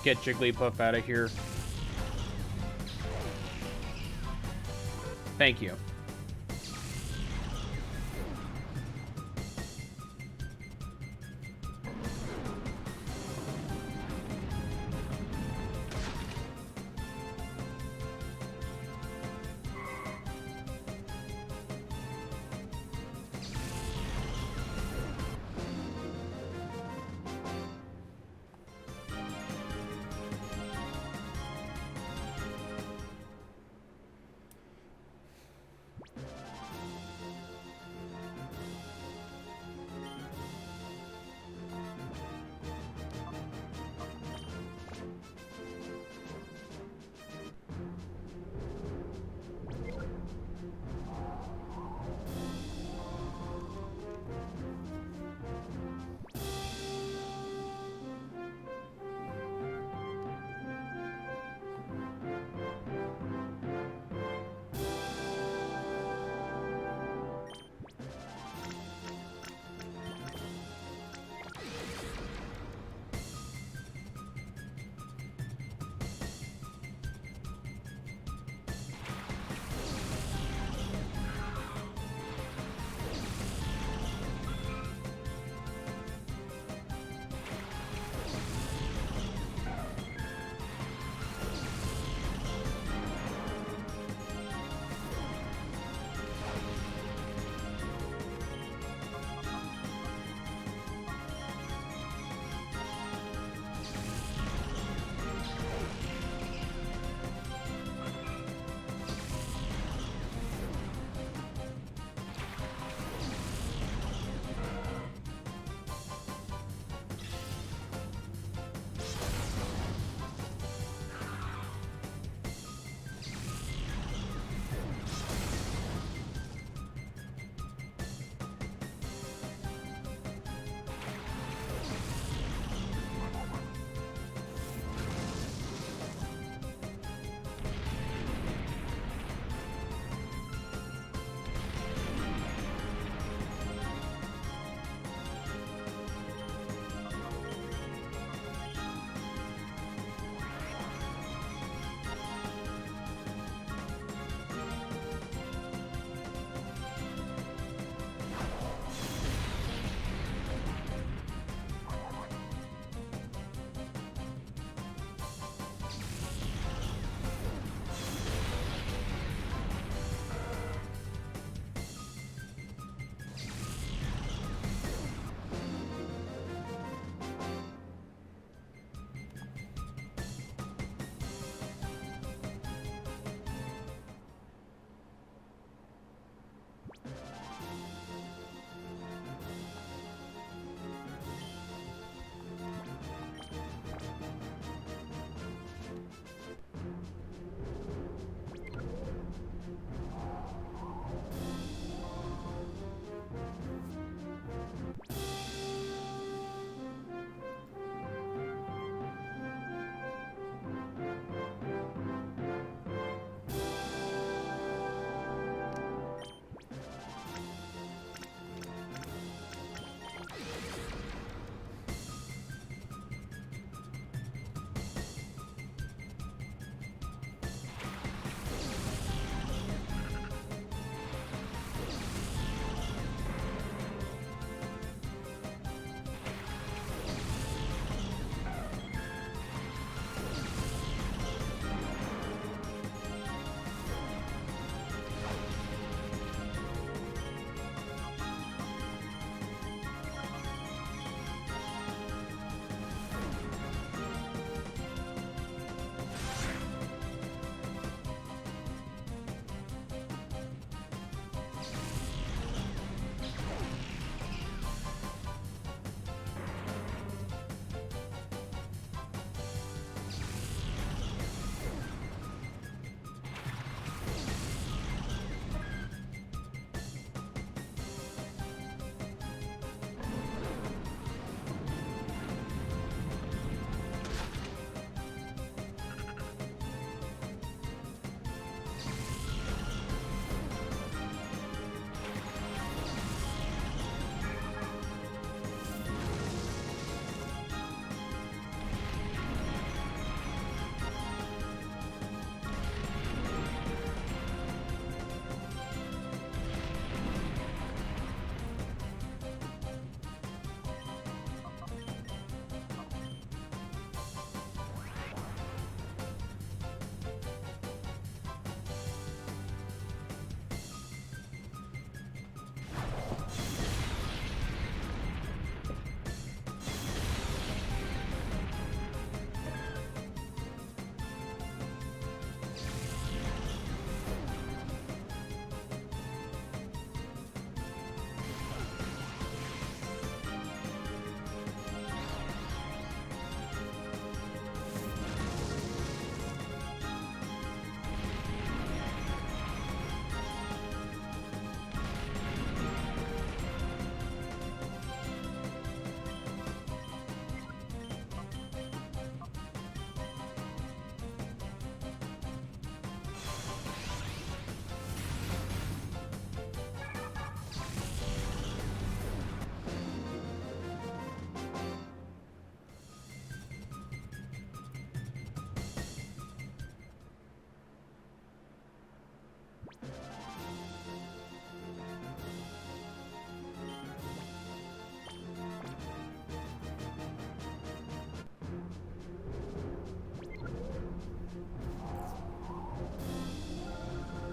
Get Jigglypuff out of here. Thank you.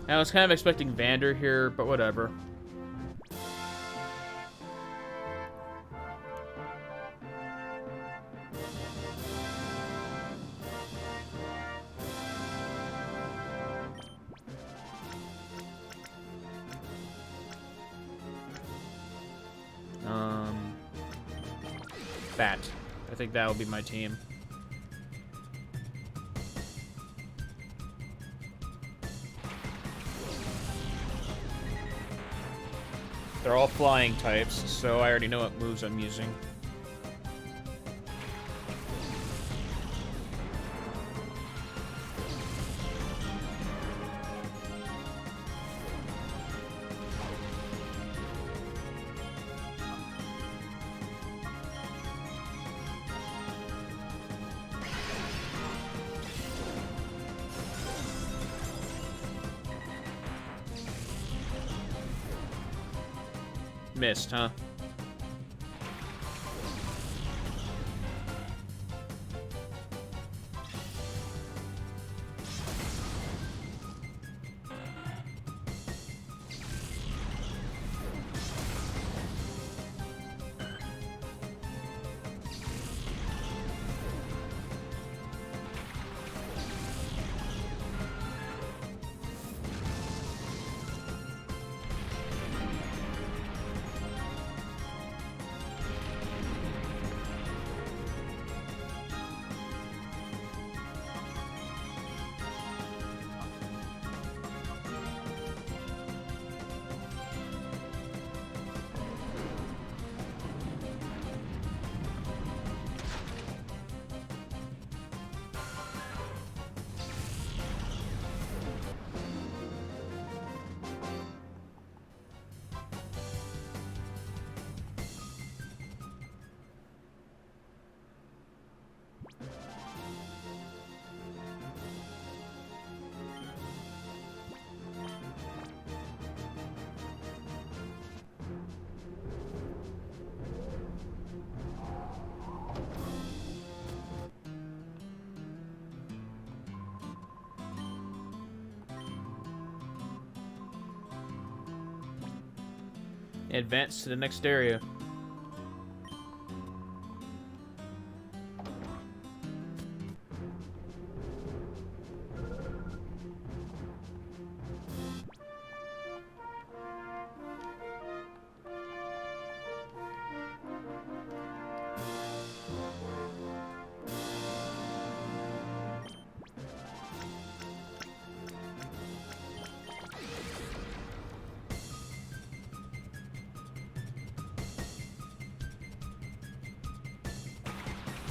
I was kind of expecting Vander here, but whatever. Bat. I think that will be my team. They're all flying types, so I already know what moves I'm using. Missed, huh? Advance to the next area.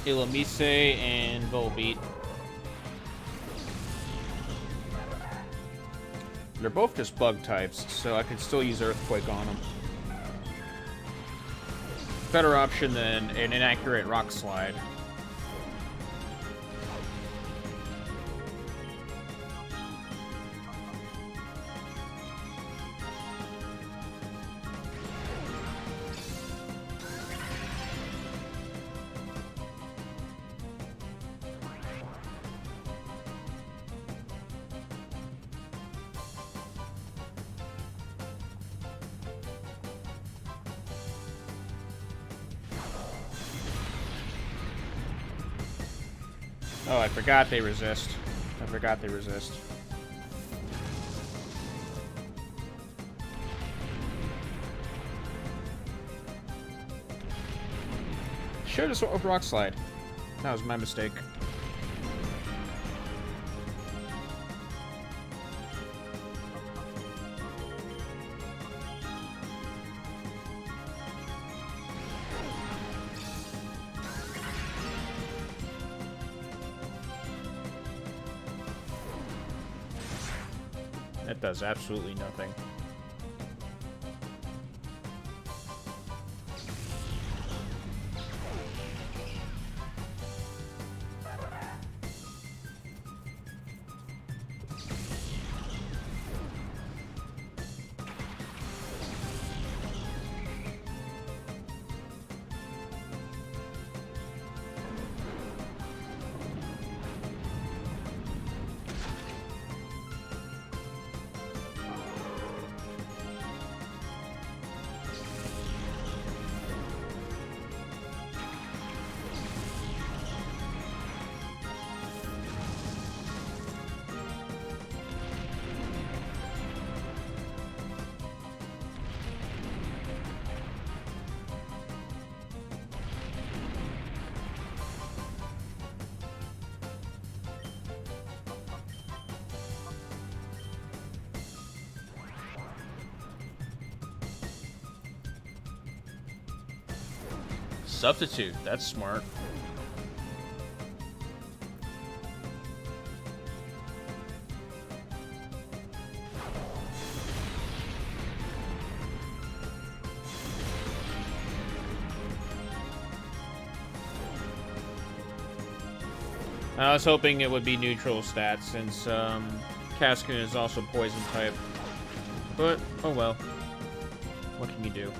Ilamise and Volbeat. They're both just bug types, so I can still use Earthquake on them. Better option than an inaccurate Rock Slide. Oh, I forgot they resist. I forgot they resist. Should've just went with Rock Slide. That was my mistake. That does absolutely nothing. Substitute. That's smart. I was hoping it would be neutral stats since Cascoon is also poison type. But, oh well. What can you do?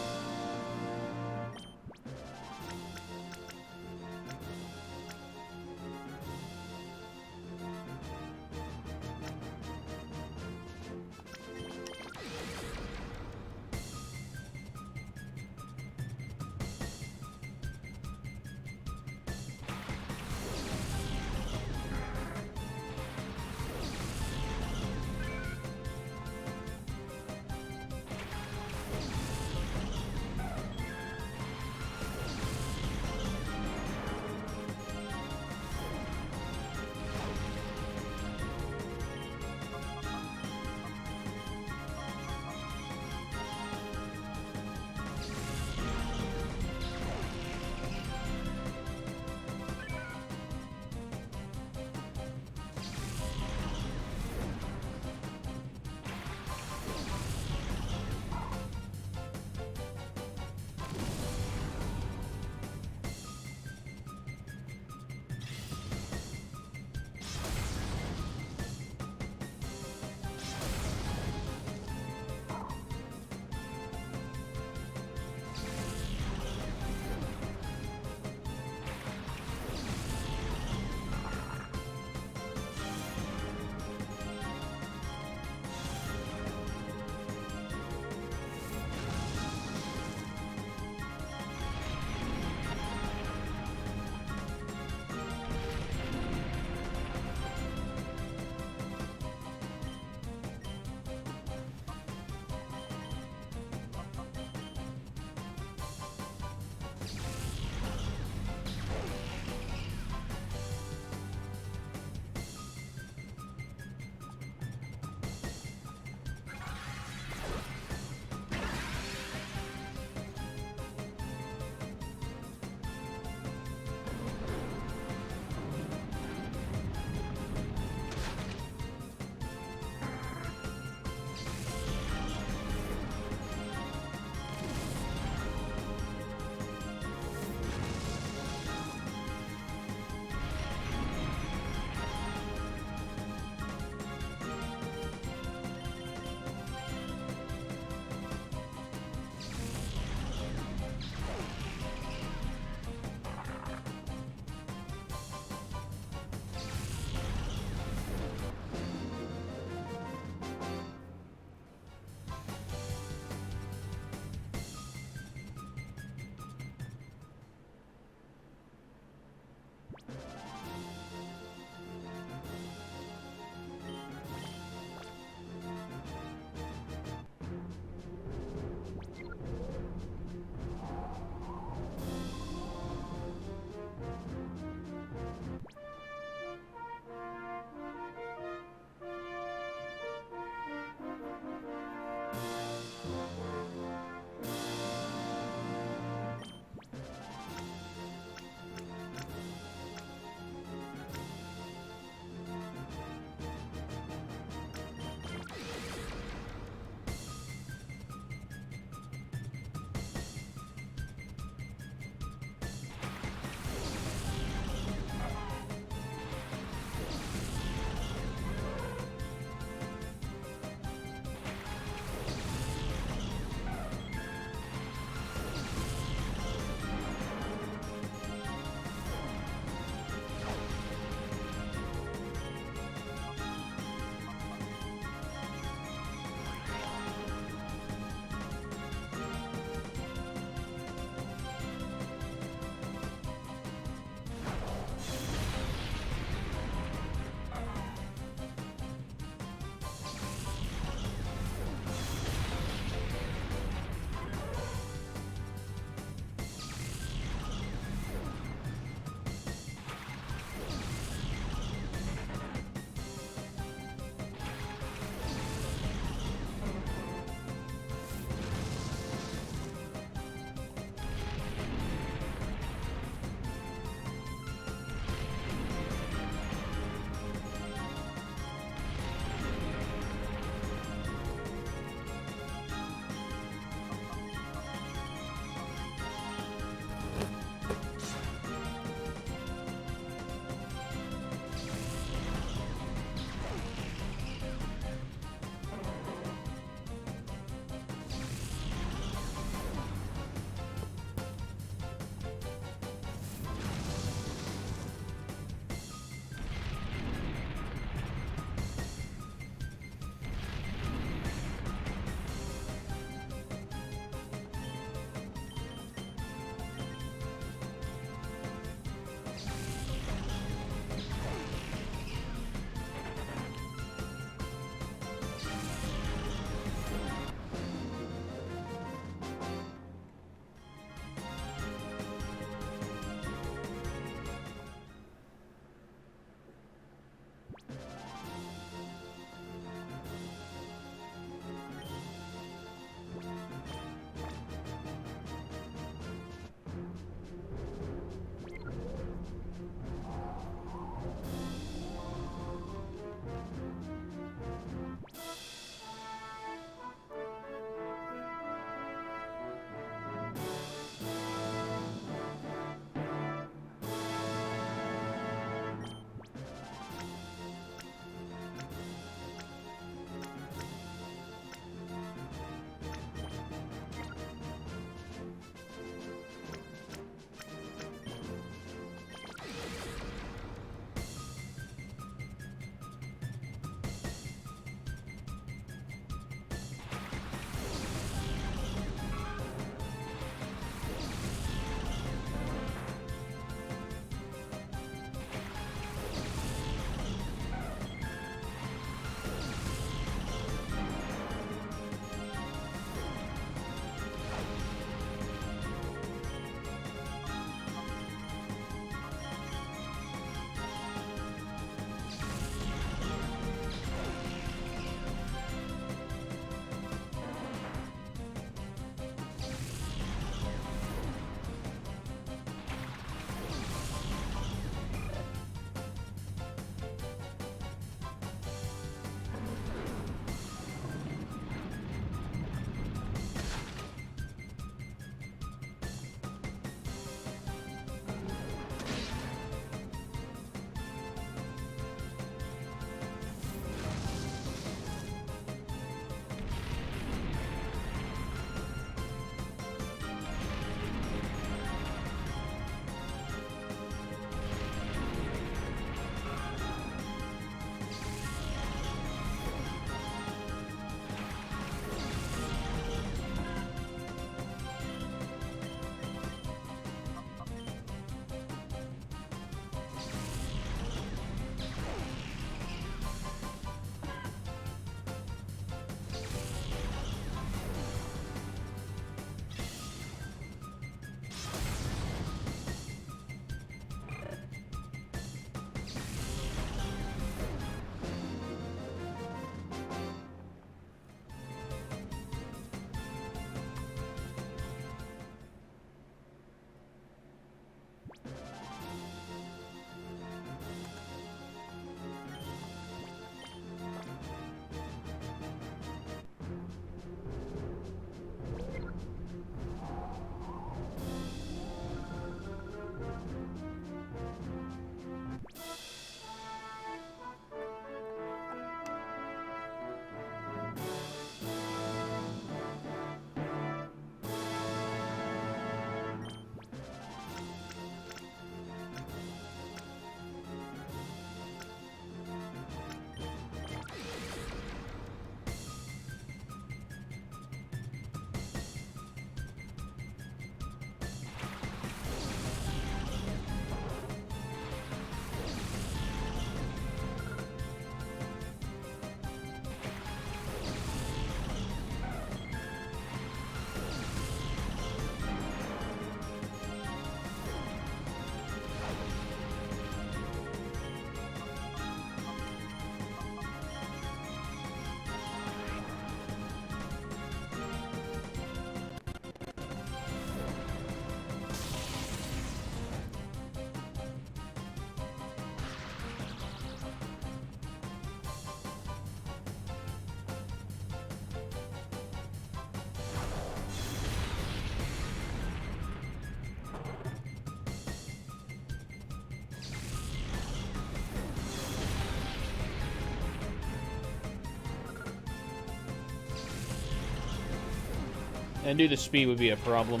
I knew the speed would be a problem.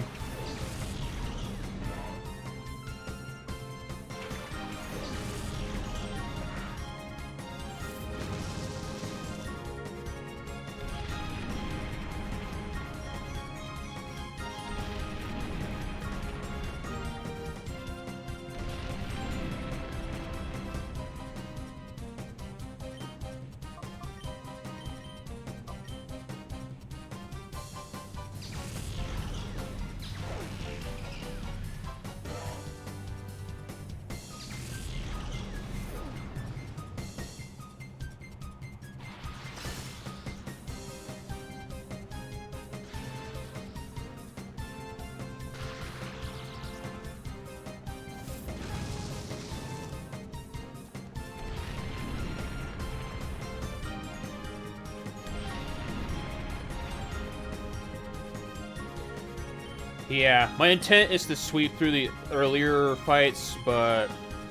Yeah, my intent is to sweep through the earlier fights, but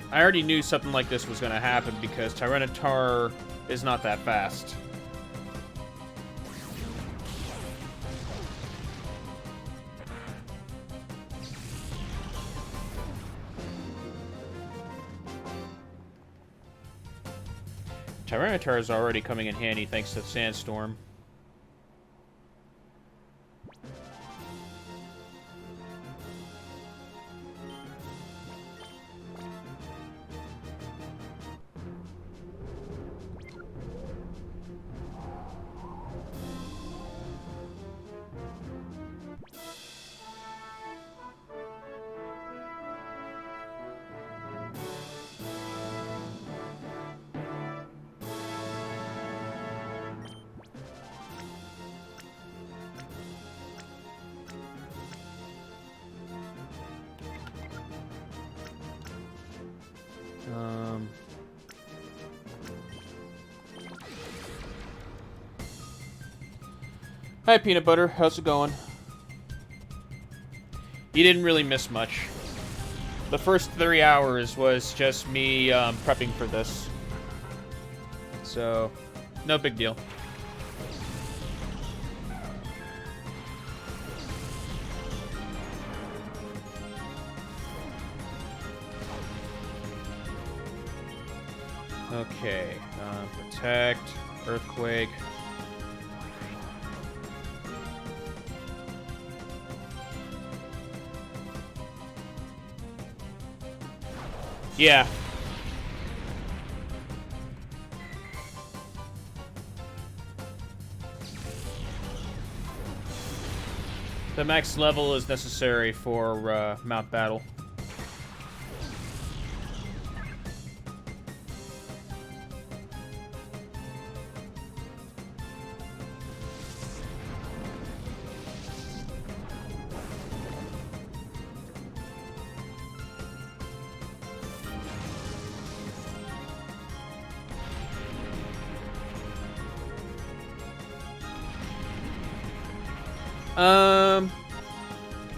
I already knew something like this was going to happen because Tyranitar is not that fast. Tyranitar is already coming in handy thanks to Sandstorm. Hi, Peanut Butter. How's it going? You didn't really miss much. The first 3 hours was just me prepping for this. So, no big deal. Okay, protect, earthquake. Yeah. The max level is necessary for Mount Battle.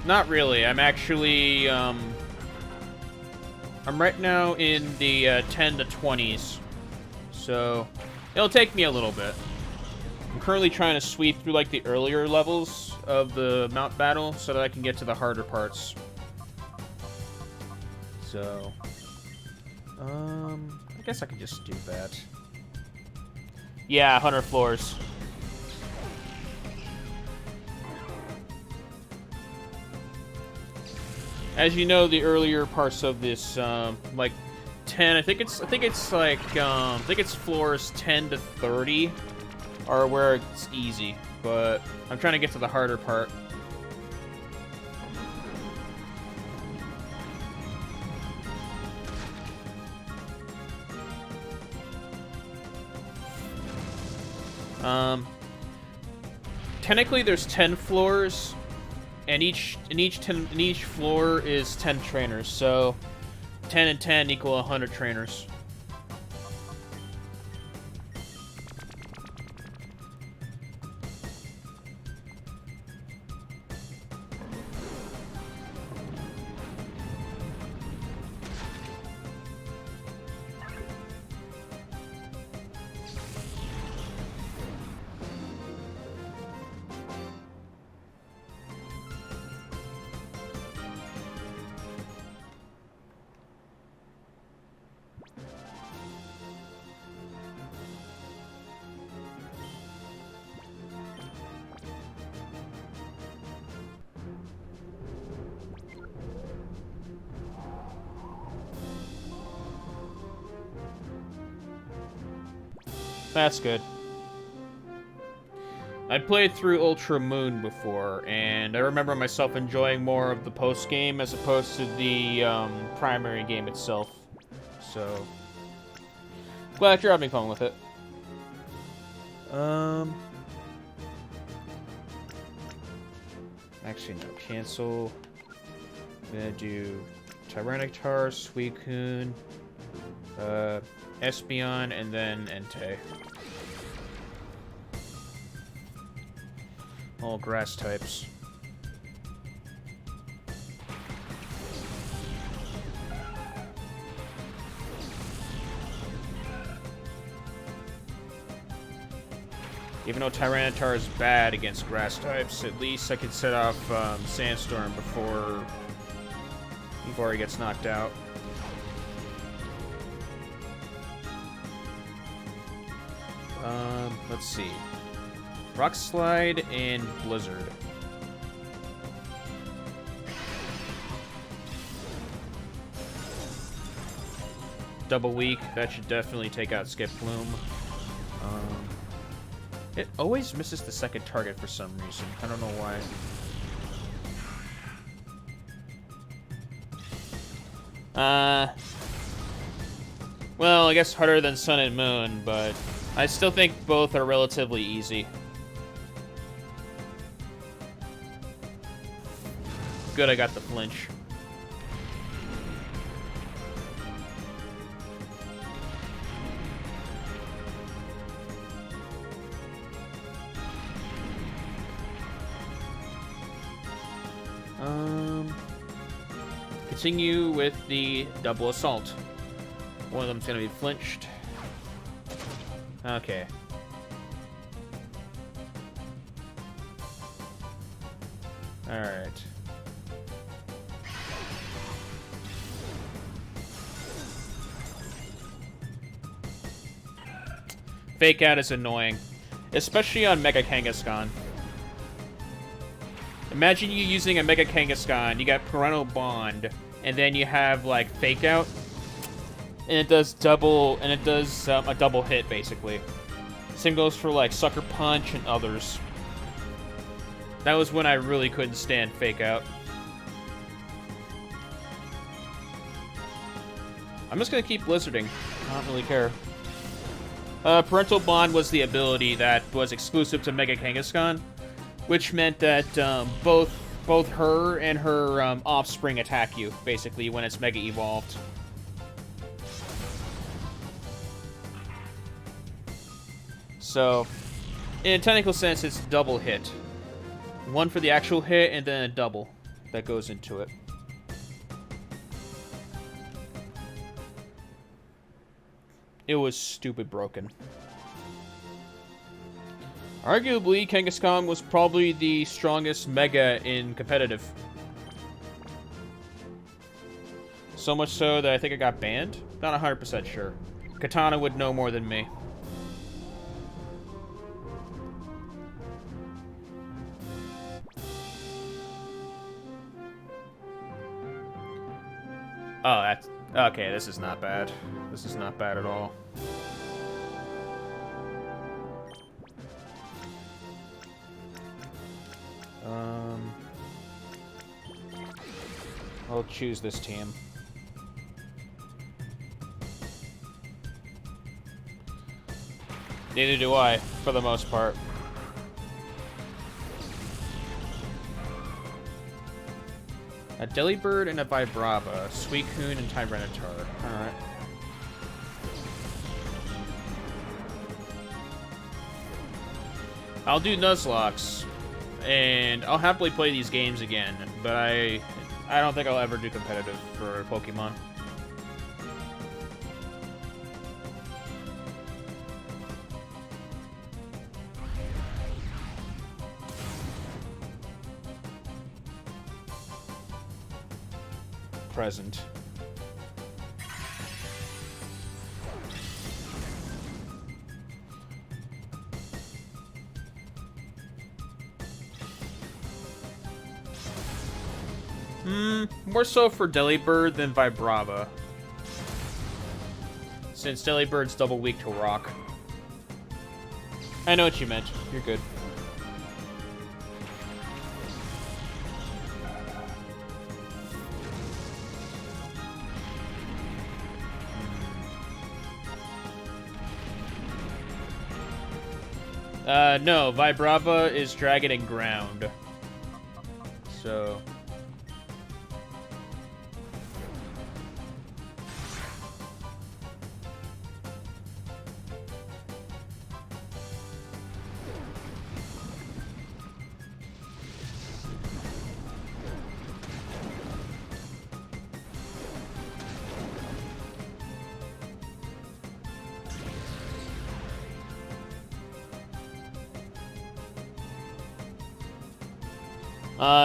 Not really. I'm actually, I'm right now in the 10 to 20s, so it'll take me a little bit. I'm currently trying to sweep through, like, the earlier levels of the Mount Battle so that I can get to the harder parts. So, I guess I could just do that. Yeah, 100 floors. As you know, the earlier parts of this, like 10, I think it's floors 10 to 30 are where it's easy, but I'm trying to get to the harder part. Technically there's 10 floors. And each floor is 10 trainers, so 10 and 10 equal 100 trainers. That's good. I played through Ultra Moon before, and I remember myself enjoying more of the post-game as opposed to the primary game itself. So, glad you're having fun with it. Actually, no. Cancel. I'm gonna do Tyranitar, Suicune, Espeon, and then Entei. All grass types. Even though Tyranitar is bad against grass types, at least I can set off Sandstorm before he gets knocked out. Let's see. Rock Slide and Blizzard. Double Weak, that should definitely take out Skip Plume. It always misses the second target for some reason. I don't know why. Well, I guess harder than Sun and Moon, but I still think both are relatively easy. Good, I got the flinch. Continue with the double assault. One of them's gonna be flinched. Okay. Alright. Fake out is annoying, especially on Mega Kangaskhan. Imagine you using a Mega Kangaskhan, you got Parental Bond, and then you have like Fake Out, and it does a double hit basically. Same goes for like Sucker Punch and others. That was when I really couldn't stand Fake Out. I'm just gonna keep Blizzarding. I don't really care. Parental Bond was the ability that was exclusive to Mega Kangaskhan, which meant that both her and her offspring attack you, basically, when it's Mega Evolved. So, in a technical sense, it's double hit. One for the actual hit, and then a double that goes into it. It was stupid broken. Arguably, Kangaskhan was probably the strongest Mega in competitive. So much so that I think it got banned? Not 100% sure. Katana would know more than me. Oh, that's... Okay, this is not bad. This is not bad at all. I'll choose this team. Neither do I, for the most part. A Delibird and a Vibrava, Suicune and Tyranitar. Alright. I'll do Nuzlocke, and I'll happily play these games again, but I don't think I'll ever do competitive for Pokemon. Present. More so for Delibird than Vibrava, since Delibird's double weak to rock. I know what you meant. You're good. No, Vibrava is Dragon and Ground. So...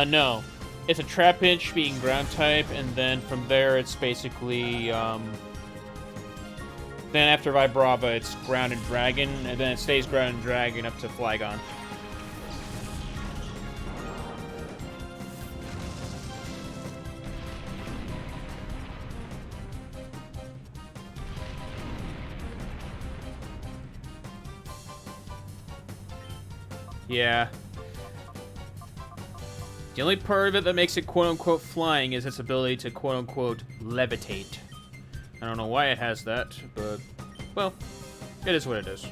no. It's a Trapinch being ground type, and then from there it's basically, then after Vibrava it's ground and dragon, and then it stays ground and dragon up to Flygon. Yeah. The only part of it that makes it quote-unquote flying is its ability to quote-unquote levitate. I don't know why it has that, but, well, it is what it is.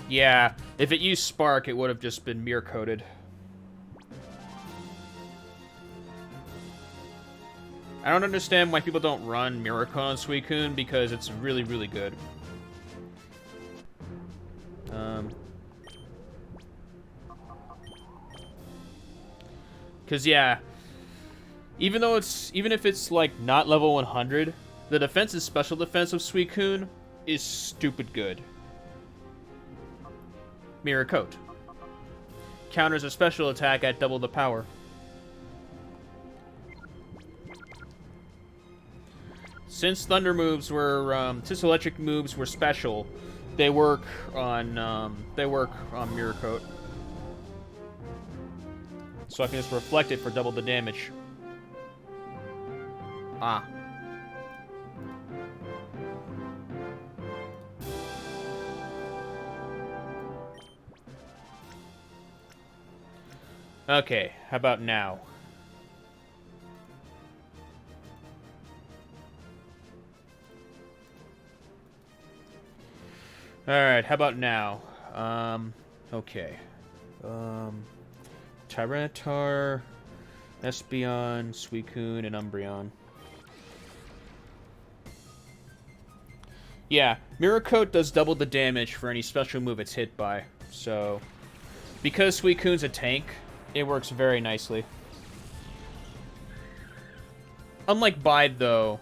Yeah, if it used Spark, it would have just been mirror-coated. I don't understand why people don't run Mirror-Coat on Suicune, because it's really, really good. Because, yeah, even if it's, like, not level 100, the defense and special defense of Suicune is stupid good. Mirror Coat. Counters a special attack at double the power. Since thunder moves were, since electric moves were special, they work on Mirror Coat. So I can just reflect it for double the damage. Ah. Okay, how about now? Alright, how about now? Okay. Tyranitar, Espeon, Suicune, and Umbreon. Yeah, Mirror Coat does double the damage for any special move it's hit by. So, because Suicune's a tank, it works very nicely. Unlike Bide, though,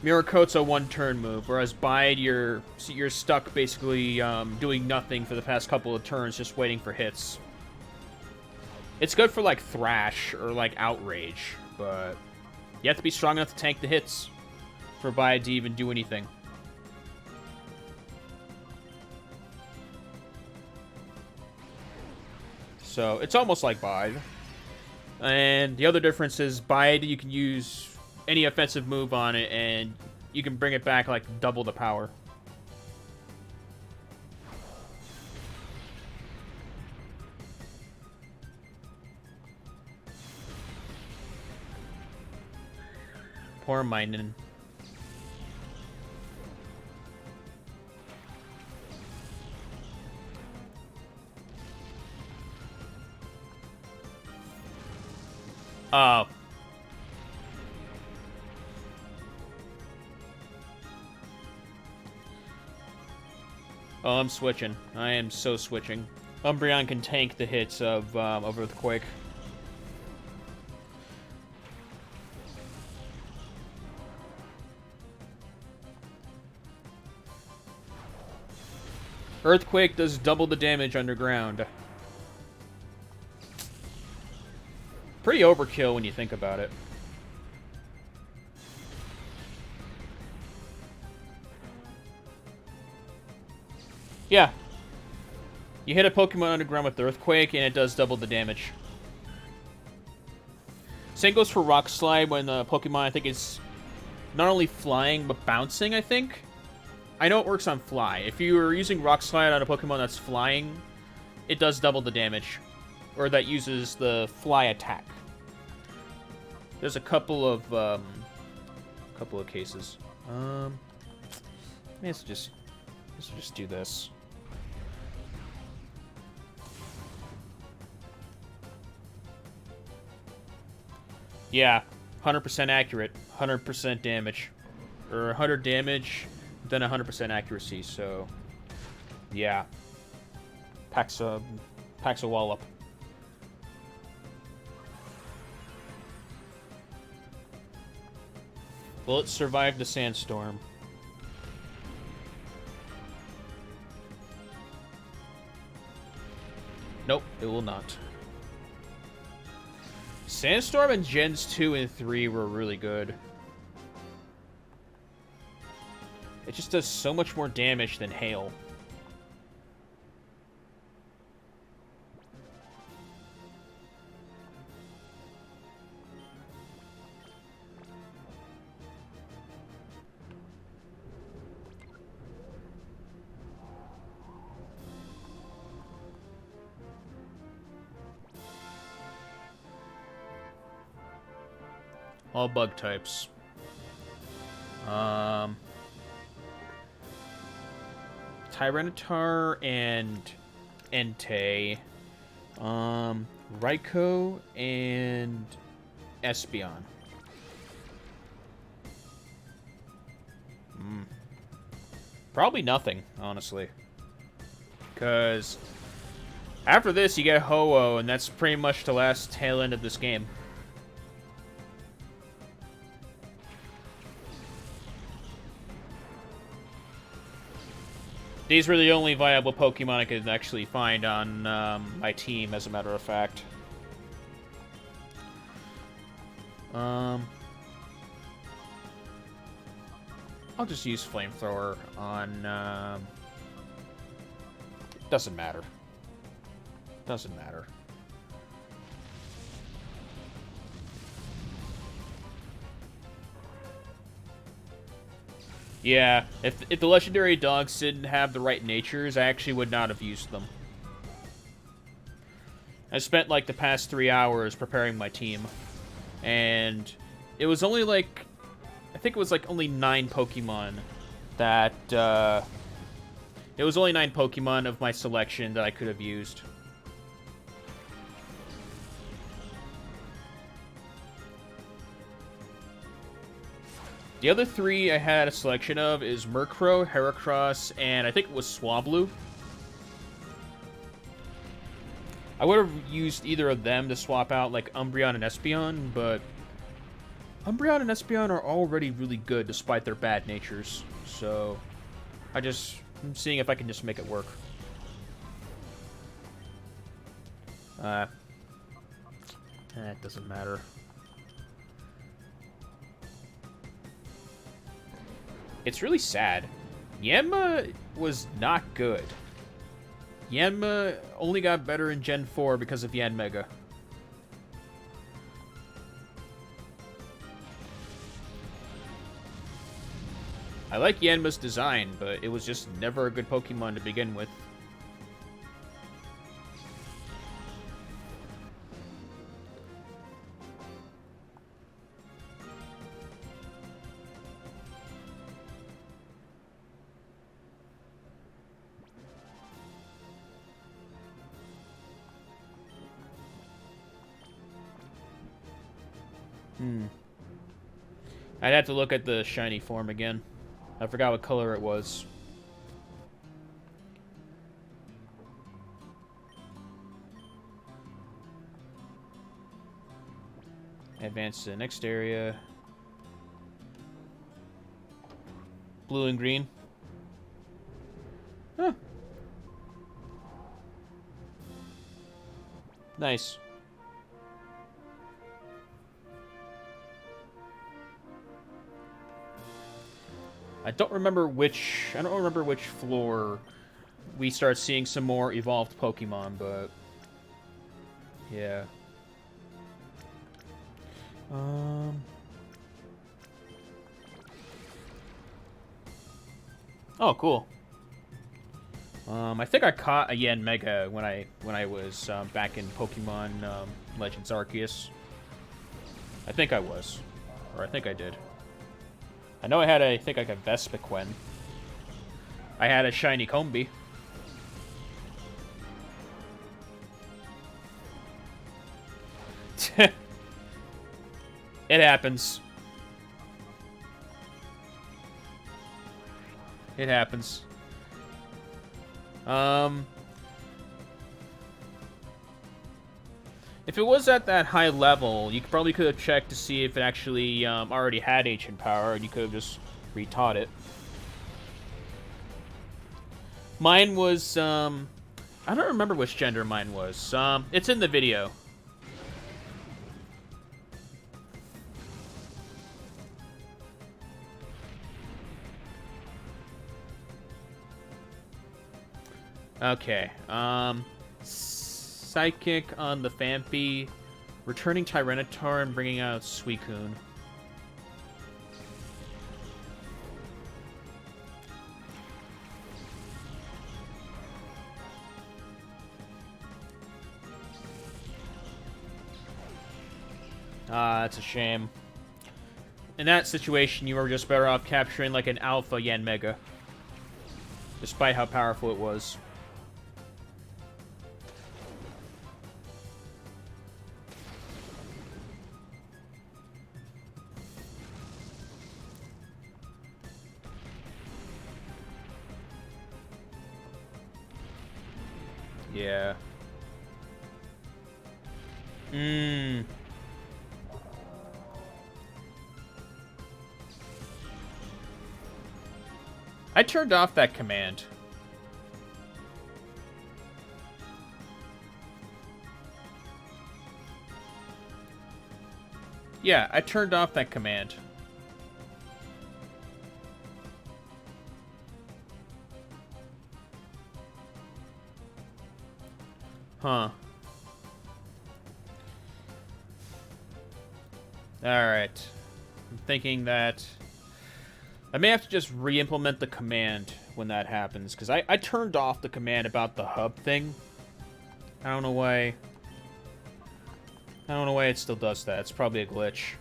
Mirror Coat's a one-turn move, whereas Bide, you're stuck basically doing nothing for the past couple of turns, just waiting for hits. It's good for, like, Thrash or, like, Outrage, but you have to be strong enough to tank the hits for Bide to even do anything. So, it's almost like Bide. And the other difference is Bide, you can use any offensive move on it, and you can bring it back, like, double the power. Poor Minun. Oh. Oh, I'm switching. I am so switching. Umbreon can tank the hits of Earthquake. Earthquake does double the damage underground. Pretty overkill when you think about it. Yeah. You hit a Pokemon underground with Earthquake, and it does double the damage. Same goes for Rock Slide when Pokemon, I think, is not only flying, but bouncing, I think. I know it works on Fly. If you are using Rock Slide on a Pokemon that's flying, it does double the damage. Or that uses the Fly attack. There's a couple of cases. Let's just do this. Yeah, 100% accurate, 100% damage. Or 100 damage, then 100% accuracy, so... Yeah. Packs a wallop. Will it survive the sandstorm? Nope, it will not. Sandstorm and Gens 2 and 3 were really good. It just does so much more damage than Hail. All bug types. Tyranitar and Entei. Raikou and Espeon. Probably nothing, honestly. Because after this, you get Ho-Oh, and that's pretty much the last tail end of this game. These were the only viable Pokemon I could actually find on my team, as a matter of fact. I'll just use Flamethrower on... Doesn't matter. Doesn't matter. Yeah, if the legendary dogs didn't have the right natures, I actually would not have used them. I spent like the past 3 hours preparing my team, and it was only like, I think it was like only 9 Pokemon that, it was only 9 Pokemon of my selection that I could have used. The other 3 I had a selection of is Murkrow, Heracross, and I think it was Swablu. I would have used either of them to swap out like Umbreon and Espeon, but Umbreon and Espeon are already really good despite their bad natures. So I'm seeing if I can just make it work. It doesn't matter. It's really sad. Yanma was not good. Yanma only got better in Gen 4 because of Yanmega. I like Yanma's design, but it was just never a good Pokemon to begin with. I'd have to look at the shiny form again. I forgot what color it was. Advance to the next area. Blue and green. Huh. Nice. I don't remember which floor we start seeing some more evolved Pokemon, but yeah. Oh, cool. I think I caught a Yanmega when I was back in Pokemon Legends Arceus. I think I was, or I think I did. I know I think like a Vespiquen. I had a shiny Combi. It happens. It happens. If it was at that high level, you probably could have checked to see if it actually already had ancient power, and you could have just retaught it. Mine was, I don't remember which gender mine was. It's in the video. Okay, Psychic on the Phanpy, returning Tyranitar and bringing out Suicune. Ah, that's a shame. In that situation, you were just better off capturing like an Alpha Yanmega, despite how powerful it was. Yeah. I turned off that command. Yeah, I turned off that command. Huh. Alright. I'm thinking that I may have to just re-implement the command when that happens, because I turned off the command about the hub thing. I don't know why. I don't know why it still does that. It's probably a glitch.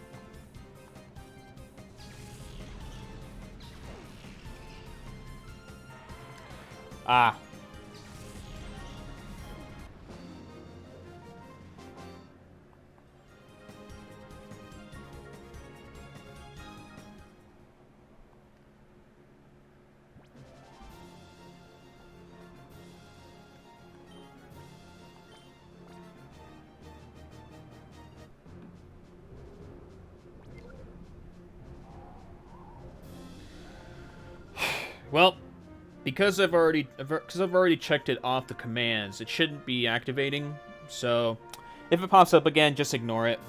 Ah. Well, because I've already checked it off the commands, it shouldn't be activating. So, if it pops up again, just ignore it.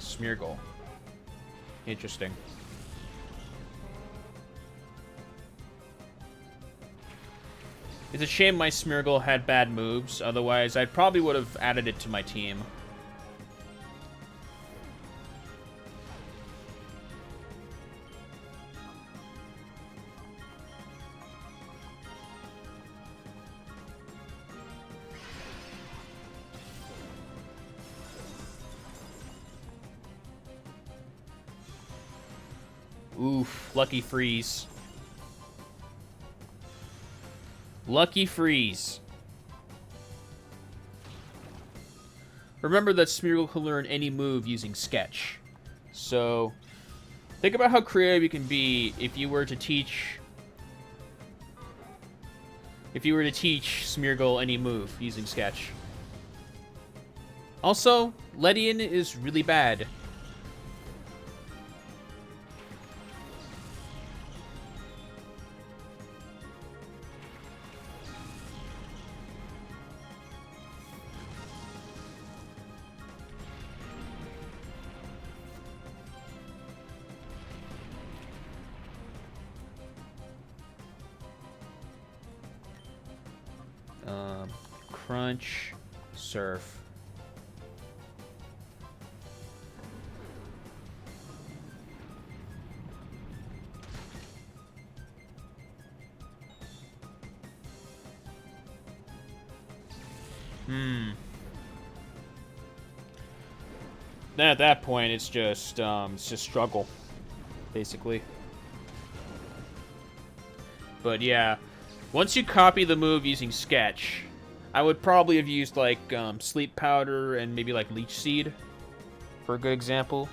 Smeargle. Interesting. It's a shame my Smeargle had bad moves, otherwise I probably would have added it to my team. Oof, lucky freeze. Lucky freeze. Remember that Smeargle can learn any move using Sketch. So, think about how creative you can be if you were to teach if you were to teach Smeargle any move using Sketch. Also, Ledian is really bad. Crunch, surf. Then at that point, it's just struggle, basically. But yeah, once you copy the move using Sketch, I would probably have used like Sleep Powder and maybe like Leech Seed for a good example.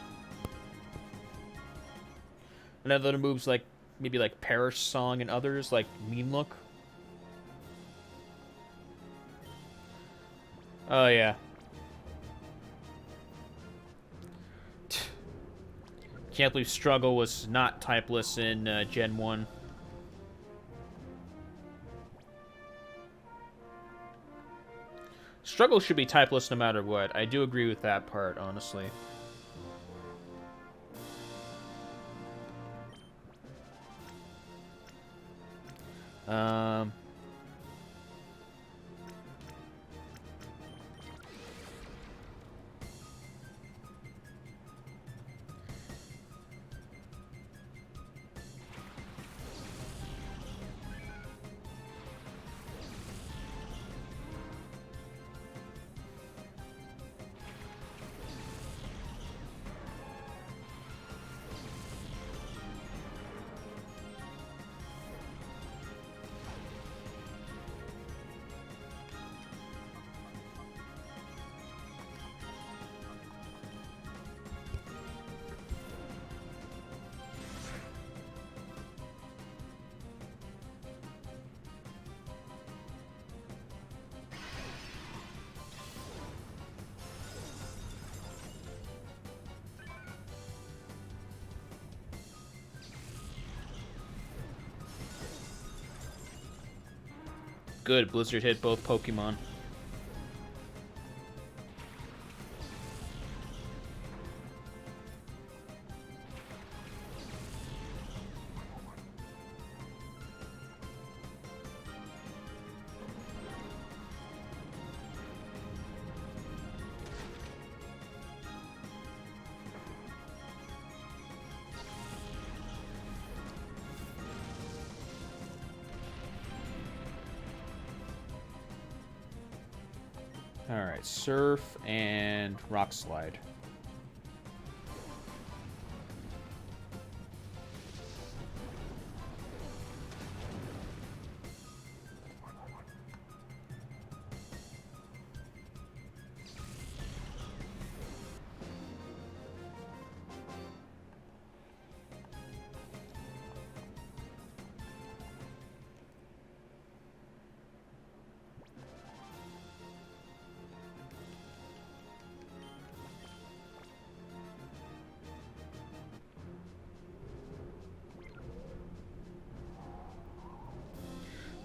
And other moves like maybe like Perish Song and others like Mean Look. Oh yeah. Can't believe Struggle was not typeless in Gen 1. Struggle should be typeless no matter what. I do agree with that part, honestly. Good, Blizzard hit both Pokemon. Alright, Surf and Rock Slide.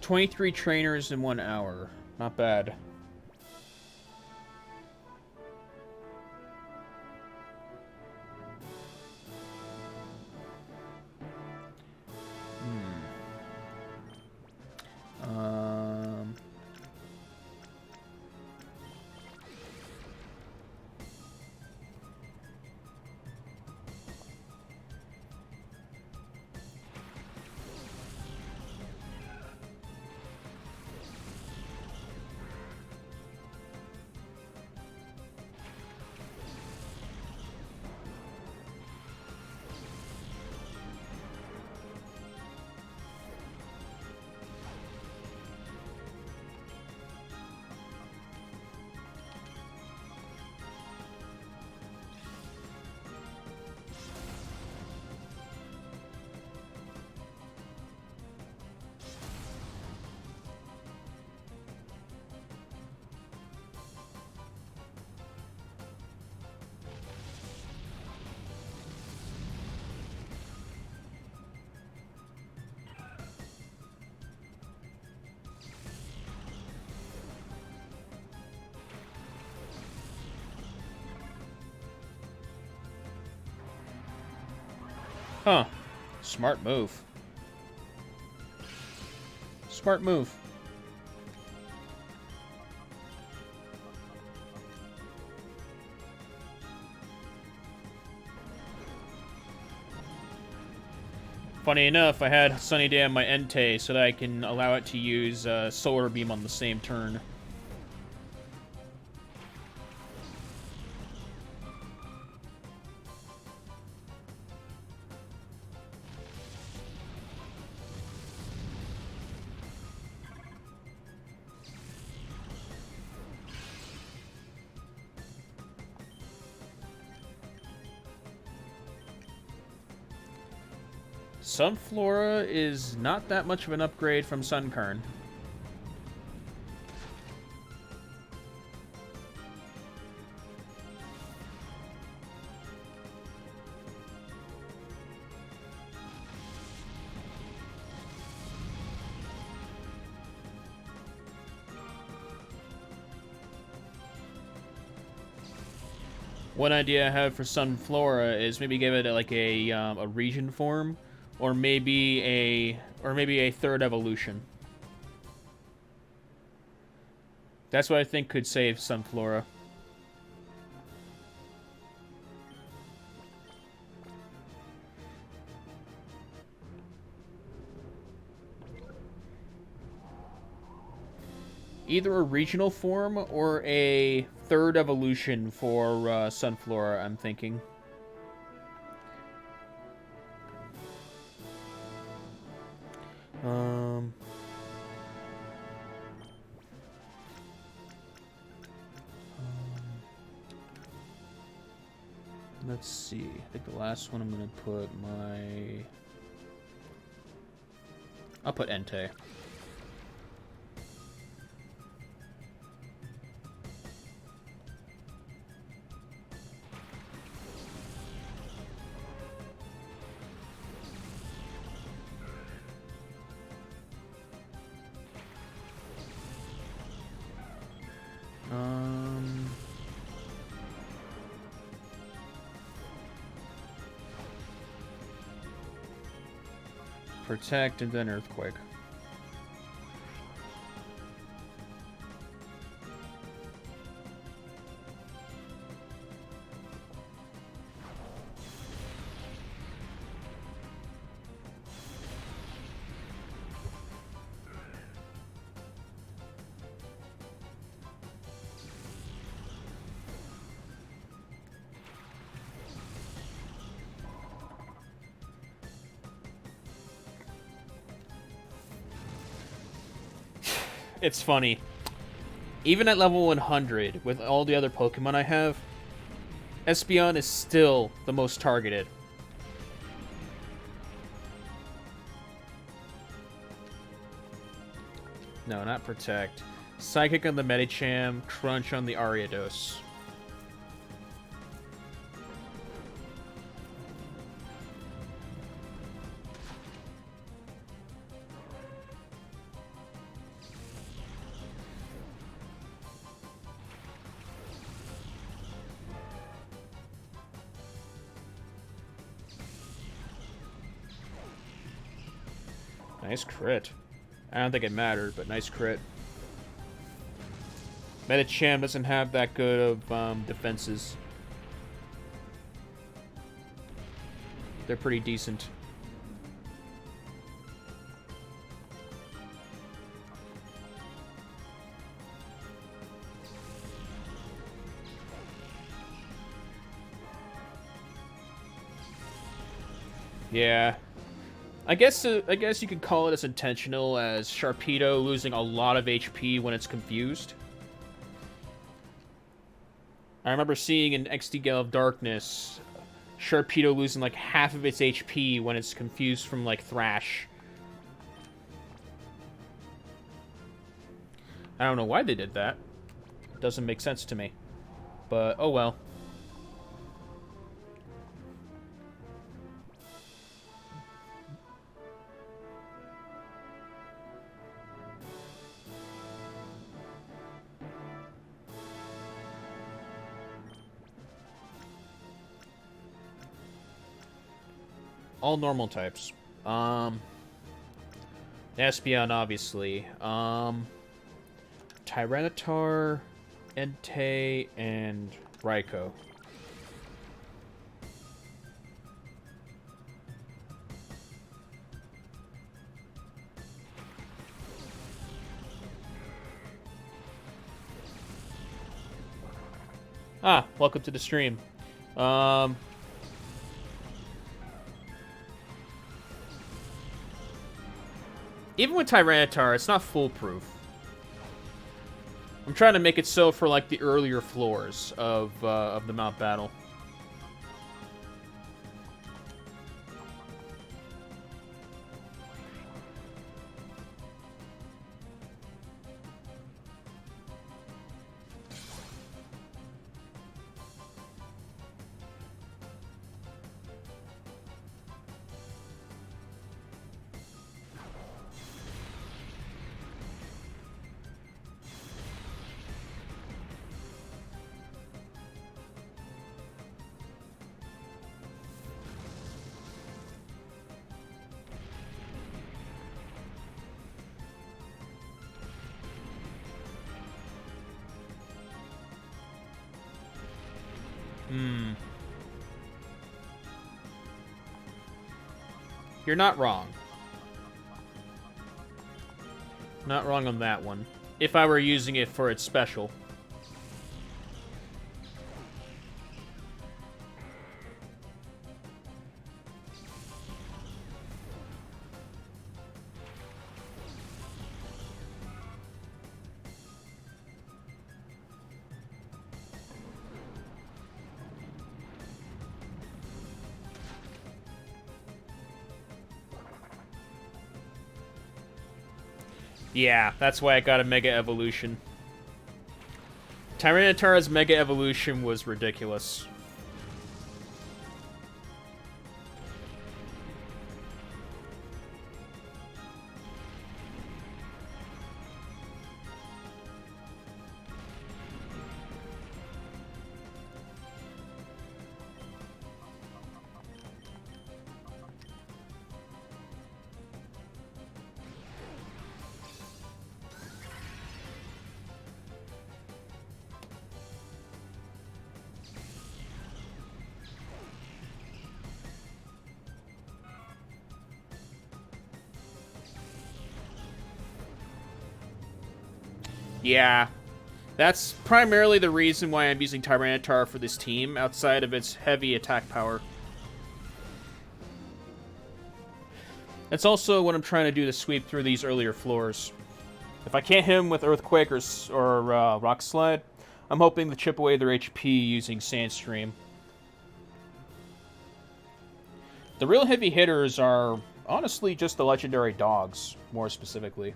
$23 trainers in 1 hour. Not bad. Huh. Smart move. Smart move. Funny enough, I had Sunny Day on my Entei so that I can allow it to use Solar Beam on the same turn. Sunflora is not that much of an upgrade from Sunkern. One idea I have for Sunflora is maybe give it like a region form, or maybe a third evolution. That's what I think could save Sunflora. Either a regional form or a third evolution for Sunflora, I'm thinking. Let's see. I think the last one I'm going to put my... I'll put Entei. Protect and then Earthquake. It's funny. Even at level 100, with all the other Pokemon I have, Espeon is still the most targeted. No, not Protect. Psychic on the Medicham, Crunch on the Ariados. Nice crit. I don't think it mattered, but nice crit. Medicham doesn't have that good of defenses. They're pretty decent. Yeah. I guess you could call it as intentional as Sharpedo losing a lot of HP when it's confused. I remember seeing in XD Gale of Darkness, Sharpedo losing like half of its HP when it's confused from like Thrash. I don't know why they did that. It doesn't make sense to me. But oh well. All normal types. Espeon, obviously. Tyranitar, Entei, and Raikou. Ah, welcome to the stream. Even with Tyranitar, it's not foolproof. I'm trying to make it so for like the earlier floors of the Mount Battle. You're not wrong. Not wrong on that one. If I were using it for its special. Yeah, that's why I got a Mega Evolution. Tyranitar's Mega Evolution was ridiculous. Yeah, that's primarily the reason why I'm using Tyranitar for this team, outside of its heavy attack power. That's also what I'm trying to do to sweep through these earlier floors. If I can't hit him with Earthquake or Rock Slide, I'm hoping to chip away their HP using Sandstream. The real heavy hitters are honestly just the legendary dogs, more specifically.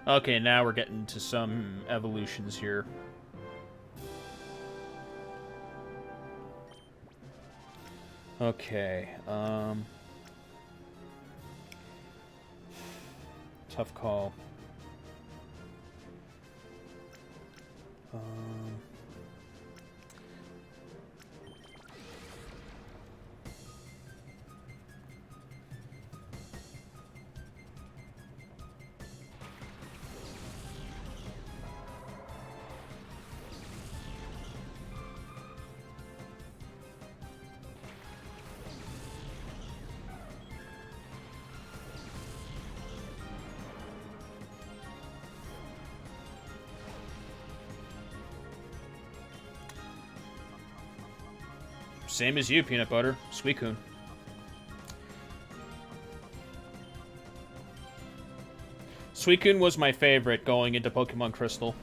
Okay, now we're getting to some evolutions here. Okay, tough call. Same as you, Peanut Butter. Suicune. Suicune was my favorite going into Pokemon Crystal.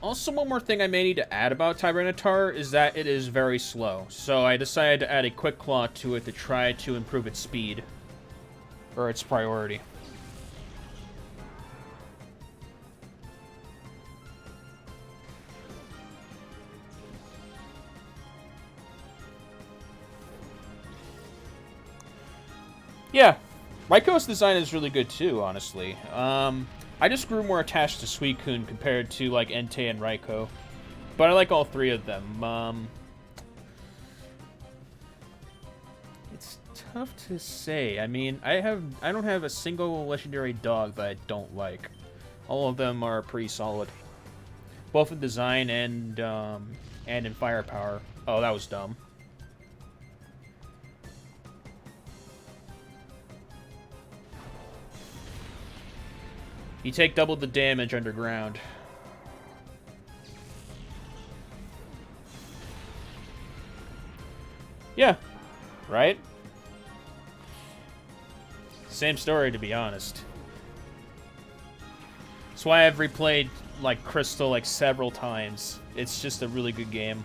Also, one more thing I may need to add about Tyranitar is that it is very slow, so I decided to add a Quick Claw to it to try to improve its speed, or its priority. Yeah, Raiko's design is really good too, honestly. I just grew more attached to Suicune compared to like Entei and Raiko, but I like all three of them. It's tough to say. I mean, I don't have a single legendary dog that I don't like. All of them are pretty solid, both in design and in firepower. Oh, that was dumb. You take double the damage underground. Yeah, right? Same story, to be honest. That's why I've replayed, like, Crystal, like, several times. It's just a really good game.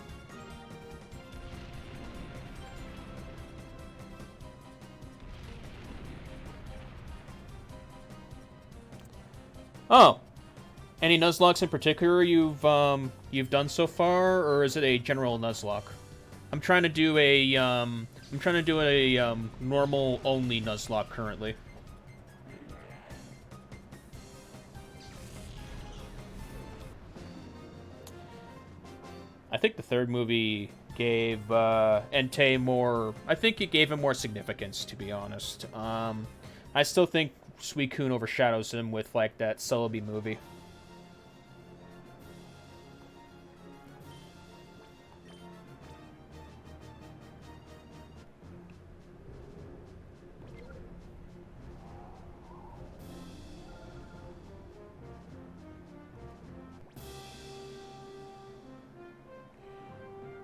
Oh, any Nuzlocke in particular you've done so far, or is it a general Nuzlocke? I'm trying to do a normal only Nuzlocke currently. I think the third movie gave Entei more. I think it gave him more significance, to be honest. I still think Suicune overshadows him with like that Celebi movie.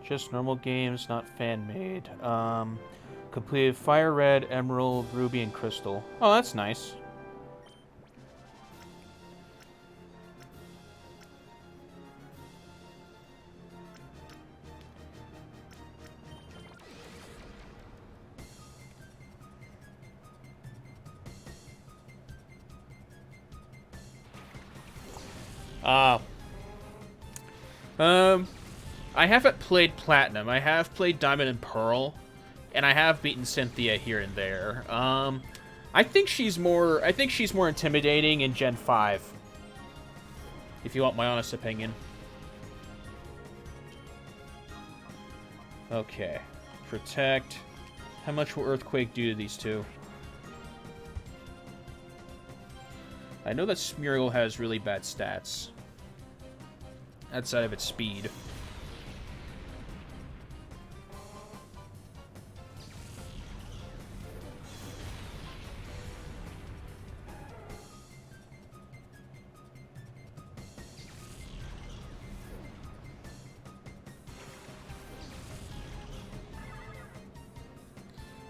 Just normal games, not fan-made. Completed Fire Red, Emerald, Ruby, and Crystal. Oh, that's nice. I haven't played Platinum. I have played Diamond and Pearl, and I have beaten Cynthia here and there. I think she's more intimidating in Gen 5. If you want my honest opinion. Okay. Protect. How much will Earthquake do to these two? I know that Smeargle has really bad stats. Outside of its speed.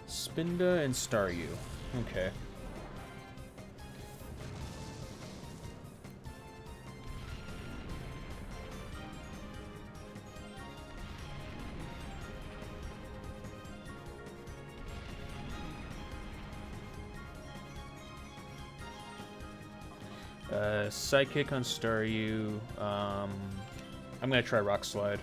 Spinda and Staryu. Okay. Psychic on Staryu. I'm gonna try Rock Slide.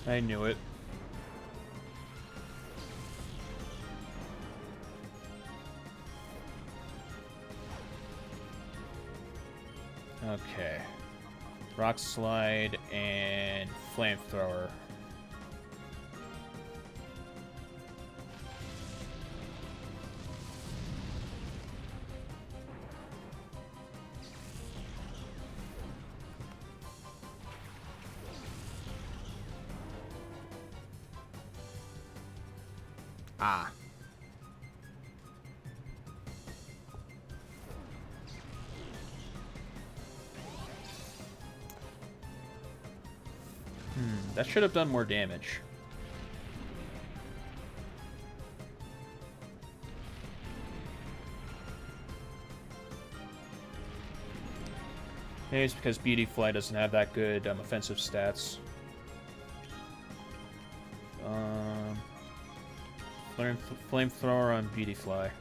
I knew it. Okay. Rock Slide and Flamethrower. Ah. That should have done more damage. Maybe it's because Beauty Fly doesn't have that good offensive stats. Flamethrower on Beauty Fly.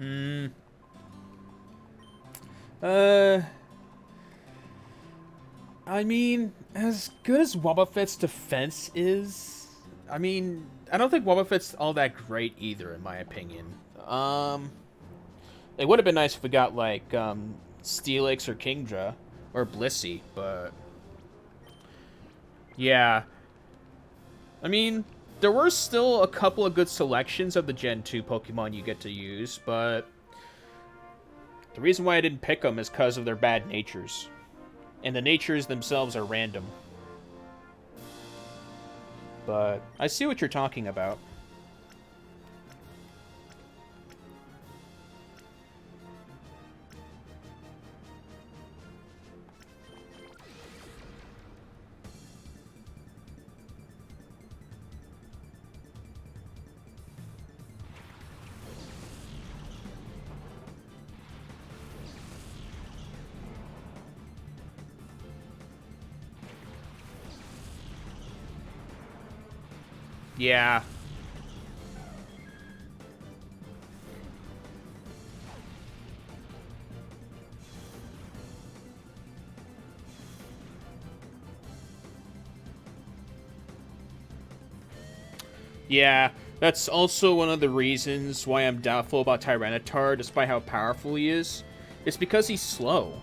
Mm. I mean, as good as Wobbuffet's defense is, I mean, I don't think Wobbuffet's all that great either, in my opinion. It would have been nice if we got, like, Steelix or Kingdra, or Blissey, but... yeah. I mean, there were still a couple of good selections of the Gen 2 Pokemon you get to use, but... the reason why I didn't pick them is because of their bad natures. And the natures themselves are random. But I see what you're talking about. Yeah. Yeah, that's also one of the reasons why I'm doubtful about Tyranitar, despite how powerful he is. It's because he's slow.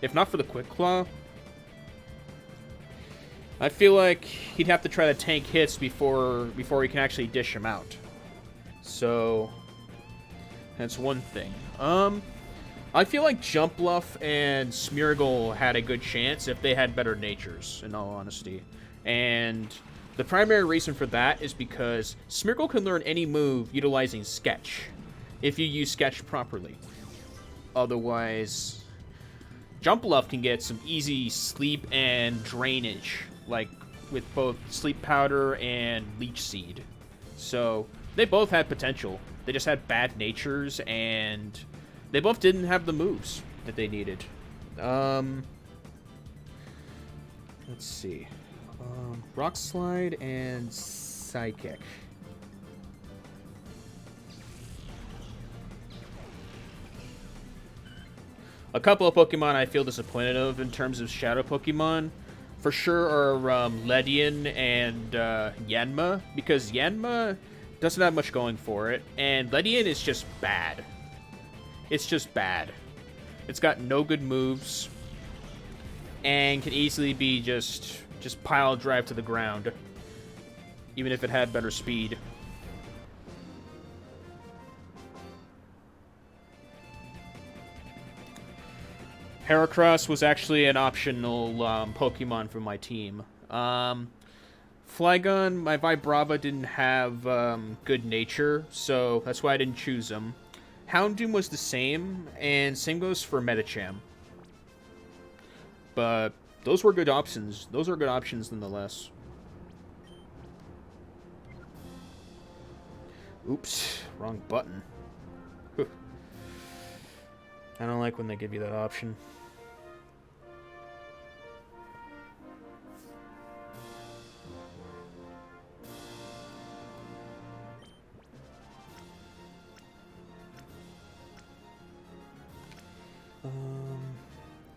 If not for the Quick Claw, I feel like he'd have to try to tank hits before he can actually dish him out. So, that's one thing. I feel like Jumpluff and Smeargle had a good chance if they had better natures, in all honesty. And the primary reason for that is because Smeargle can learn any move utilizing Sketch, if you use Sketch properly. Otherwise, Jumpluff can get some easy sleep and drainage, like with both Sleep Powder and Leech Seed. So, they both had potential. They just had bad natures, and they both didn't have the moves that they needed. Let's see. Rock Slide and Psychic. A couple of Pokemon I feel disappointed of in terms of Shadow Pokemon, for sure, are Ledian and Yanma, because Yanma doesn't have much going for it, and Ledian is just bad. It's just bad. It's got no good moves, and can easily be just pile drive to the ground, even if it had better speed. Heracross was actually an optional Pokemon for my team. Flygon, my Vibrava didn't have good nature, so that's why I didn't choose him. Houndoom was the same, and same goes for Medicham. But those were good options. Those are good options nonetheless. Oops, wrong button. I don't like when they give you that option.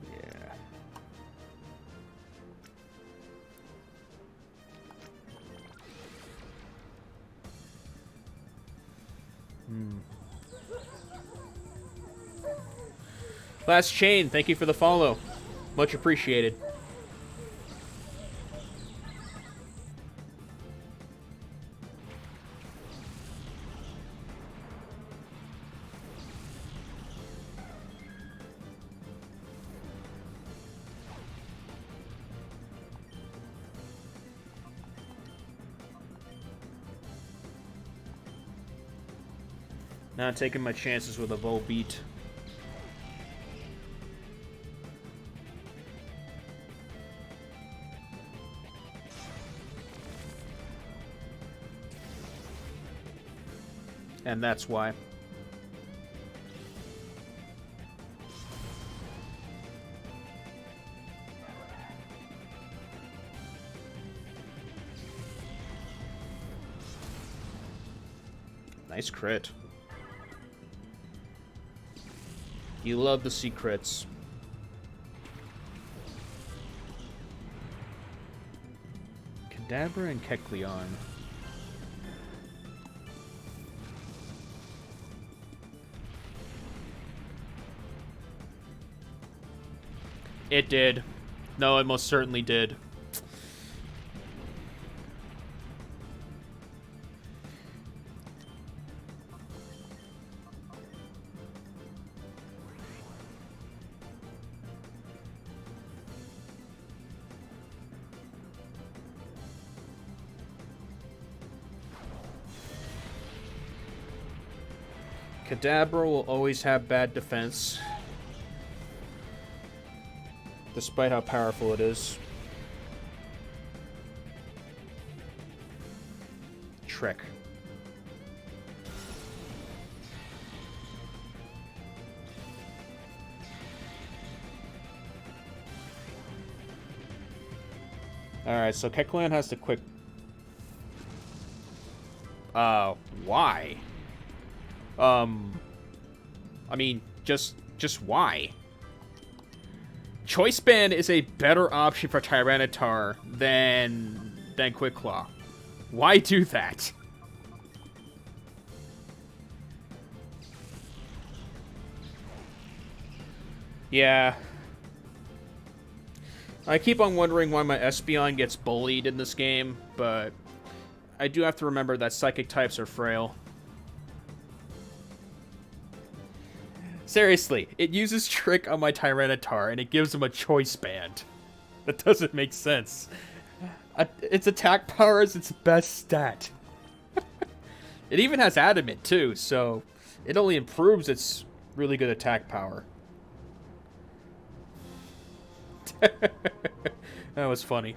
Yeah. Last Chain, thank you for the follow. Much appreciated. Not taking my chances with a Volbeat. And that's why. Nice crit. You love the secrets. Kadabra and Kecleon. It did. No, it most certainly did. Kadabra will always have bad defense, despite how powerful it is. Trick. Alright, so Kecleon has to quick... why? I mean, just why? Choice Band is a better option for Tyranitar than Quick Claw. Why do that? Yeah. I keep on wondering why my Espeon gets bullied in this game, but I do have to remember that psychic types are frail. Seriously, it uses Trick on my Tyranitar, and it gives him a Choice Band. That doesn't make sense. Its attack power is its best stat. It even has Adamant, too, so it only improves its really good attack power. That was funny.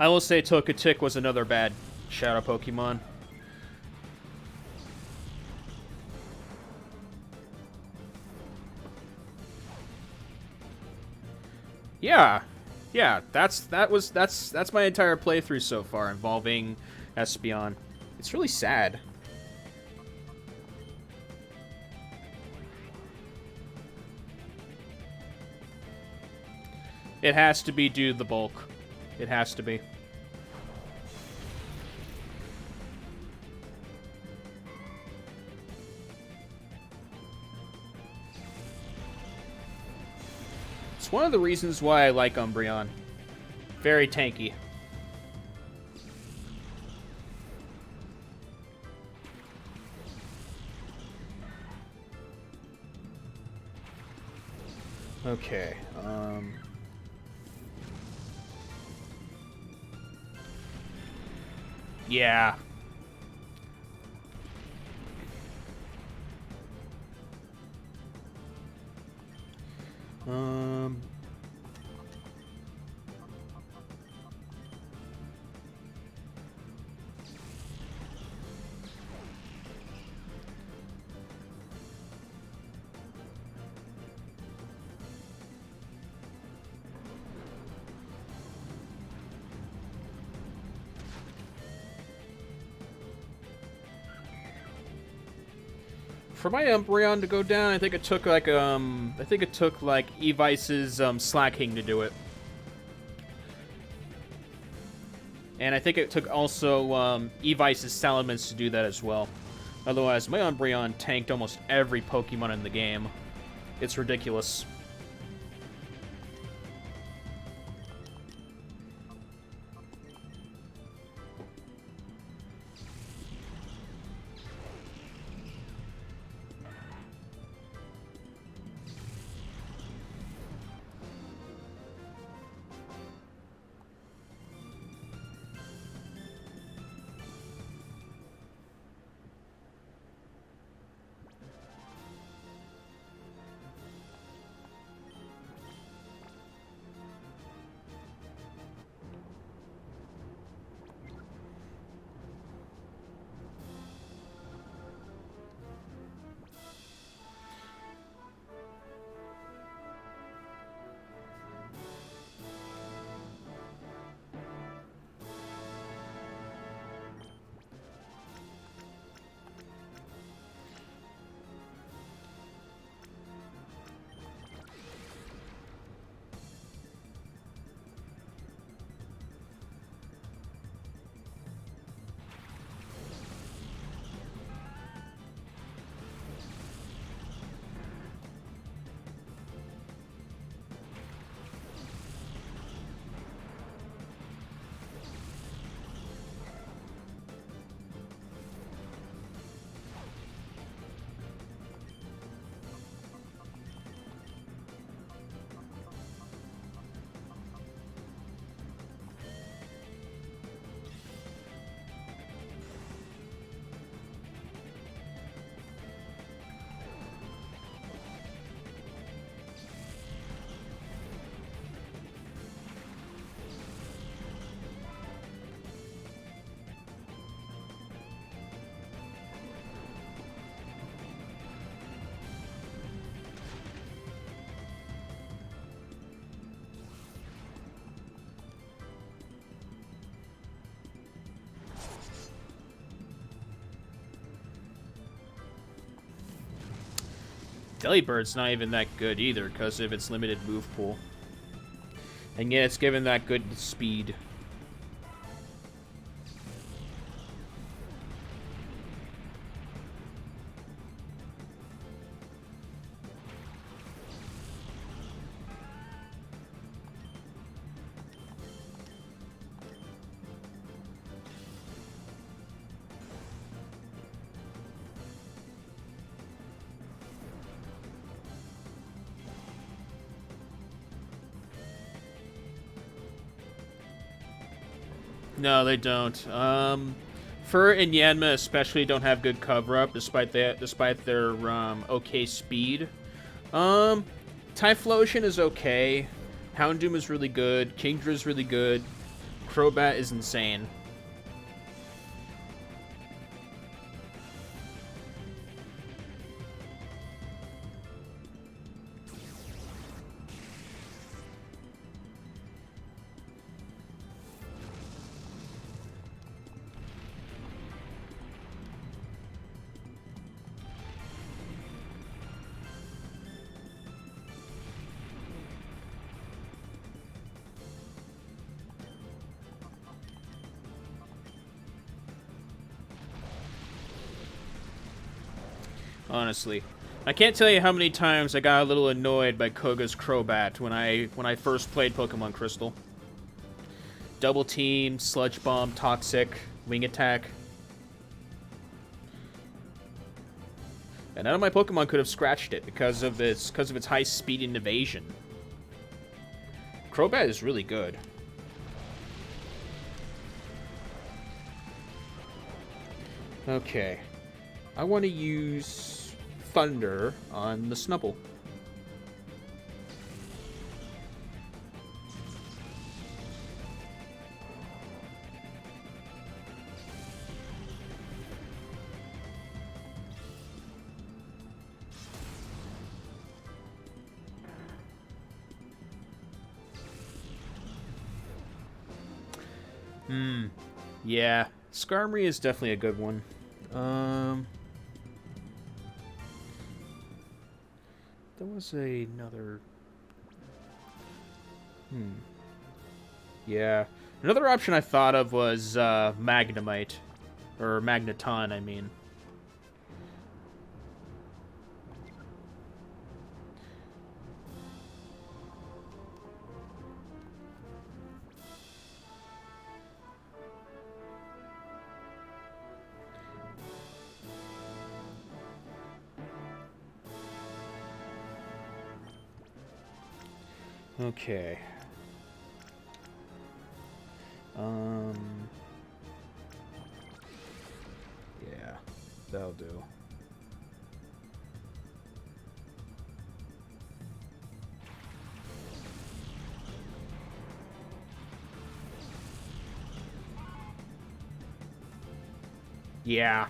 I will say Togetic was another bad Shadow Pokemon. Yeah, that's my entire playthrough so far involving Espeon. It's really sad. It has to be due to the bulk. It has to be. It's one of the reasons why I like Umbreon. Very tanky. Okay, yeah. For my Umbreon to go down, I think it took like Evice's Slacking to do it. And I think it took also Evice's Salamence to do that as well. Otherwise, my Umbreon tanked almost every Pokemon in the game. It's ridiculous. Delibird's not even that good either because of its limited move pool. And yeah, it's given that good speed. No, they don't. Fur and Yanma especially don't have good cover-up, despite their okay speed. Typhlosion is okay. Houndoom is really good. Kingdra is really good. Crobat is insane. Honestly, I can't tell you how many times I got a little annoyed by Koga's Crobat when I first played Pokemon Crystal. Double Team, Sludge Bomb, Toxic, Wing Attack. And none of my Pokemon could have scratched it because of its high speed and evasion. Crobat is really good. Okay. I want to use Thunder on the Snubbull. Yeah. Skarmory is definitely a good one. There was another... Yeah. Another option I thought of was Magnemite. Or Magneton, I mean. Okay. Yeah, that'll do. Yeah.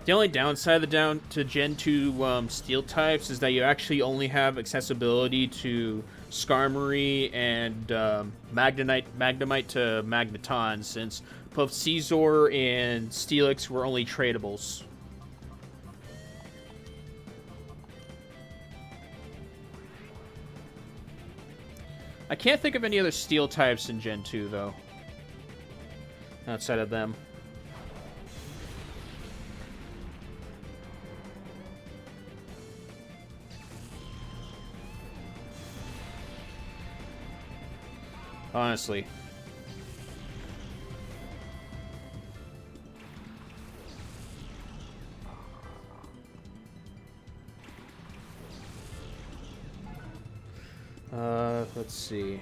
The only downside to Gen 2 Steel types is that you actually only have accessibility to Skarmory and Magnemite to Magneton, since both Scizor and Steelix were only tradables. I can't think of any other Steel types in Gen 2, though. Outside of them. Honestly. Let's see.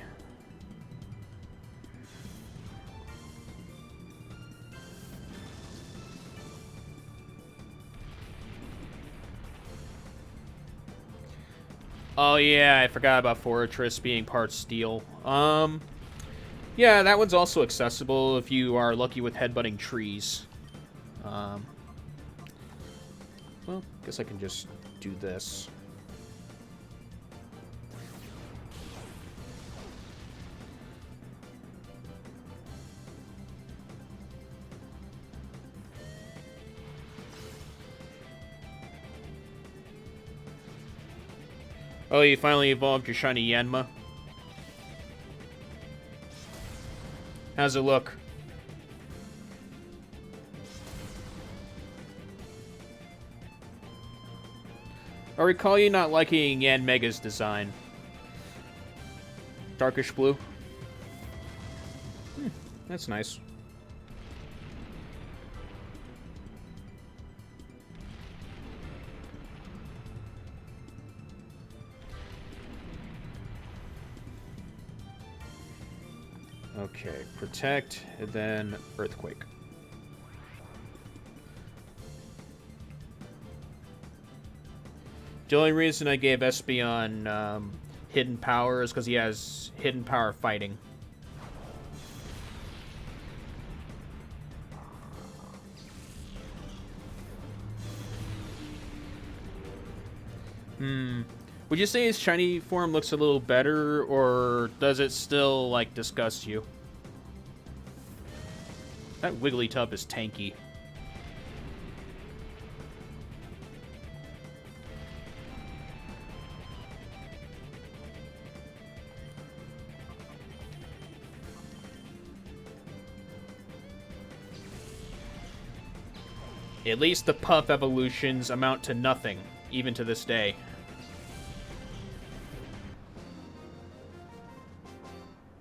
Oh yeah, I forgot about Fortress being part steel. Yeah, that one's also accessible if you are lucky with headbutting trees. Well, guess I can just do this. Oh, you finally evolved your shiny Yanma? How's it look? I recall you not liking Yanmega's design. Darkish blue. That's nice. Okay, protect, and then earthquake. The only reason I gave Espeon hidden power is because he has hidden power fighting. Would you say his shiny form looks a little better, or does it still, like, disgust you? That Wigglytuff is tanky. At least the Puff evolutions amount to nothing, even to this day.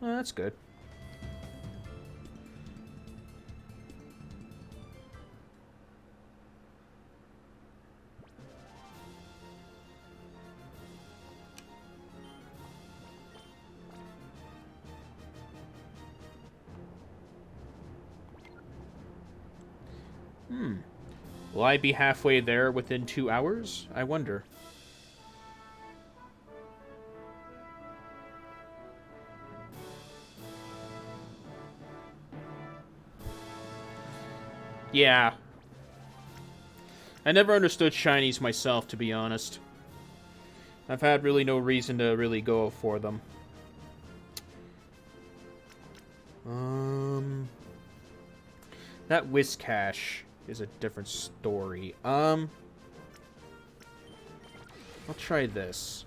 Well, that's good. Will I be halfway there within 2 hours? I wonder. Yeah. I never understood shinies myself, to be honest. I've had really no reason to really go for them. That Whiscash is a different story. I'll try this.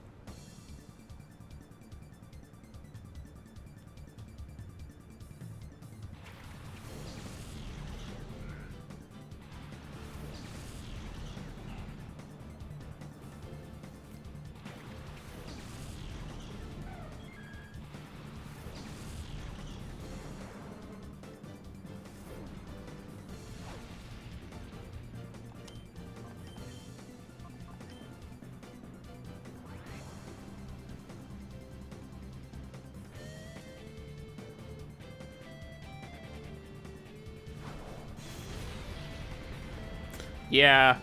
Yeah.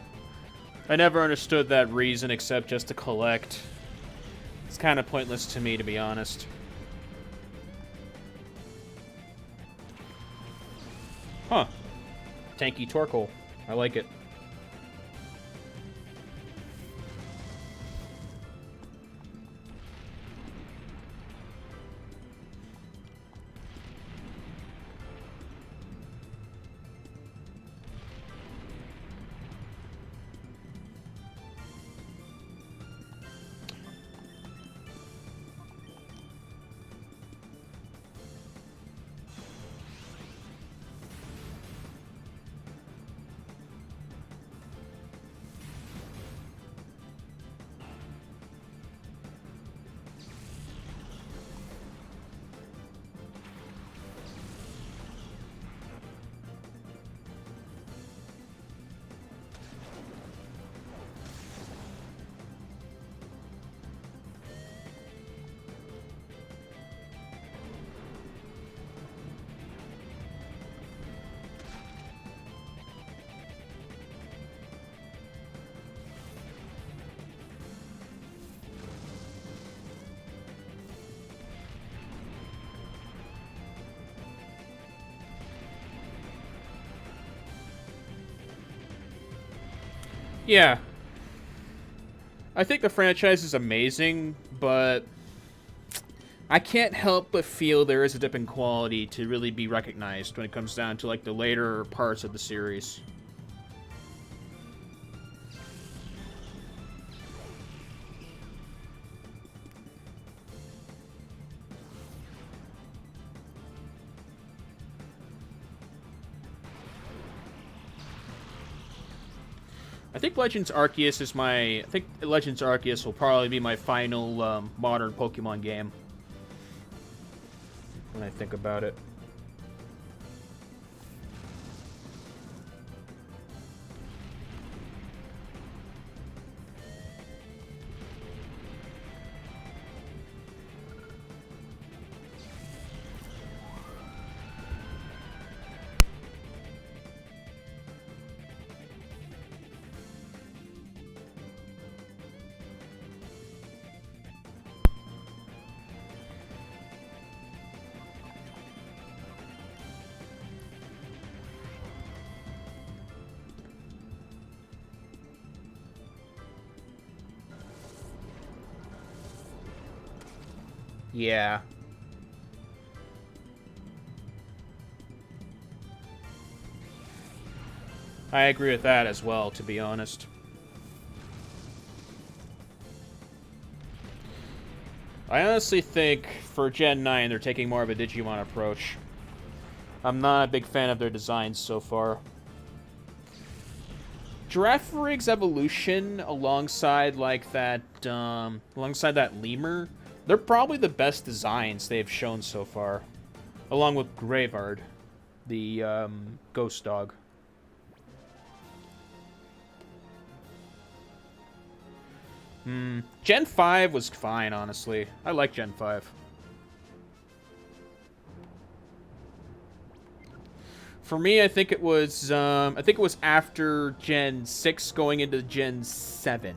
I never understood that reason except just to collect. It's kind of pointless to me, to be honest. Huh. Tanky Torkoal. I like it. Yeah. I think the franchise is amazing, but I can't help but feel there is a dip in quality to really be recognized when it comes down to, like, the later parts of the series. I think Legends Arceus is my... I think Legends Arceus will probably be my final modern Pokemon game. When I think about it. Yeah. I agree with that as well, to be honest. I honestly think for Gen 9 they're taking more of a Digimon approach. I'm not a big fan of their designs so far. Giraffurig's evolution alongside like that lemur, they're probably the best designs they've shown so far. Along with Gravard, the ghost dog. Gen 5 was fine, honestly. I like Gen 5. For me, I think it was after Gen 6 going into Gen 7.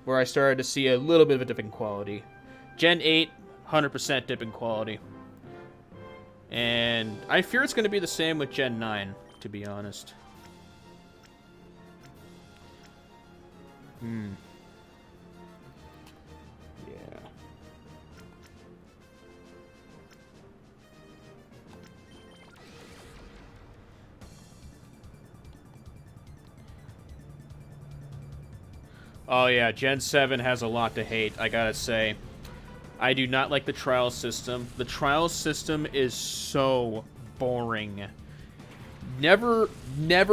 Where I started to see a little bit of a dip in quality. Gen 8, 100% dip in quality. And I fear it's going to be the same with Gen 9, to be honest. Yeah. Oh yeah, Gen 7 has a lot to hate, I gotta say. I do not like the trial system. The trial system is so boring. Never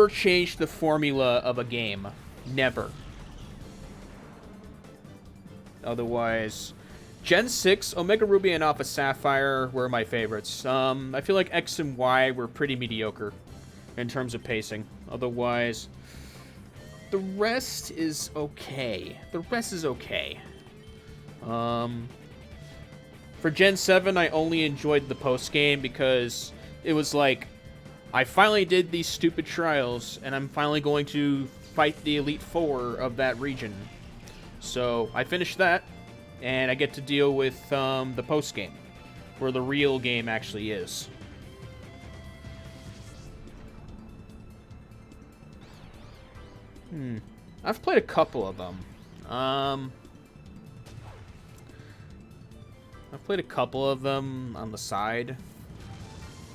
change the formula of a game. Never. Otherwise, Gen 6, Omega Ruby and Alpha Sapphire were my favorites. I feel like X and Y were pretty mediocre in terms of pacing. Otherwise, the rest is okay. The rest is okay. For Gen 7, I only enjoyed the post-game because it was like, I finally did these stupid trials, and I'm finally going to fight the Elite Four of that region. So I finished that, and I get to deal with the post-game, where the real game actually is. I've played a couple of them. I've played a couple of them on the side.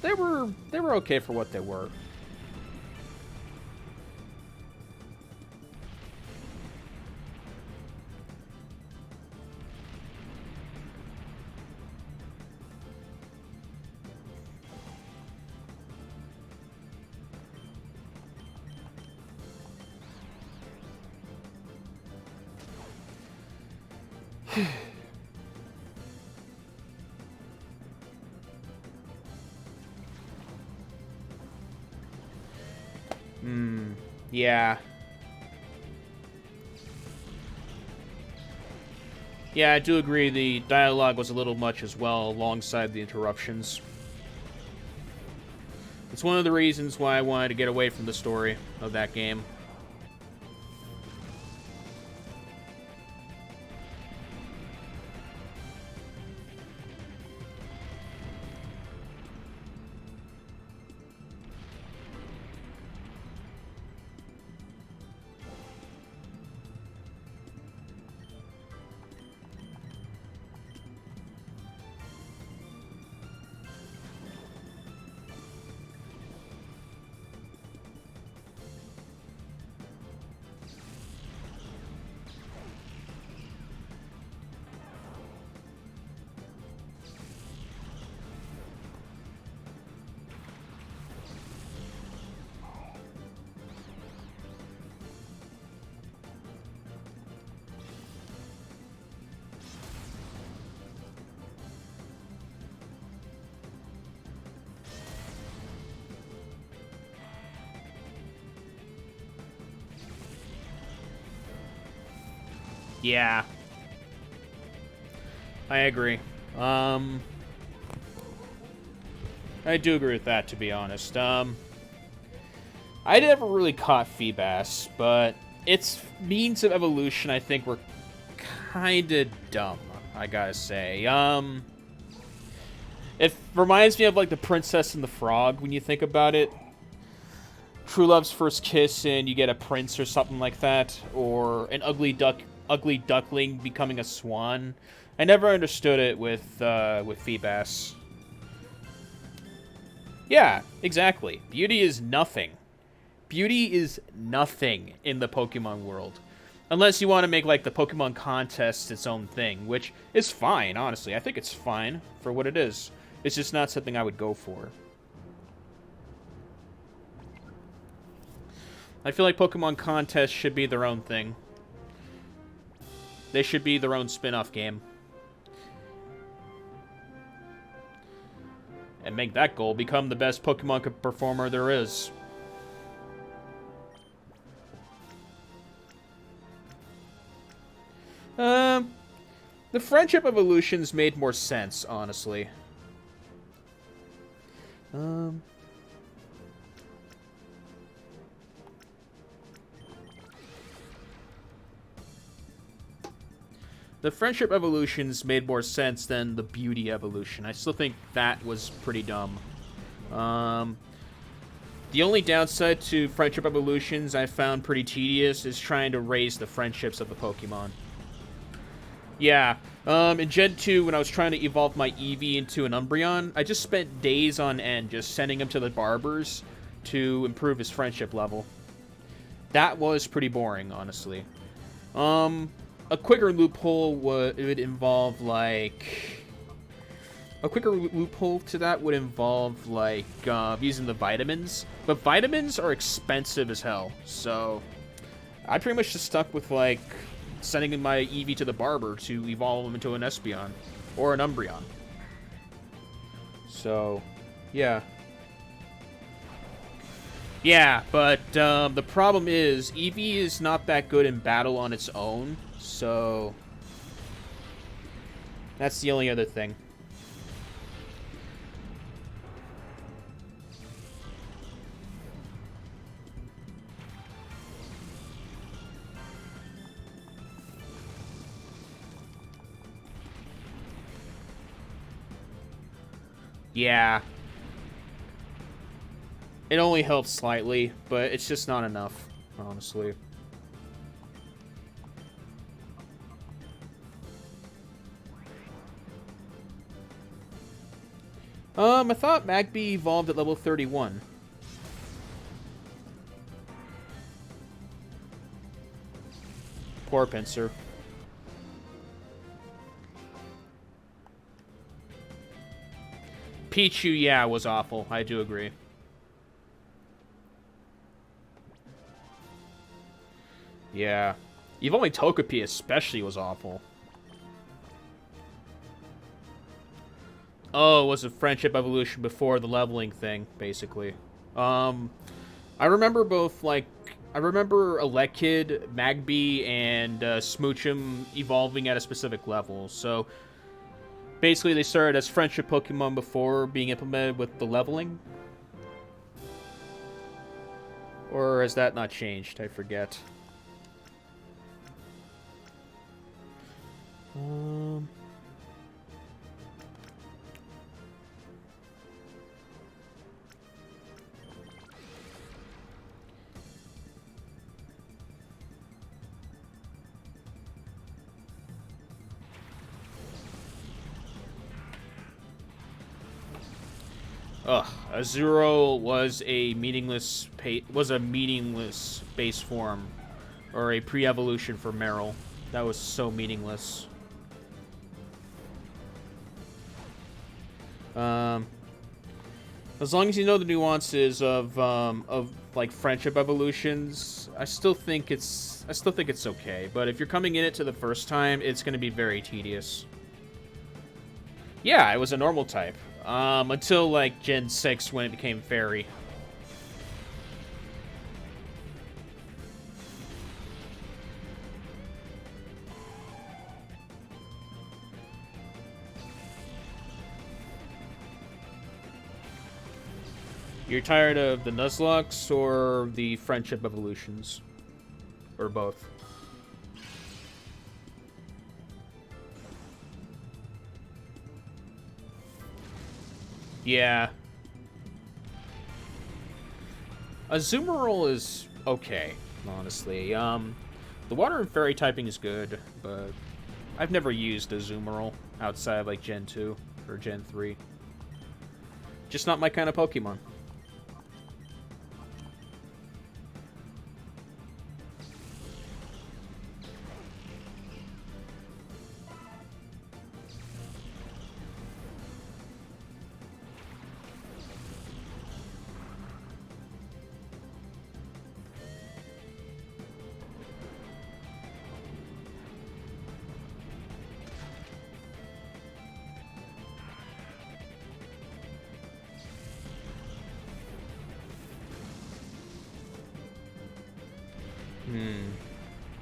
They were okay for what they were. Yeah. Yeah, I do agree the dialogue was a little much as well, alongside the interruptions. It's one of the reasons why I wanted to get away from the story of that game. Yeah. I agree. I do agree with that, to be honest. I never really caught Feebas, but its means of evolution, I think, were kind of dumb, I gotta say. It reminds me of, like, the Princess and the Frog, when you think about it. True Love's First Kiss and you get a prince or something like that, or an ugly duckling becoming a swan. I never understood it with Feebas. Yeah, exactly. Beauty is nothing. Beauty is nothing in the Pokemon world. Unless you want to make, like, the Pokemon contest its own thing, which is fine, honestly. I think it's fine for what it is. It's just not something I would go for. I feel like Pokemon contests should be their own thing. They should be their own spin-off game. And make that goal become the best Pokemon performer there is. The friendship evolutions made more sense, honestly. The friendship evolutions made more sense than the beauty evolution. I still think that was pretty dumb. The only downside to friendship evolutions I found pretty tedious is trying to raise the friendships of the Pokemon. Yeah, in Gen 2, when I was trying to evolve my Eevee into an Umbreon, I just spent days on end just sending him to the barbers to improve his friendship level. That was pretty boring, honestly. A quicker loophole would involve, like... A quicker loophole to that would involve, like, using the vitamins. But vitamins are expensive as hell, so... I pretty much just stuck with, like, sending my Eevee to the barber to evolve him into an Espeon. Or an Umbreon. So, yeah. Yeah, but the problem is, Eevee is not that good in battle on its own. So, that's the only other thing. Yeah. It only helps slightly, but it's just not enough, honestly. I thought Magby evolved at level 31. Poor Pinsir. Pichu, yeah, was awful. I do agree. Yeah. Evolving Togepi especially was awful. Oh, it was a friendship evolution before the leveling thing, basically. I remember both, like... I remember Elekid, Magby, and Smoochum evolving at a specific level, so... Basically, they started as friendship Pokemon before being implemented with the leveling. Or has that not changed? I forget. Azuro was a meaningless base form, or a pre-evolution for Meryl. That was so meaningless. As long as you know the nuances of like friendship evolutions, I still think it's okay. But if you're coming in it to the first time, it's going to be very tedious. Yeah, it was a normal type. Until, like, Gen 6 when it became Fairy. You're tired of the Nuzlocke or the friendship evolutions? Or both? Yeah. Azumarill is okay, honestly. The water and fairy typing is good, but I've never used Azumarill outside like Gen 2 or Gen 3. Just not my kind of Pokemon.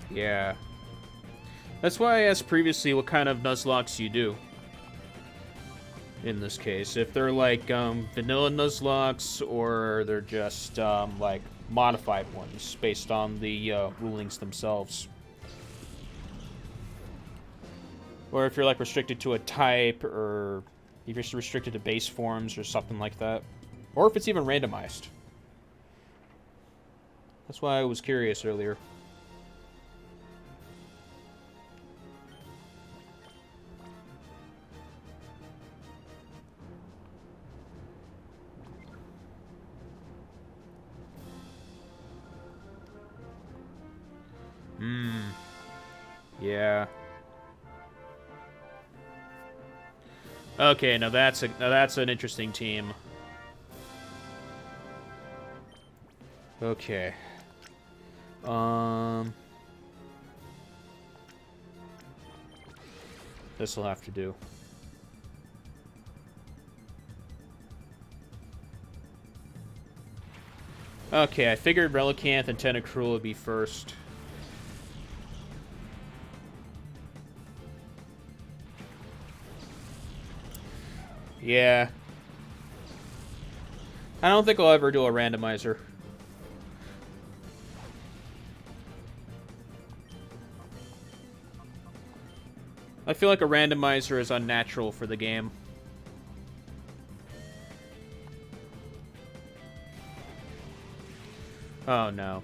Yeah. That's why I asked previously what kind of Nuzlocke you do. In this case, if they're like vanilla Nuzlocke or they're just like modified ones based on the rulings themselves. Or if you're like restricted to a type, or if you're restricted to base forms or something like that. Or if it's even randomized. That's why I was curious earlier. Yeah. Okay, now that's an interesting team. Okay. This'll have to do. Okay, I figured Relicanth and Tentacruel would be first. Yeah. I don't think I'll ever do a randomizer. I feel like a randomizer is unnatural for the game. Oh no.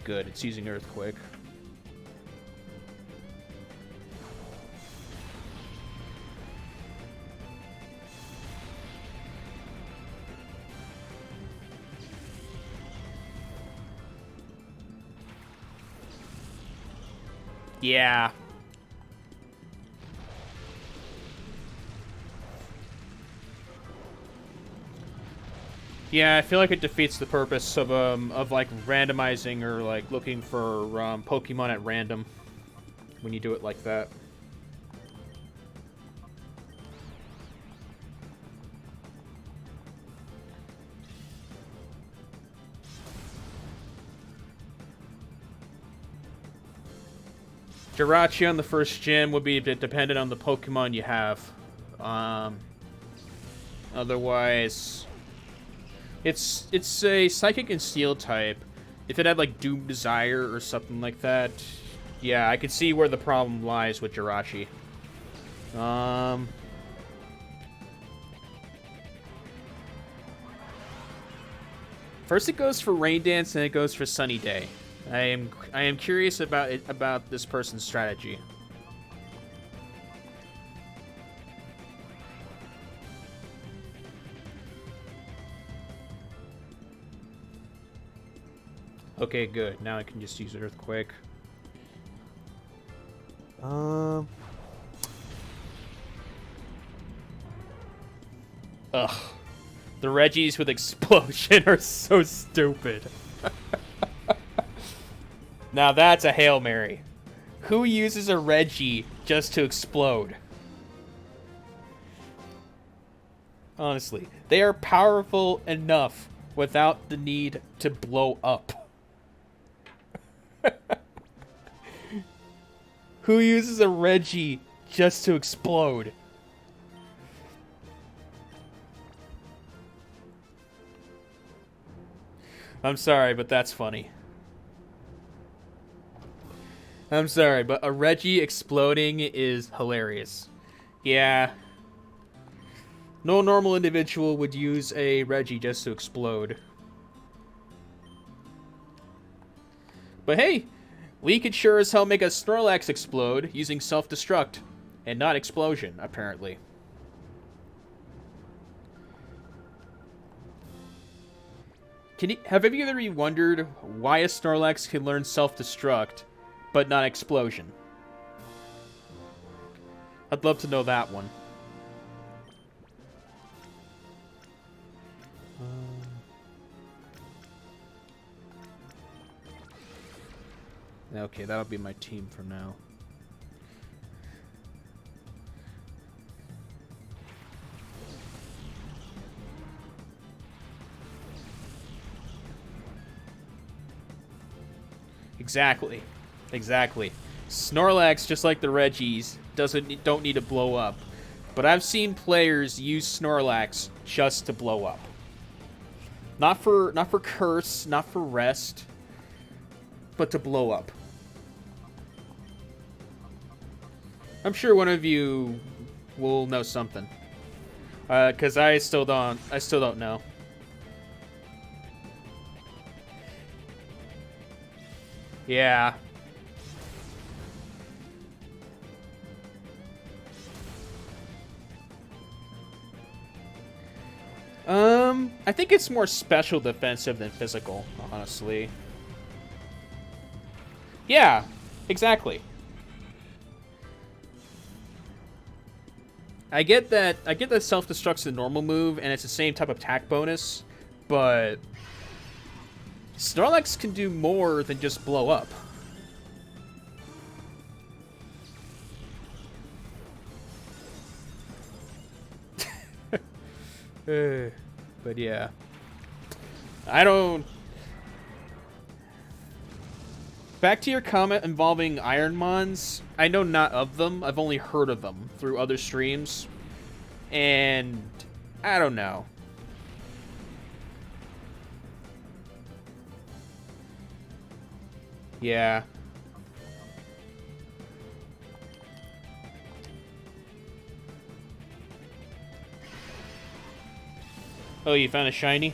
Good, it's using Earthquake. Yeah. Yeah, I feel like it defeats the purpose of like randomizing or like looking for Pokemon at random when you do it like that. Jirachi on the first gym would be a bit dependent on the Pokemon you have. Otherwise, it's a Psychic and Steel type. If it had like Doom Desire or something like that, yeah, I could see where the problem lies with Jirachi. First it goes for Rain Dance, and it goes for Sunny Day. I am curious about this person's strategy. Okay, good. Now I can just use Earthquake. Ugh. The Reggies with Explosion are so stupid. Now that's a Hail Mary. Who uses a Reggie just to explode? Honestly, they are powerful enough without the need to blow up. Who uses a Reggie just to explode. I'm sorry, but that's funny. I'm sorry, but a Reggie exploding is hilarious. Yeah. No normal individual would use a Reggie just to explode. But hey, we could sure as hell make a Snorlax explode using self-destruct. And not explosion, apparently. Have any of you wondered why a Snorlax can learn self-destruct, but not explosion? I'd love to know that one. Okay, that'll be my team for now. Exactly. Exactly. Snorlax, just like the Reggies, don't need to blow up. But I've seen players use Snorlax just to blow up. Not for curse, not for rest, but to blow up. I'm sure one of you will know something. Cause I still don't know. Yeah. I think it's more special defensive than physical, honestly. Yeah, exactly. I get that self-destruct's the normal move and it's the same type of attack bonus, but Snorlax can do more than just blow up. But yeah. Back to your comment involving Ironmons, I know not of them. I've only heard of them through other streams. And I don't know. Yeah. Oh, you found a shiny?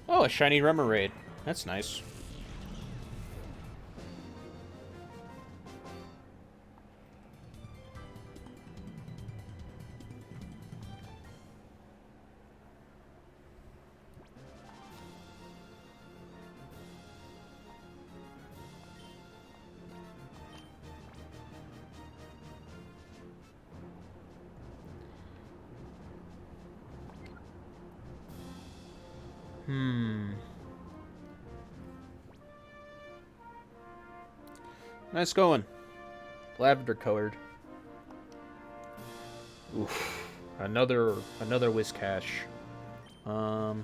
Oh, a shiny Remoraid. That's nice. Nice going. Lavender colored. Oof. Another Whiscash. Oh,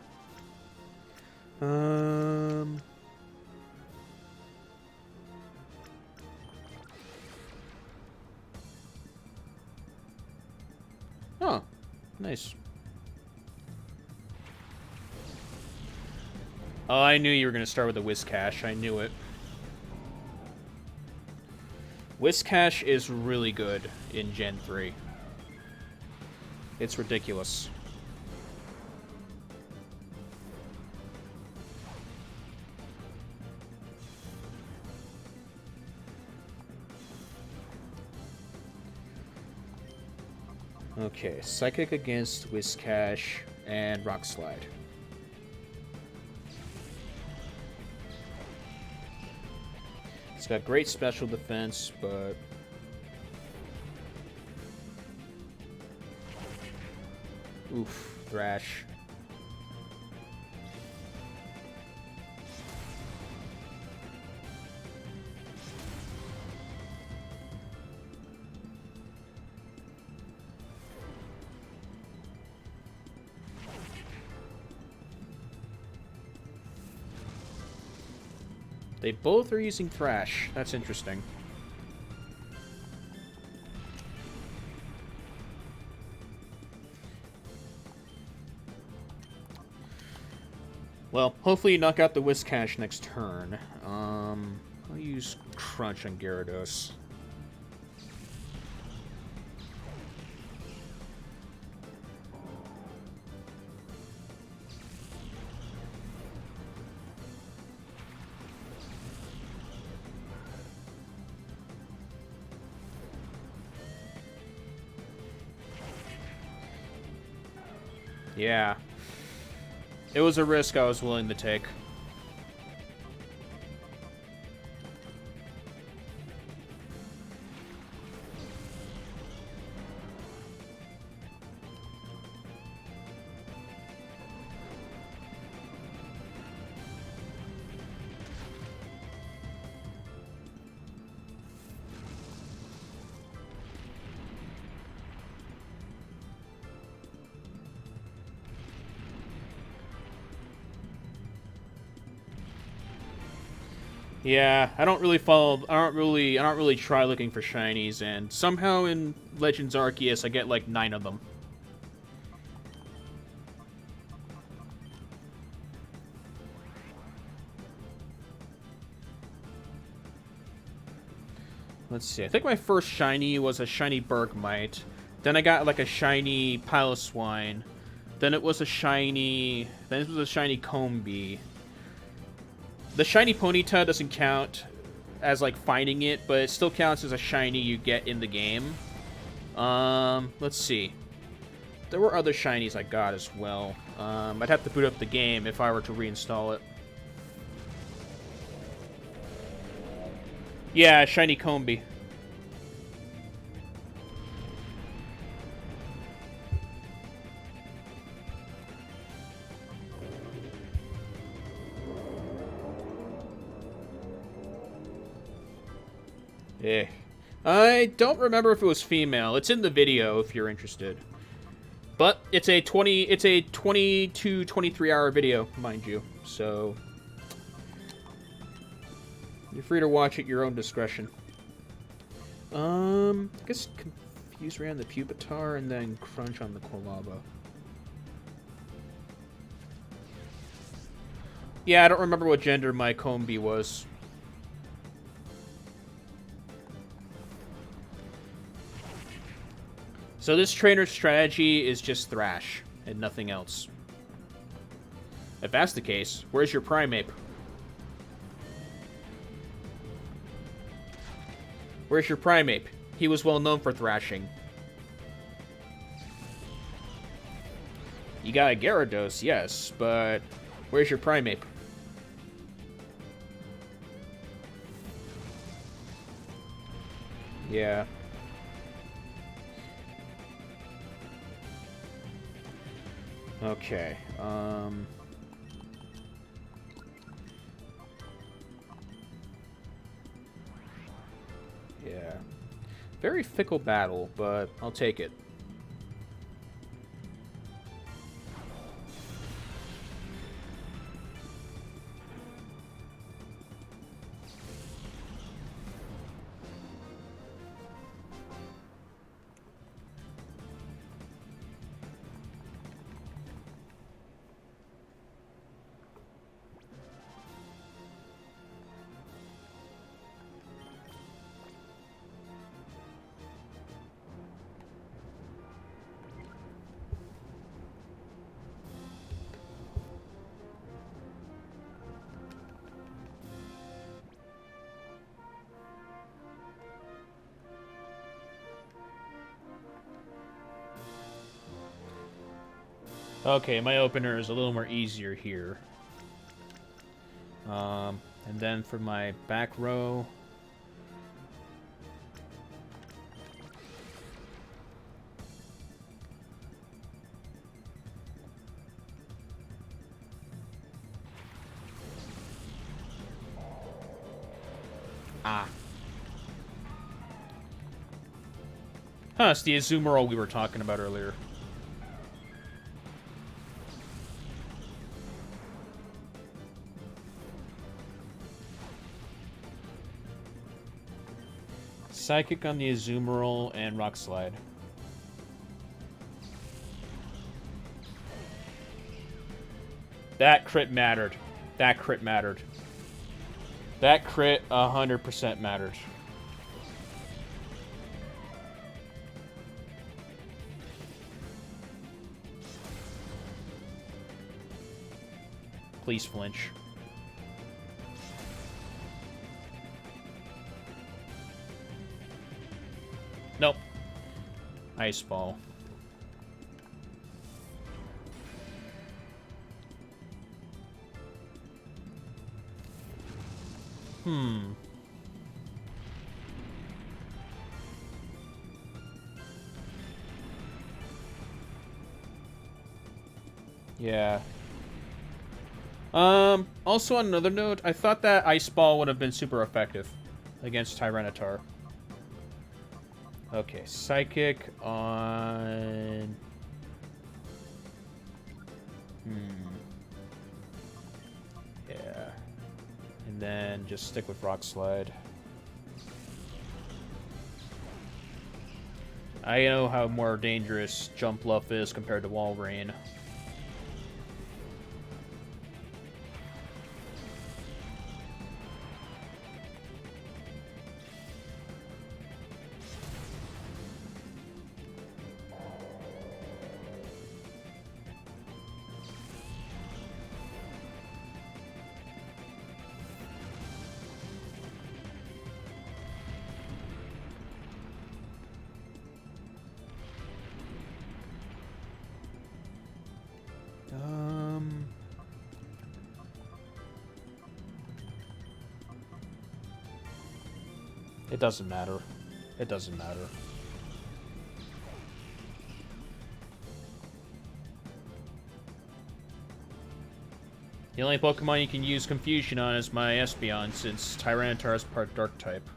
nice. Oh, I knew you were going to start with a Whiscash. I knew it. Whiscash is really good in Gen 3. It's ridiculous. Okay, Psychic against Whiscash and Rock Slide. It's got great special defense, but oof, Thrash. They both are using Thrash. That's interesting. Well, hopefully you knock out the Whiscash next turn. I'll use Crunch on Gyarados. Yeah. It was a risk I was willing to take. Yeah, I don't really try looking for shinies, and somehow in Legends Arceus I get like 9 of them. Let's see, I think my first shiny was a shiny Bergmite. Then I got like a shiny Piloswine. Then it was a shiny Combee. The shiny Ponyta doesn't count as, like, finding it, but it still counts as a shiny you get in the game. Let's see. There were other shinies I got as well. I'd have to boot up the game if I were to reinstall it. Yeah, shiny Combee. Eh. I don't remember if it was female. It's in the video if you're interested. But it's a 22, 23 hour video, mind you. So you're free to watch at your own discretion. I guess confuse around the Pupitar and then Crunch on the Quilava. Yeah, I don't remember what gender my Combee was. So this trainer's strategy is just Thrash, and nothing else. If that's the case, where's your Primeape? Where's your Primeape? He was well known for thrashing. You got a Gyarados, yes, but where's your Primeape? Yeah. Okay, yeah. Very fickle battle, but I'll take it. Okay, my opener is a little more easier here. And then for my back row... Ah. Huh, it's the Azumarill we were talking about earlier. Psychic on the Azumarill and Rock Slide. That crit mattered. That crit mattered. That crit 100% mattered. Please flinch. Nope. Ice Ball. Yeah. Also on another note, I thought that Ice Ball would have been super effective against Tyranitar. Okay, Psychic on... Yeah. And then just stick with Rock Slide. I know how more dangerous Jump Bluff is compared to Wall Rain. It doesn't matter. It doesn't matter. The only Pokemon you can use Confusion on is my Espeon, since Tyranitar is part Dark type.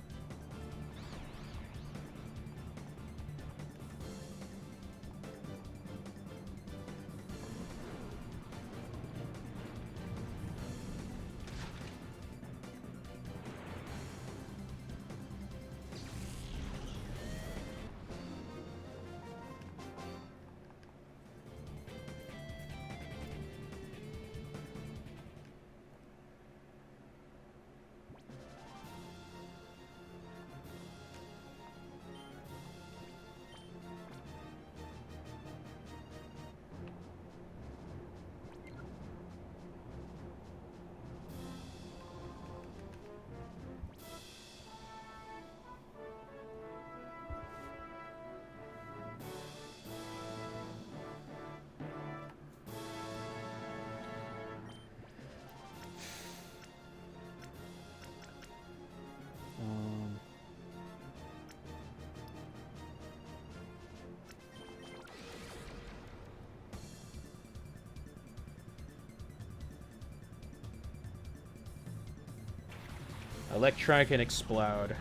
Electronic and Explode.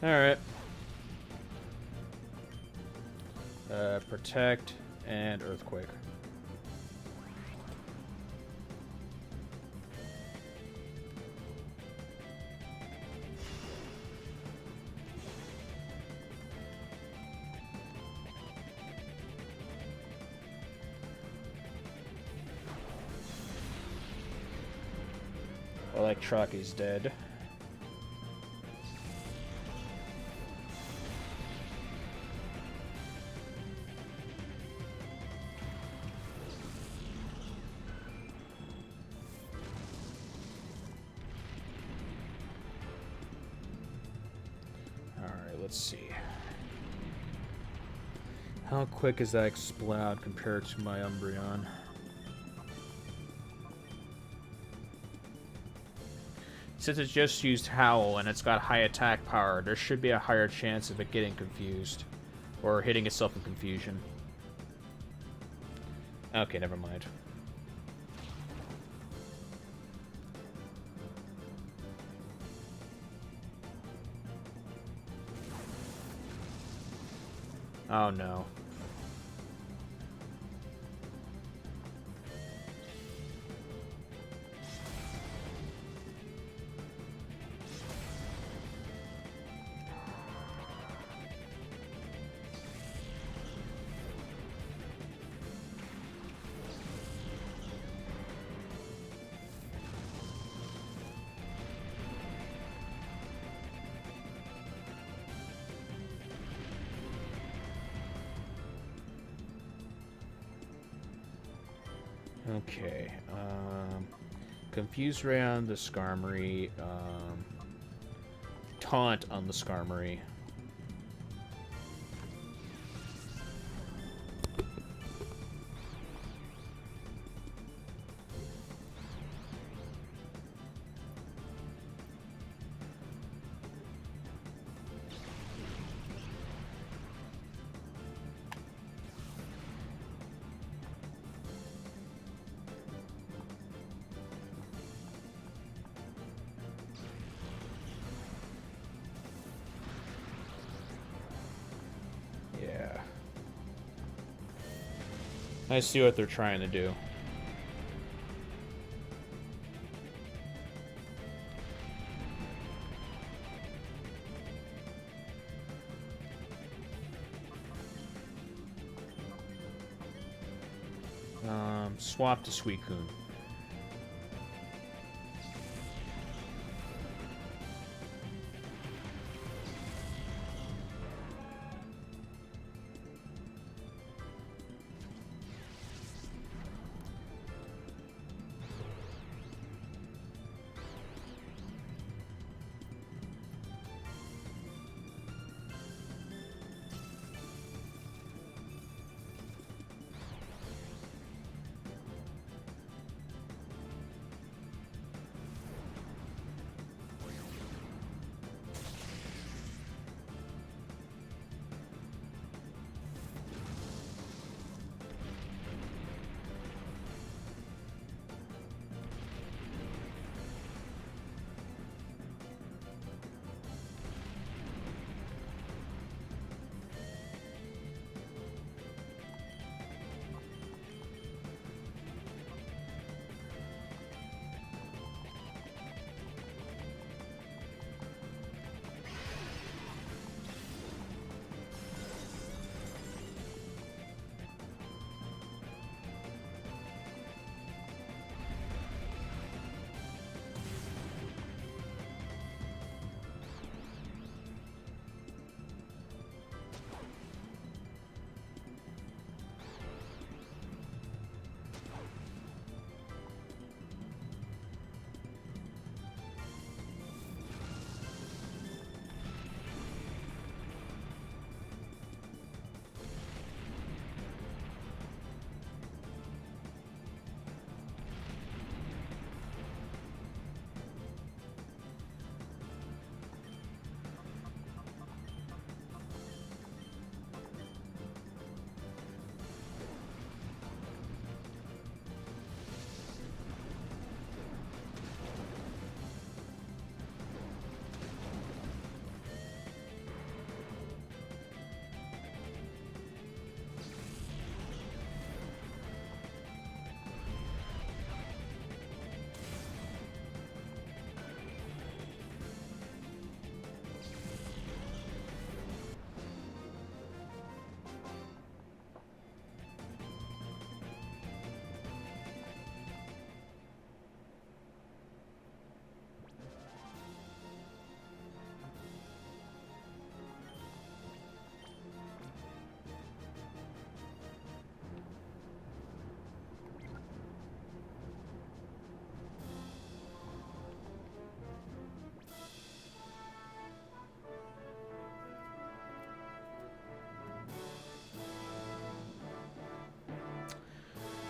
Alright. Protect and Earthquake. Electroc is dead. Alright, let's see. How quick is that Explode compared to my Umbreon? Since it's just used Howl and it's got high attack power, there should be a higher chance of it getting confused. Or hitting itself in confusion. Okay, never mind. Oh no. Okay. Confuse Ray on the Skarmory. Taunt on the Skarmory. I see what they're trying to do. Swap to Suicune.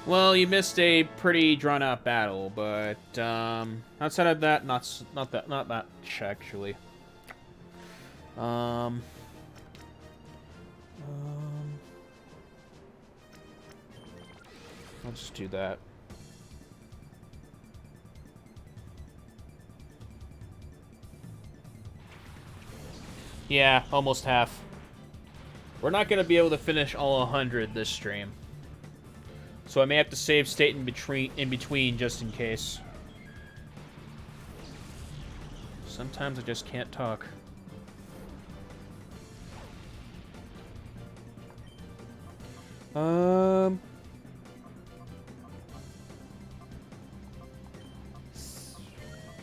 Well, you missed a pretty drawn-out battle, but outside of that, not that much actually. I'll just do that. Yeah, almost half. We're not going to be able to finish all 100 this stream. So I may have to save state in between just in case. Sometimes I just can't talk.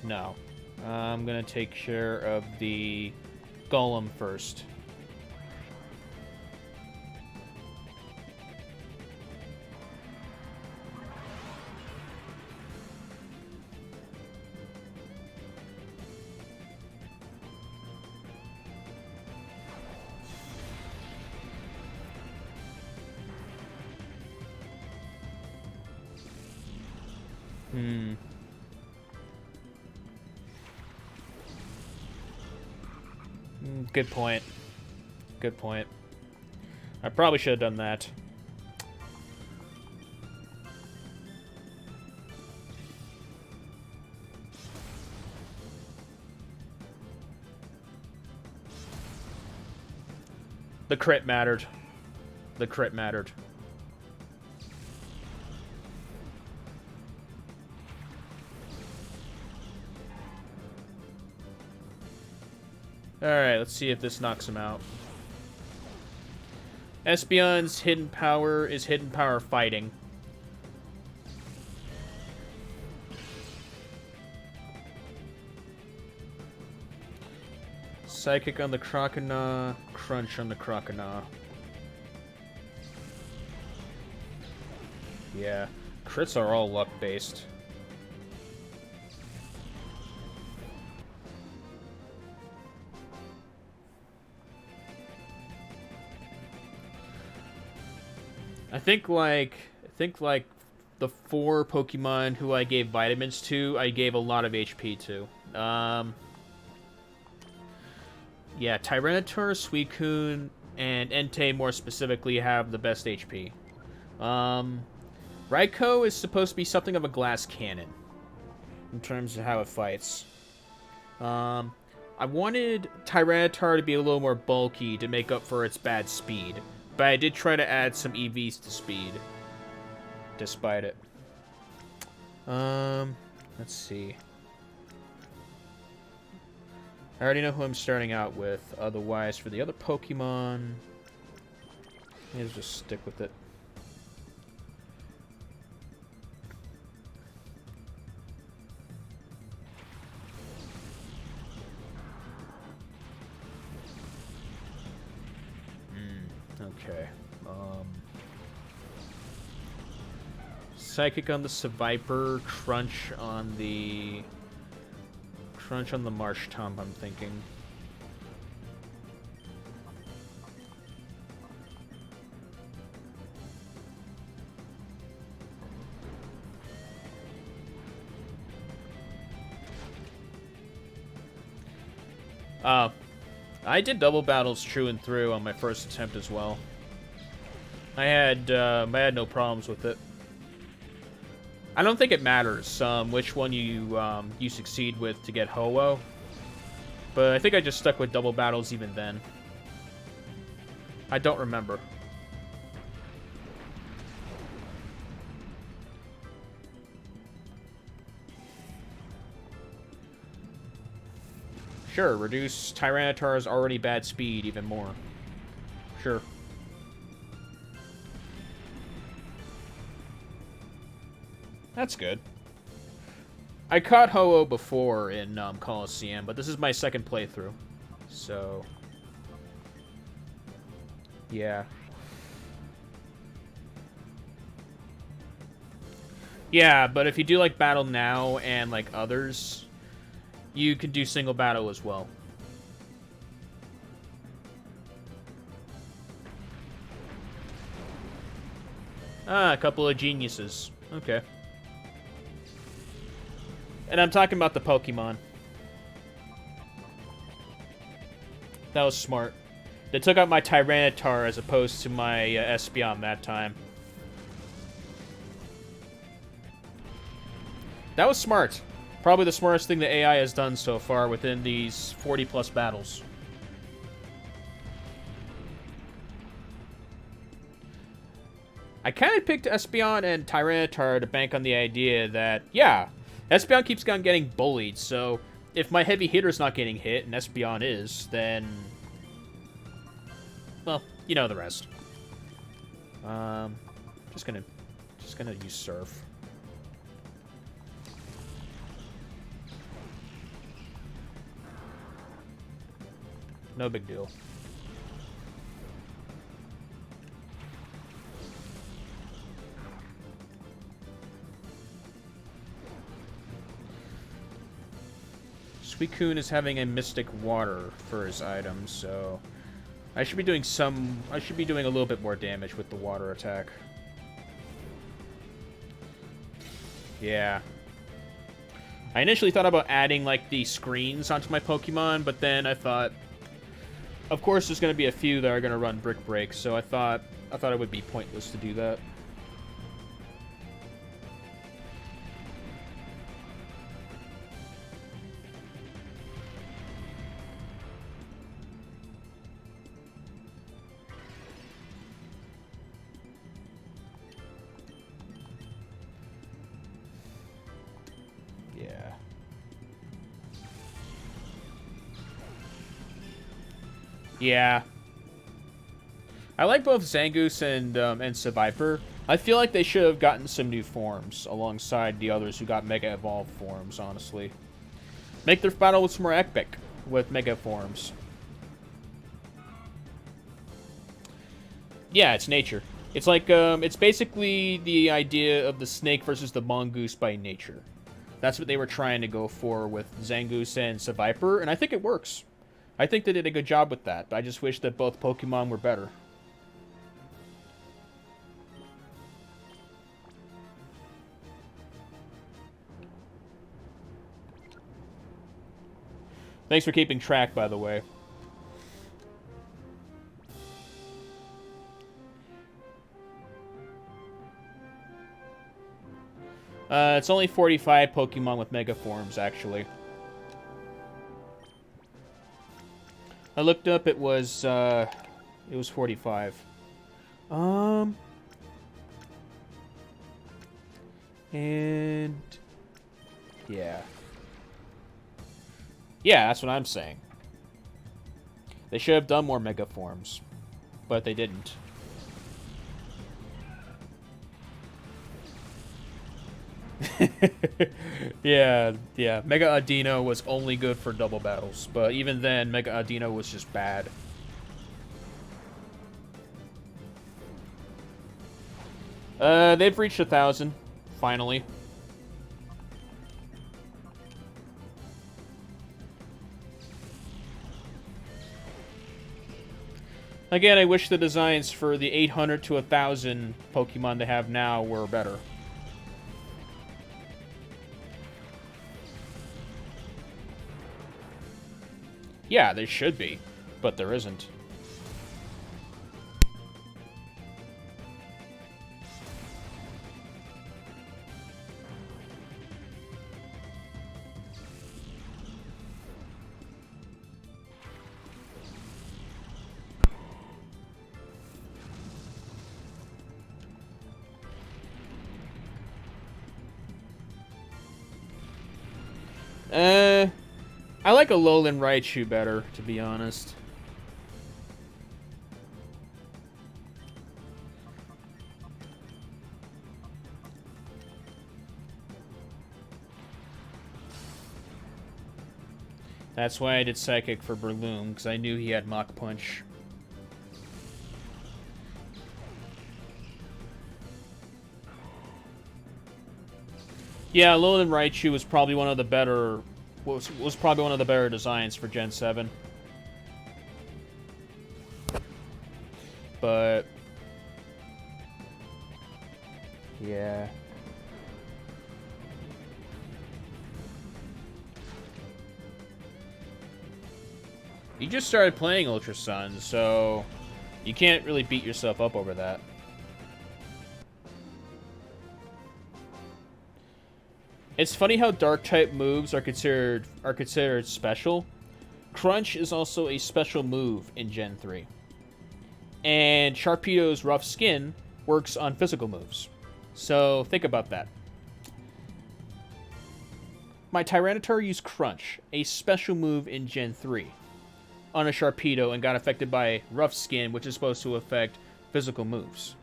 No. I'm gonna take care of the golem first. Good point. Good point. I probably should have done that. The crit mattered. The crit mattered. Alright, let's see if this knocks him out. Espeon's hidden power is hidden power fighting. Psychic on the Croconaw, Crunch on the Croconaw. Yeah, crits are all luck-based. I think like the 4 Pokemon who I gave vitamins to, I gave a lot of HP to. Yeah, Tyranitar, Suicune, and Entei more specifically have the best HP. Raikou is supposed to be something of a glass cannon in terms of how it fights. I wanted Tyranitar to be a little more bulky to make up for its bad speed. But I did try to add some EVs to speed, despite it. Let's see. I already know who I'm starting out with. Otherwise, for the other Pokemon, let's just stick with it. Okay. Psychic on the Seviper, Crunch on the Marsh Tomb, I'm thinking. I did double battles true and through on my first attempt as well. I had no problems with it. I don't think it matters which one you succeed with to get Ho-Oh, but I think I just stuck with double battles even then. I don't remember. Sure, reduce Tyranitar's already bad speed even more. Sure. That's good. I caught Ho-Oh before in Colosseum, but this is my second playthrough. So... yeah. Yeah, but if you do like Battle Now and like others, you can do single battle as well. Ah, a couple of geniuses. Okay. And I'm talking about the Pokemon. That was smart. They took out my Tyranitar as opposed to my Espeon that time. That was smart. Probably the smartest thing the AI has done so far within these 40-plus battles. I kind of picked Espeon and Tyranitar to bank on the idea that, yeah, Espeon keeps on getting bullied, so if my heavy hitter's not getting hit and Espeon is, then, well, you know the rest. Just gonna use Surf. No big deal. Suicune is having a Mystic Water for his items, so I should be doing a little bit more damage with the water attack. Yeah. I initially thought about adding, like, the screens onto my Pokemon, but then I thought, of course there's going to be a few that are going to run Brick Break, so I thought it would be pointless to do that. Yeah. I like both Zangoose and Seviper. I feel like they should have gotten some new forms alongside the others who got Mega Evolved forms, honestly. Make their battles more epic with Mega forms. Yeah, it's nature. It's like, it's basically the idea of the snake versus the mongoose by nature. That's what they were trying to go for with Zangoose and Seviper, and I think it works. I think they did a good job with that, but I just wish that both Pokemon were better. Thanks for keeping track, by the way. It's only 45 Pokemon with Mega Forms, actually. I looked up, it was 45. And yeah. Yeah, that's what I'm saying. They should have done more Mega Forms, but they didn't. yeah. Mega Audino was only good for double battles, but even then, Mega Audino was just bad. They've reached 1,000, finally. Again, I wish the designs for the 800 to 1,000 Pokemon they have now were better. Yeah, there should be, but there isn't. I like a Alolan Raichu better, to be honest. That's why I did Psychic for Breloom, because I knew he had Mach Punch. Yeah, Alolan Raichu was probably one of the better... was probably one of the better designs for Gen 7. But... yeah. You just started playing Ultra Sun, so... you can't really beat yourself up over that. It's funny how Dark-type moves are considered special. Crunch is also a special move in Gen 3. And Sharpedo's Rough Skin works on physical moves. So think about that. My Tyranitar used Crunch, a special move in Gen 3, on a Sharpedo and got affected by Rough Skin, which is supposed to affect physical moves.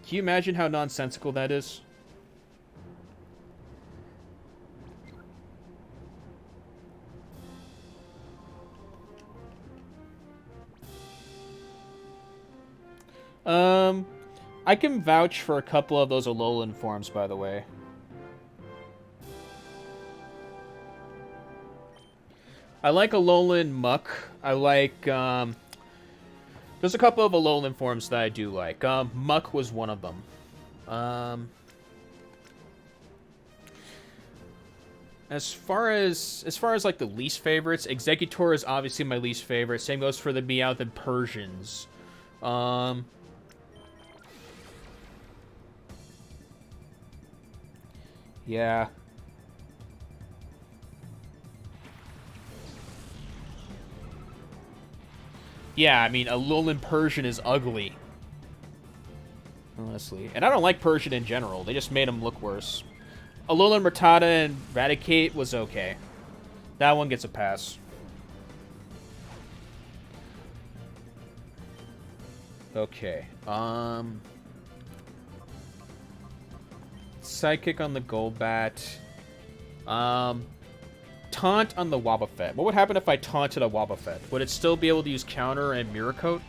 Can you imagine how nonsensical that is? I can vouch for a couple of those Alolan forms, by the way. I like Alolan Muck. I like, there's a couple of Alolan forms that I do like. Muck was one of them. As far as like the least favorites, Executor is obviously my least favorite. Same goes for the Meowth and Persians. Yeah. Yeah, I mean, Alolan Persian is ugly. Honestly. And I don't like Persian in general. They just made them look worse. Alolan Rattata and Raticate was okay. That one gets a pass. Okay. Psychic on the Golbat. Taunt on the Wobbuffet. What would happen if I taunted a Wobbuffet? Would it still be able to use Counter and Mirror Coat?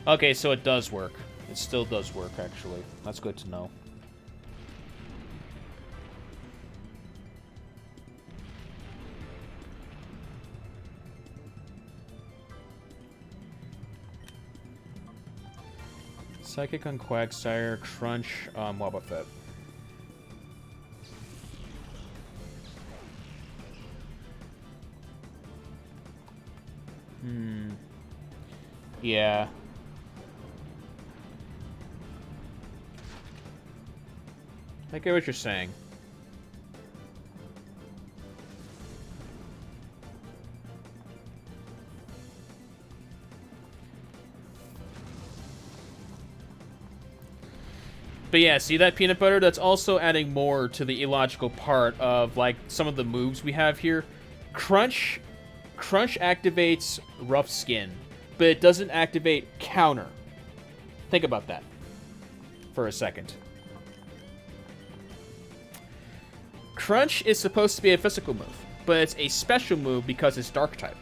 Okay, so it does work. It still does work, actually. That's good to know. Psychic on Quagsire, Crunch on Wobbuffet. Yeah. I get what you're saying. But yeah, see that peanut butter? That's also adding more to the illogical part of, like, some of the moves we have here. Crunch activates Rough Skin, but it doesn't activate Counter. Think about that for a second. Crunch is supposed to be a physical move, but it's a special move because it's Dark type.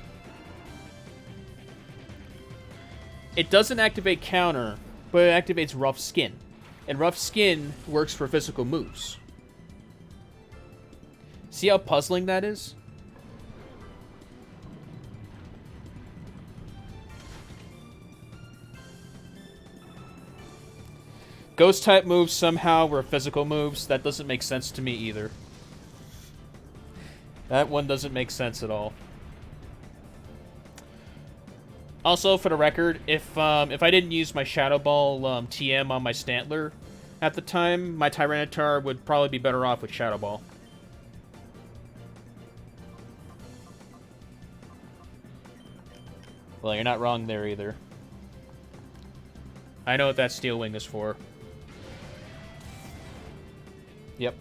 It doesn't activate Counter, but it activates Rough Skin. And Rough Skin works for physical moves. See how puzzling that is? Ghost type moves somehow were physical moves. That doesn't make sense to me either. That one doesn't make sense at all. Also, for the record, if I didn't use my Shadow Ball TM on my Stantler at the time, my Tyranitar would probably be better off with Shadow Ball. Well, you're not wrong there either. I know what that Steel Wing is for. Yep.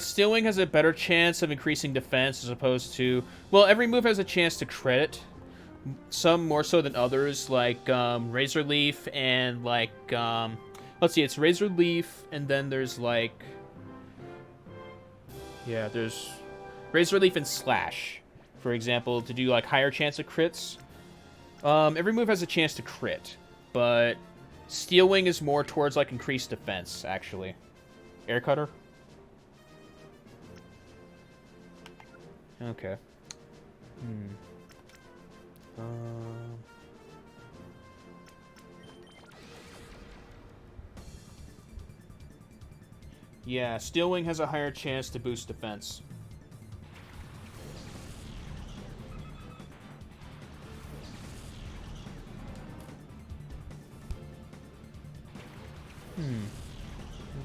Steel Wing has a better chance of increasing defense as opposed to... Well, every move has a chance to crit. Some more so than others, like Razor Leaf and like... let's see, it's Razor Leaf and then there's like... Yeah, there's Razor Leaf and Slash, for example, to do like higher chance of crits. Every move has a chance to crit, but Steel Wing is more towards like increased defense, actually. Air Cutter? Okay. Yeah, Steel Wing has a higher chance to boost defense.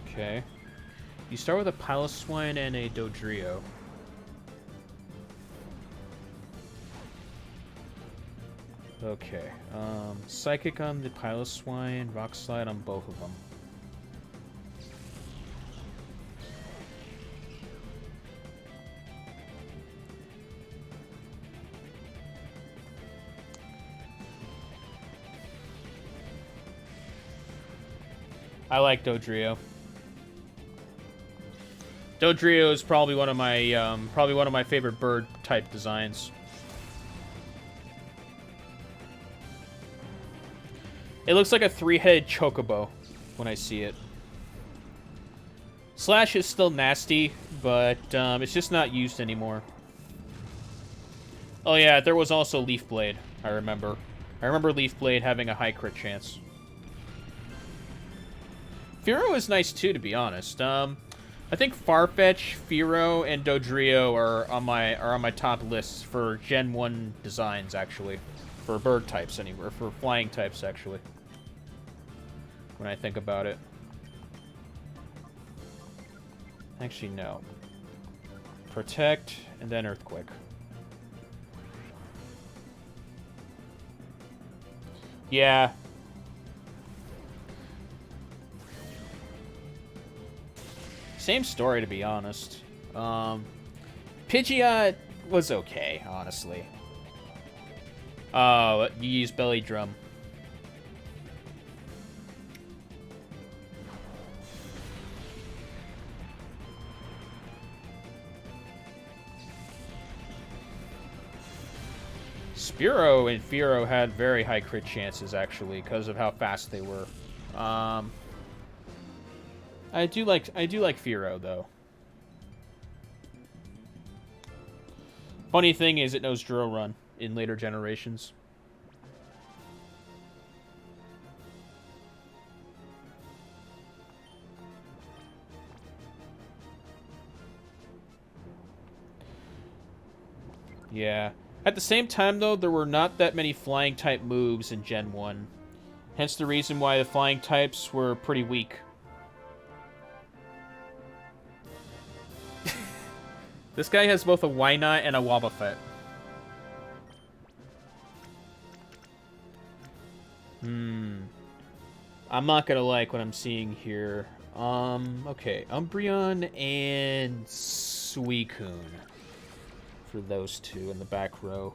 Okay. You start with a Piloswine and a Dodrio. Okay. Psychic on the Piloswine, Rock Slide on both of them. I like Dodrio. Dodrio is probably one of my favorite bird type designs. It looks like a 3-headed chocobo when I see it. Slash is still nasty, but it's just not used anymore. Oh yeah, there was also Leaf Blade, I remember. I remember Leaf Blade having a high crit chance. Fearow is nice too, to be honest. I think Farfetch, Fearow, and Dodrio are on my top lists for Gen 1 designs, actually. For bird types, anywhere. For flying types, actually. When I think about it. Actually, no. Protect, and then Earthquake. Yeah. Same story, to be honest. Pidgeot was okay, honestly. Oh, you use Belly Drum. Spearow and Fearow had very high crit chances, actually, because of how fast they were. I do like Fearow, though. Funny thing is, it knows Drill Run in later generations. Yeah. At the same time, though, there were not that many flying-type moves in Gen 1. Hence the reason why the flying types were pretty weak. This guy has both a Wynot and a Wobbuffet. I'm not gonna like what I'm seeing here. Okay. Umbreon and Suicune. For those two in the back row.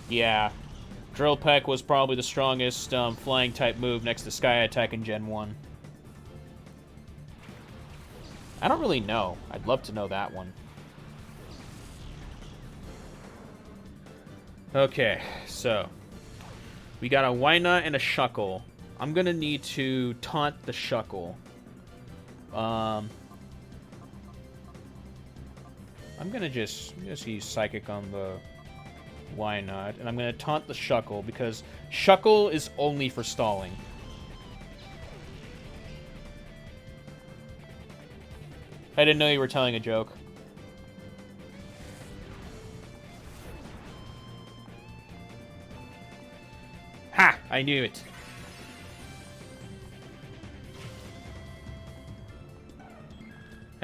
Yeah. Drill Peck was probably the strongest flying type move next to Sky Attack in Gen 1. I don't really know. I'd love to know that one. Okay, so we got a Wynot and a Shuckle. I'm gonna need to taunt the Shuckle. I'm gonna just use Psychic on the Wynot, and I'm gonna taunt the Shuckle because Shuckle is only for stalling. I didn't know you were telling a joke. Ha! I knew it.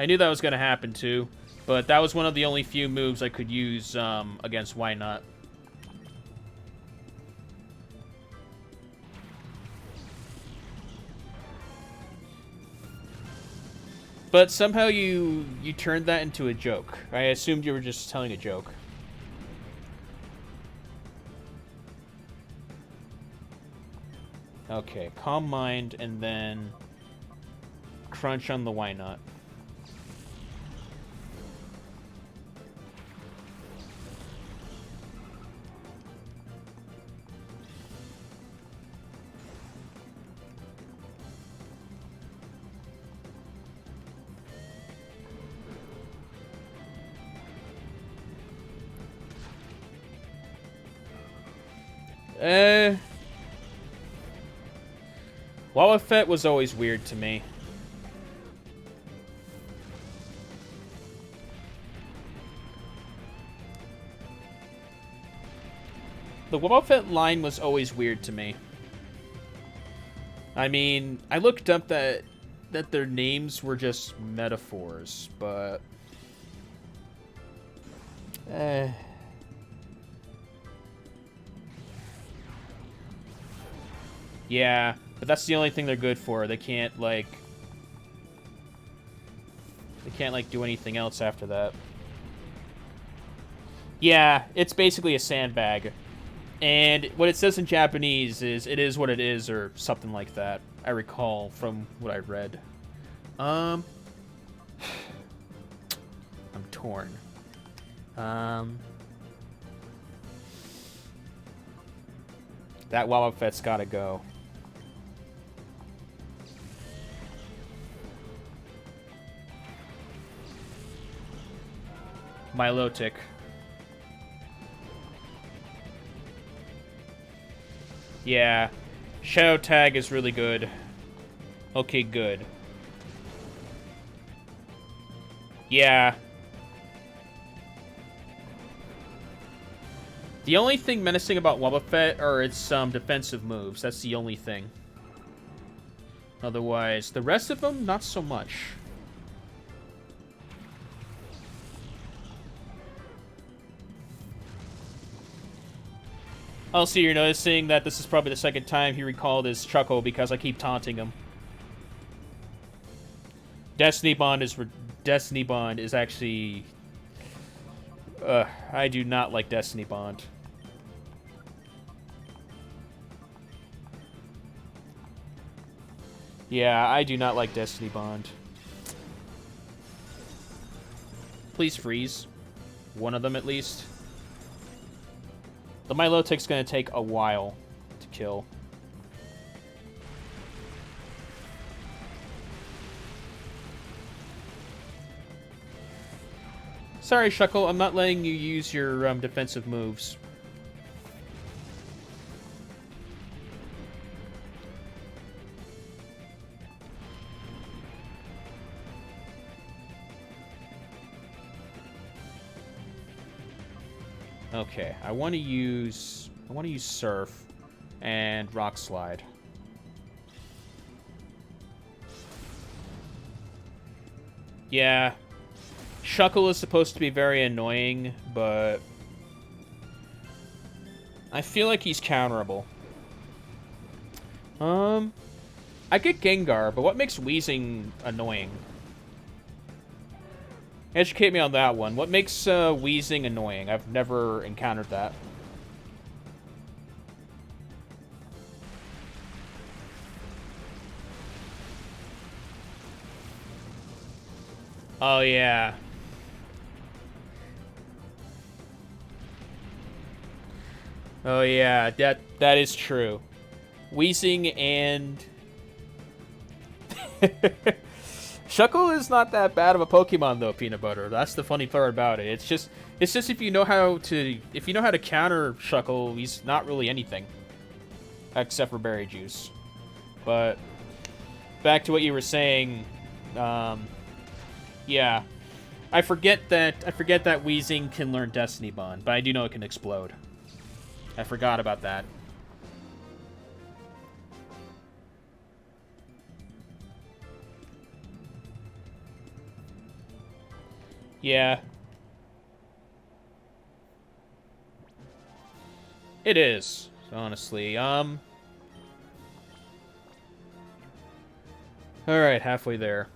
I knew that was going to happen too, but that was one of the only few moves I could use against Wynot. But somehow you turned that into a joke. I assumed you were just telling a joke. Okay, Calm Mind, and then crunch on the why not. Wobbuffet was always weird to me. The Wobbuffet line was always weird to me. I mean, I looked up that their names were just metaphors, but... Yeah, but that's the only thing they're good for. They can't, like... They can't, like, do anything else after that. Yeah, it's basically a sandbag. And what it says in Japanese is, it is what it is, or something like that. I recall from what I read. I'm torn. That Wobbuffet's gotta go. Milotic. Yeah. Shadow Tag is really good. Okay, good. Yeah. The only thing menacing about Wobbuffet are its defensive moves. That's the only thing. Otherwise, the rest of them, not so much. Also, you're noticing that this is probably the second time he recalled his chuckle because I keep taunting him. Destiny Bond is actually... I do not like Destiny Bond. Yeah, I do not like Destiny Bond. Please freeze. One of them at least. The Milotic's gonna take a while to kill. Sorry, Shuckle, I'm not letting you use your defensive moves. Okay, I want to use Surf and Rock Slide. Yeah. Shuckle is supposed to be very annoying, but I feel like he's counterable. I get Gengar, but what makes Weezing annoying? Educate me on that one. What makes Weezing annoying? I've never encountered that. Oh, yeah. Oh, yeah. That is true. Weezing and... Shuckle is not that bad of a Pokemon though, Peanut Butter. That's the funny part about it. It's just if you know how to counter Shuckle, he's not really anything. Except for Berry Juice. But back to what you were saying, yeah. I forget that Weezing can learn Destiny Bond, but I do know it can explode. I forgot about that. Yeah. It is, honestly. Alright, halfway there.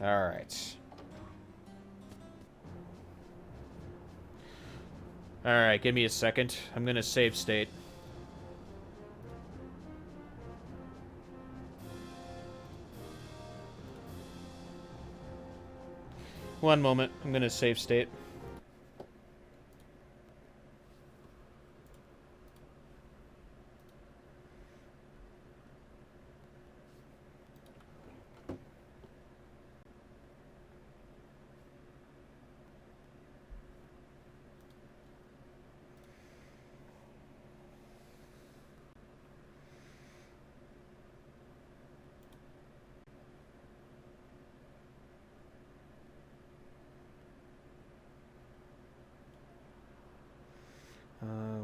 Alright. Alright, give me a second. I'm gonna save state. One moment. I'm gonna save state.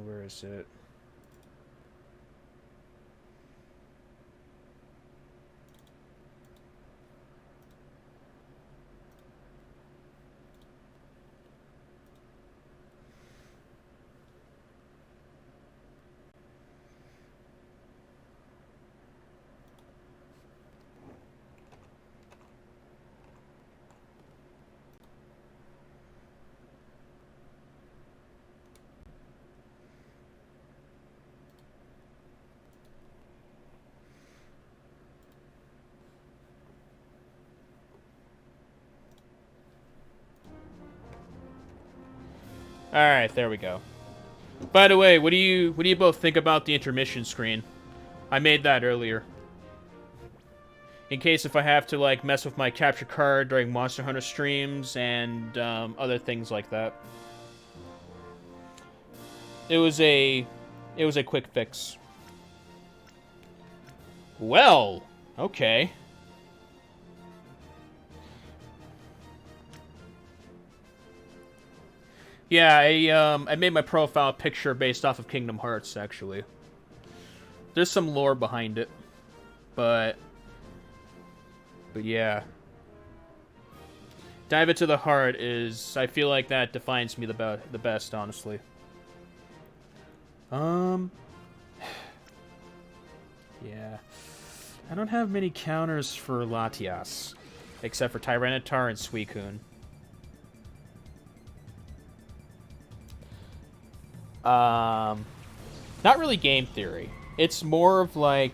Where is it? Alright, there we go. By the way, what do you both think about the intermission screen? I made that earlier. In case if I have to like mess with my capture card during Monster Hunter streams and other things like that. It was a quick fix. Well, okay. Yeah, I made my profile picture based off of Kingdom Hearts, actually. There's some lore behind it, but yeah. Dive into the heart is, I feel like that defines me the best, honestly. Yeah. I don't have many counters for Latias, except for Tyranitar and Suicune. Not really game theory. It's more of like...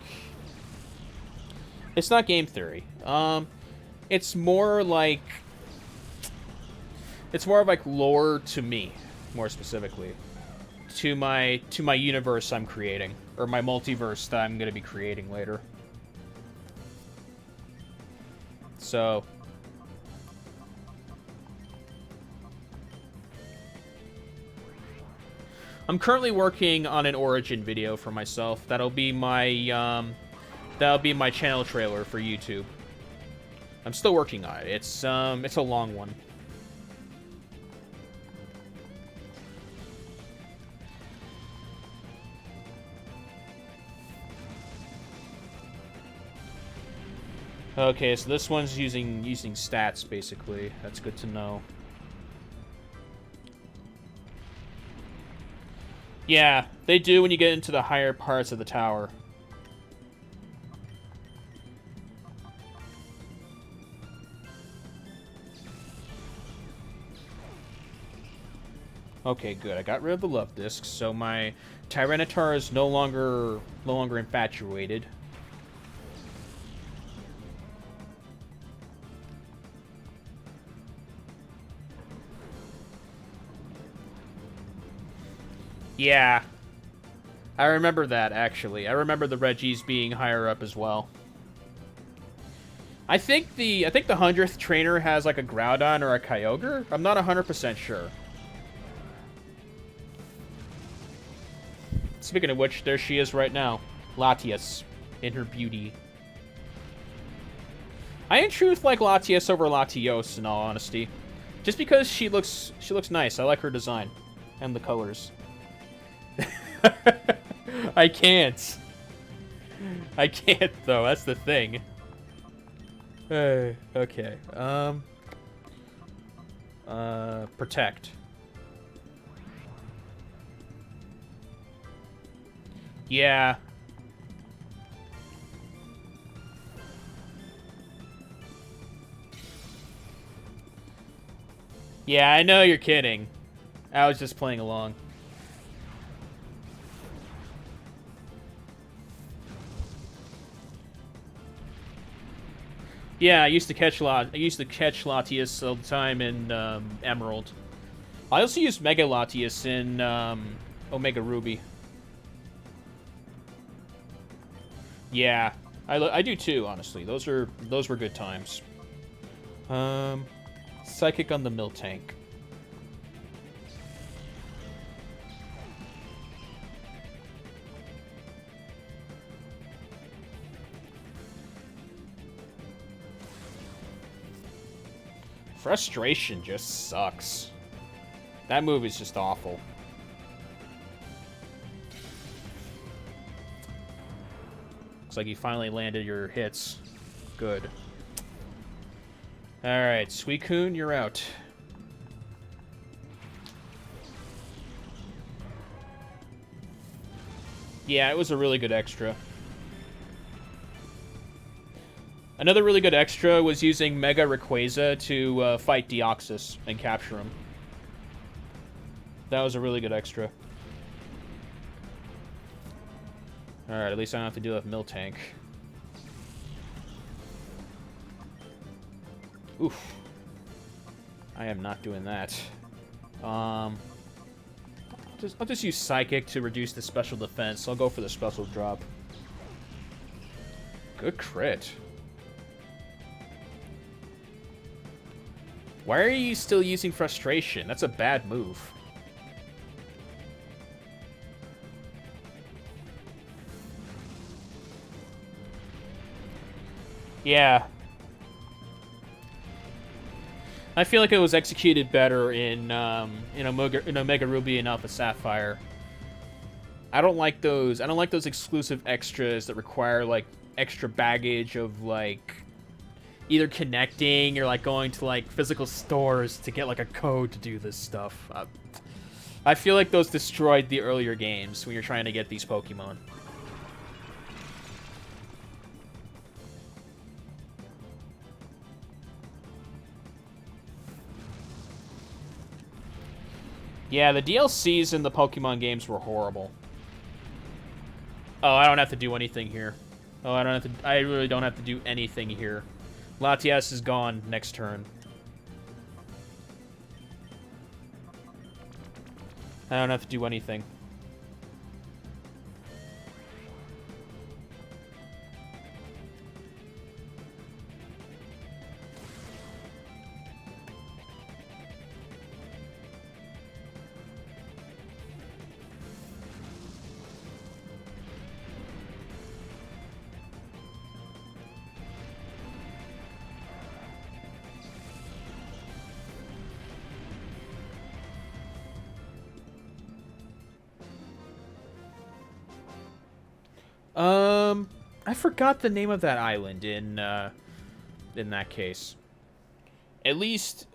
It's not game theory. It's more like... It's more of like lore to me, more specifically. To my universe I'm creating. Or my multiverse that I'm going to be creating later. So... I'm currently working on an origin video for myself. That'll be my channel trailer for YouTube. I'm still working on it. It's a long one. Okay, so this one's using stats basically. That's good to know. Yeah, they do when you get into the higher parts of the tower. Okay, good. I got rid of the love disc, so my Tyranitar is no longer infatuated. Yeah. I remember that, actually. I remember the Reggies being higher up as well. I think the 100th trainer has like a Groudon or a Kyogre. I'm not 100% sure. Speaking of which, there she is right now. Latias, in her beauty. I in truth like Latias over Latios, in all honesty. Just because she looks nice. I like her design. And the colors. I can't. I can't, though. That's the thing. Okay. Protect. Yeah. Yeah, I know you're kidding. I was just playing along. Yeah, I used to catch Latias all the time in Emerald. I also used Mega Latias in Omega Ruby. Yeah, I do too. Honestly, those were good times. Psychic on the Miltank. Frustration just sucks. That move is just awful. Looks like you finally landed your hits. Good. Alright, Suicune, you're out. Yeah, it was a really good extra. Another really good extra was using Mega Rayquaza to fight Deoxys and capture him. That was a really good extra. Alright, at least I don't have to deal with Miltank. Oof. I am not doing that. I'll just use Psychic to reduce the special defense. I'll go for the special drop. Good crit. Why are you still using Frustration? That's a bad move. Yeah. I feel like it was executed better in Omega Ruby and Alpha Sapphire. I don't like those. I don't like those exclusive extras that require like extra baggage of like either connecting or like going to like physical stores to get like a code to do this stuff. I feel like those destroyed the earlier games when you're trying to get these Pokemon. Yeah, the DLCs in the Pokemon games were horrible. Oh, I don't have to do anything here. Oh, I really don't have to do anything here. Latias is gone next turn. I don't have to do anything. I forgot the name of that island in that case. At least,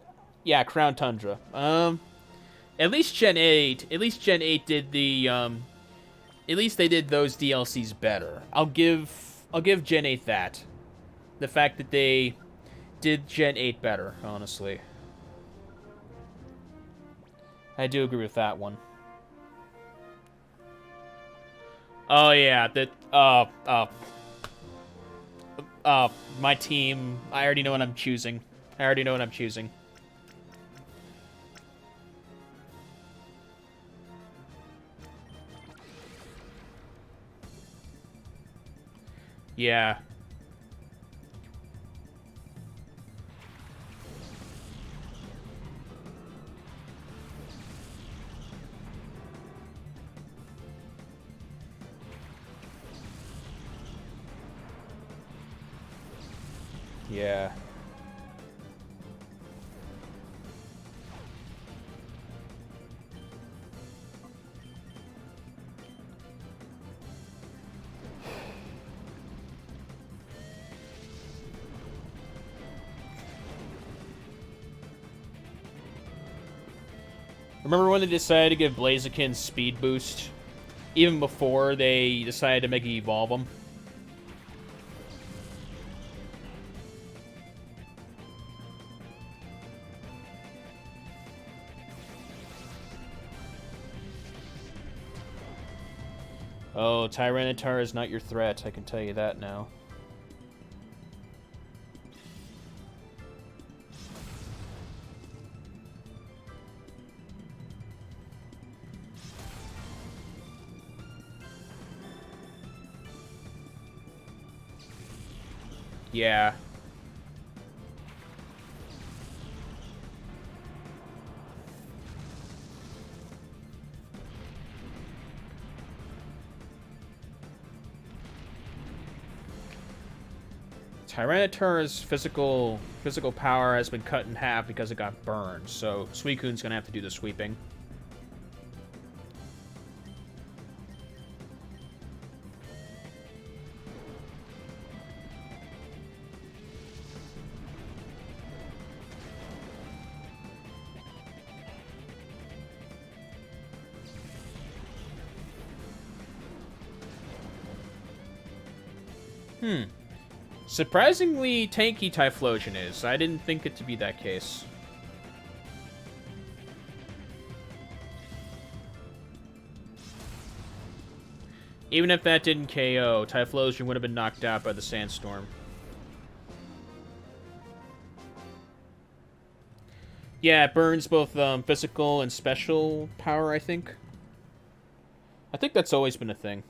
yeah, Crown Tundra. At least Gen 8 did the, at least they did those DLCs better. I'll give Gen 8 that. The fact that they did Gen 8 better, honestly. I do agree with that one. Oh yeah, my team. I already know what I'm choosing. Yeah. Yeah. Remember when they decided to give Blaziken speed boost? Even before they decided to make it evolve them? Oh, Tyranitar is not your threat, I can tell you that now. Yeah. Tyranitar's physical power has been cut in half because it got burned, so Suicune's gonna have to do the sweeping. Surprisingly tanky Typhlosion is. I didn't think it to be that case. Even if that didn't KO, Typhlosion would have been knocked out by the Sandstorm. Yeah, it burns both physical and special power, I think. I think that's always been a thing.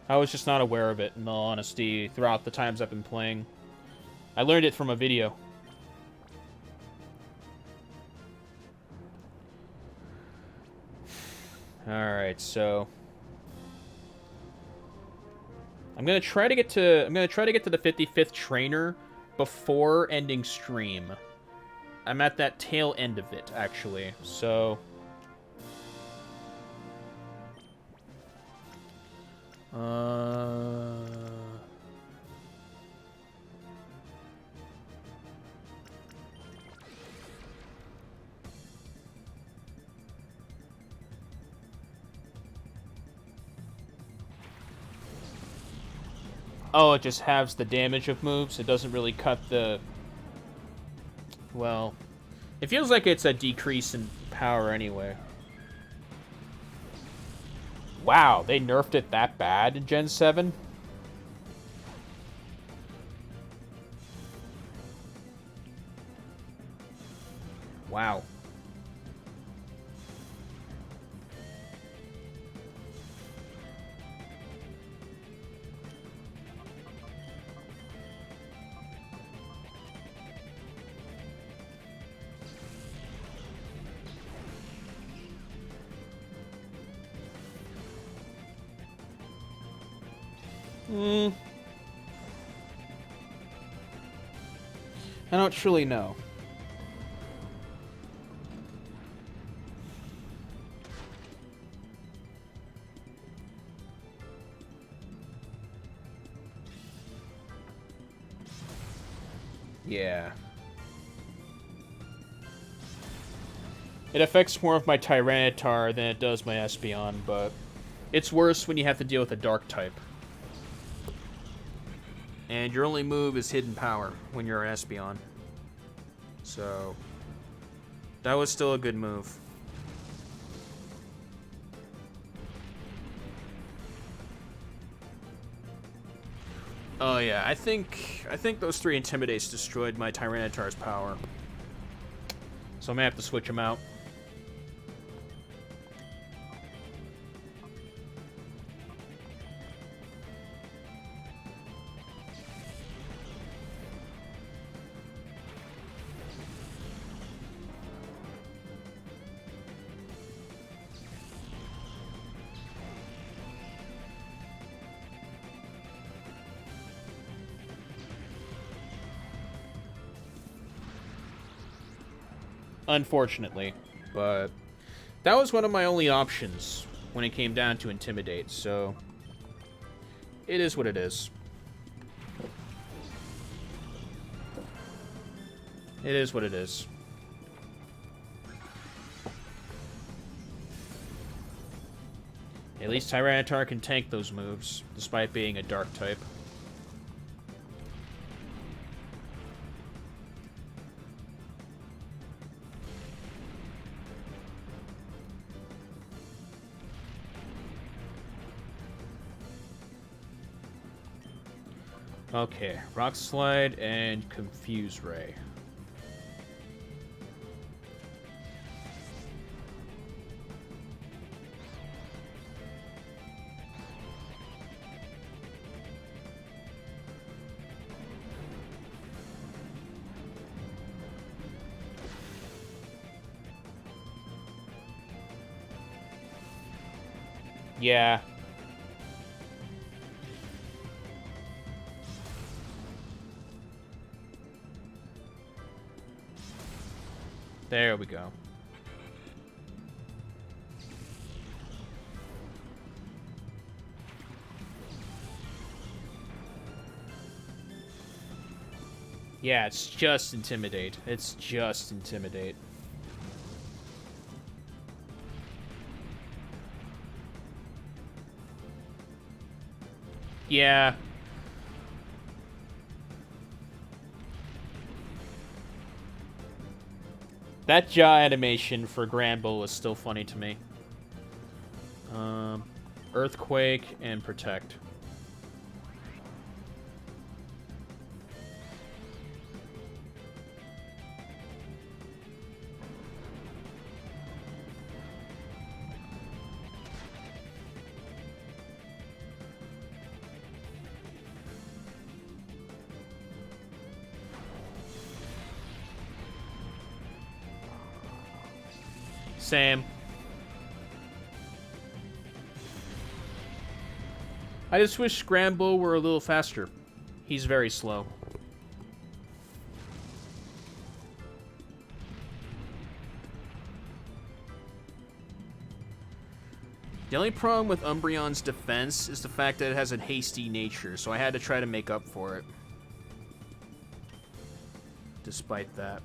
I was just not aware of it, in all honesty, throughout the times I've been playing. I learned it from a video. Alright, so I'm gonna try to get to the 55th trainer before ending stream. I'm at that tail end of it, actually, so oh, it just halves the damage of moves. It doesn't really cut the... Well, it feels like it's a decrease in power anyway. Wow, they nerfed it that bad in Gen 7? Wow. I don't truly know. Yeah. It affects more of my Tyranitar than it does my Espeon, but it's worse when you have to deal with a Dark type. And your only move is Hidden Power when you're an Espeon. So, that was still a good move. Oh yeah, I think those 3 Intimidates destroyed my Tyranitar's power. So I may have to switch them out. Unfortunately, but that was one of my only options when it came down to Intimidate, so it is what it is. It is what it is. At least Tyranitar can tank those moves, despite being a Dark type. Okay, Rock Slide and Confuse Ray. Yeah. There we go. Yeah, it's just Intimidate. It's just Intimidate. Yeah. That jaw animation for Granbull is still funny to me. Earthquake and Protect. Same. I just wish Granbull were a little faster. He's very slow. The only problem with Umbreon's defense is the fact that it has a hasty nature, so I had to try to make up for it. Despite that.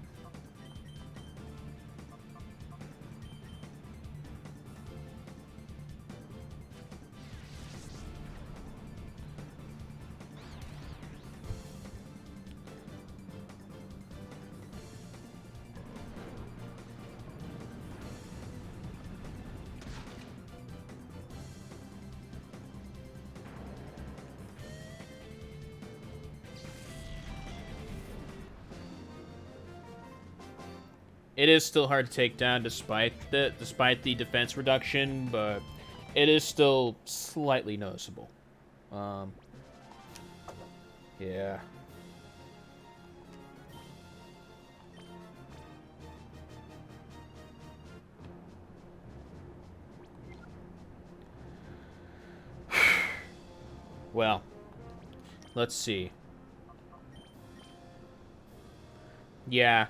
It is still hard to take down despite the defense reduction, but it is still slightly noticeable. Yeah. Well, let's see. Yeah.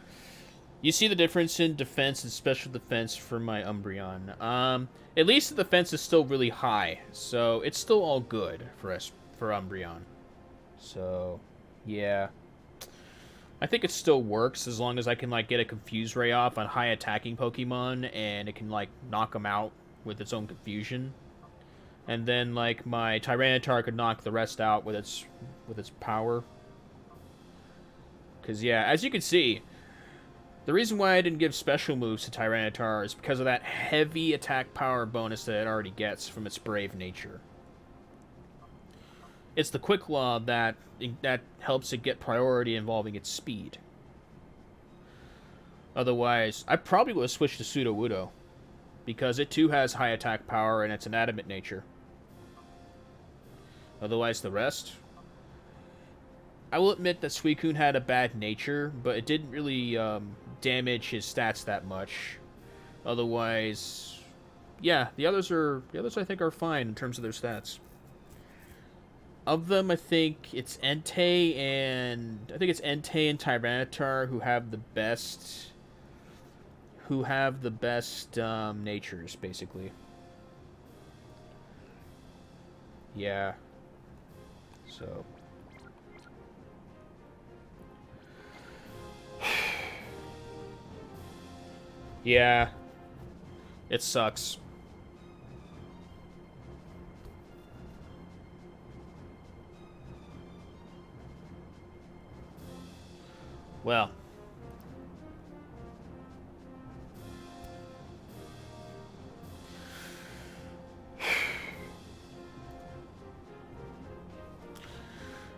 You see the difference in defense and special defense for my Umbreon. At least the defense is still really high, so it's still all good for us, for Umbreon. So, yeah. I think it still works as long as I can, like, get a Confuse Ray off on high attacking Pokemon, and it can, like, knock them out with its own confusion. And then, like, my Tyranitar could knock the rest out with its power. Because, yeah, as you can see, the reason why I didn't give special moves to Tyranitar is because of that heavy attack power bonus that it already gets from its brave nature. It's the Quick Claw that helps it get priority involving its speed. Otherwise, I probably would have switched to Sudowoodo, because it too has high attack power and it's an adamant nature. Otherwise, the rest... I will admit that Suicune had a bad nature, but it didn't really damage his stats that much. Otherwise, yeah, the others I think are fine in terms of their stats. Of them, I think it's Entei and Tyranitar who have the best natures, basically. Yeah. So. Yeah. It sucks. Well.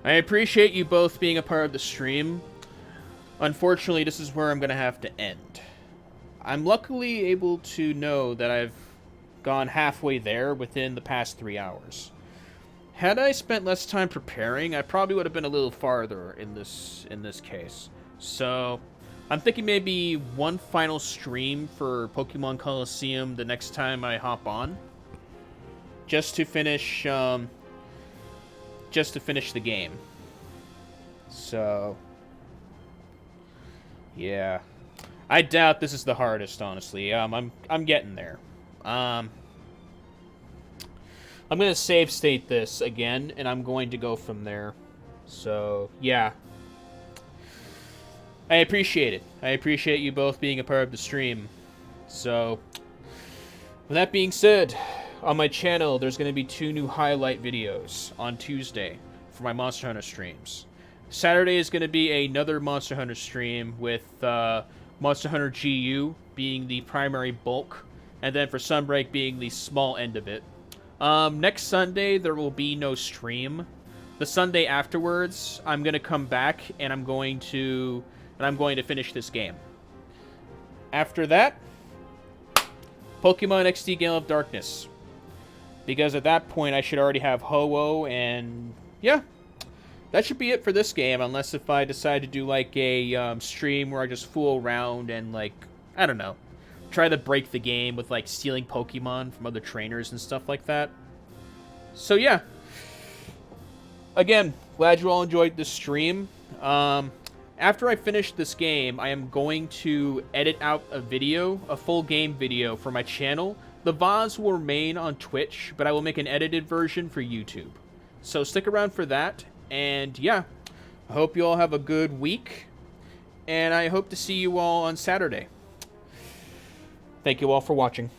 I appreciate you both being a part of the stream. Unfortunately, this is where I'm going to have to end. I'm luckily able to know that I've gone halfway there within the past 3 hours. Had I spent less time preparing, I probably would have been a little farther in this case. So, I'm thinking maybe one final stream for Pokemon Colosseum the next time I hop on, just to finish the game. So, yeah, I doubt this is the hardest, honestly. I'm getting there. I'm gonna save state this again, and I'm going to go from there. So, yeah. I appreciate it. I appreciate you both being a part of the stream. So, with that being said, on my channel, there's going to be 2 new highlight videos on Tuesday for my Monster Hunter streams. Saturday is going to be another Monster Hunter stream with Monster Hunter GU being the primary bulk, and then for Sunbreak being the small end of it. Next Sunday, there will be no stream. The Sunday afterwards, I'm going to come back, and I'm going to finish this game. After that, Pokemon XD Gale of Darkness. Because at that point, I should already have Ho-Oh, and yeah, that should be it for this game, unless if I decide to do like a stream where I just fool around and like, I don't know, try to break the game with like stealing Pokemon from other trainers and stuff like that. So yeah, again, glad you all enjoyed this stream. After I finish this game, I am going to edit out a video, a full game video for my channel. The VODs will remain on Twitch, but I will make an edited version for YouTube. So stick around for that, and yeah, I hope you all have a good week, and I hope to see you all on Saturday. Thank you all for watching.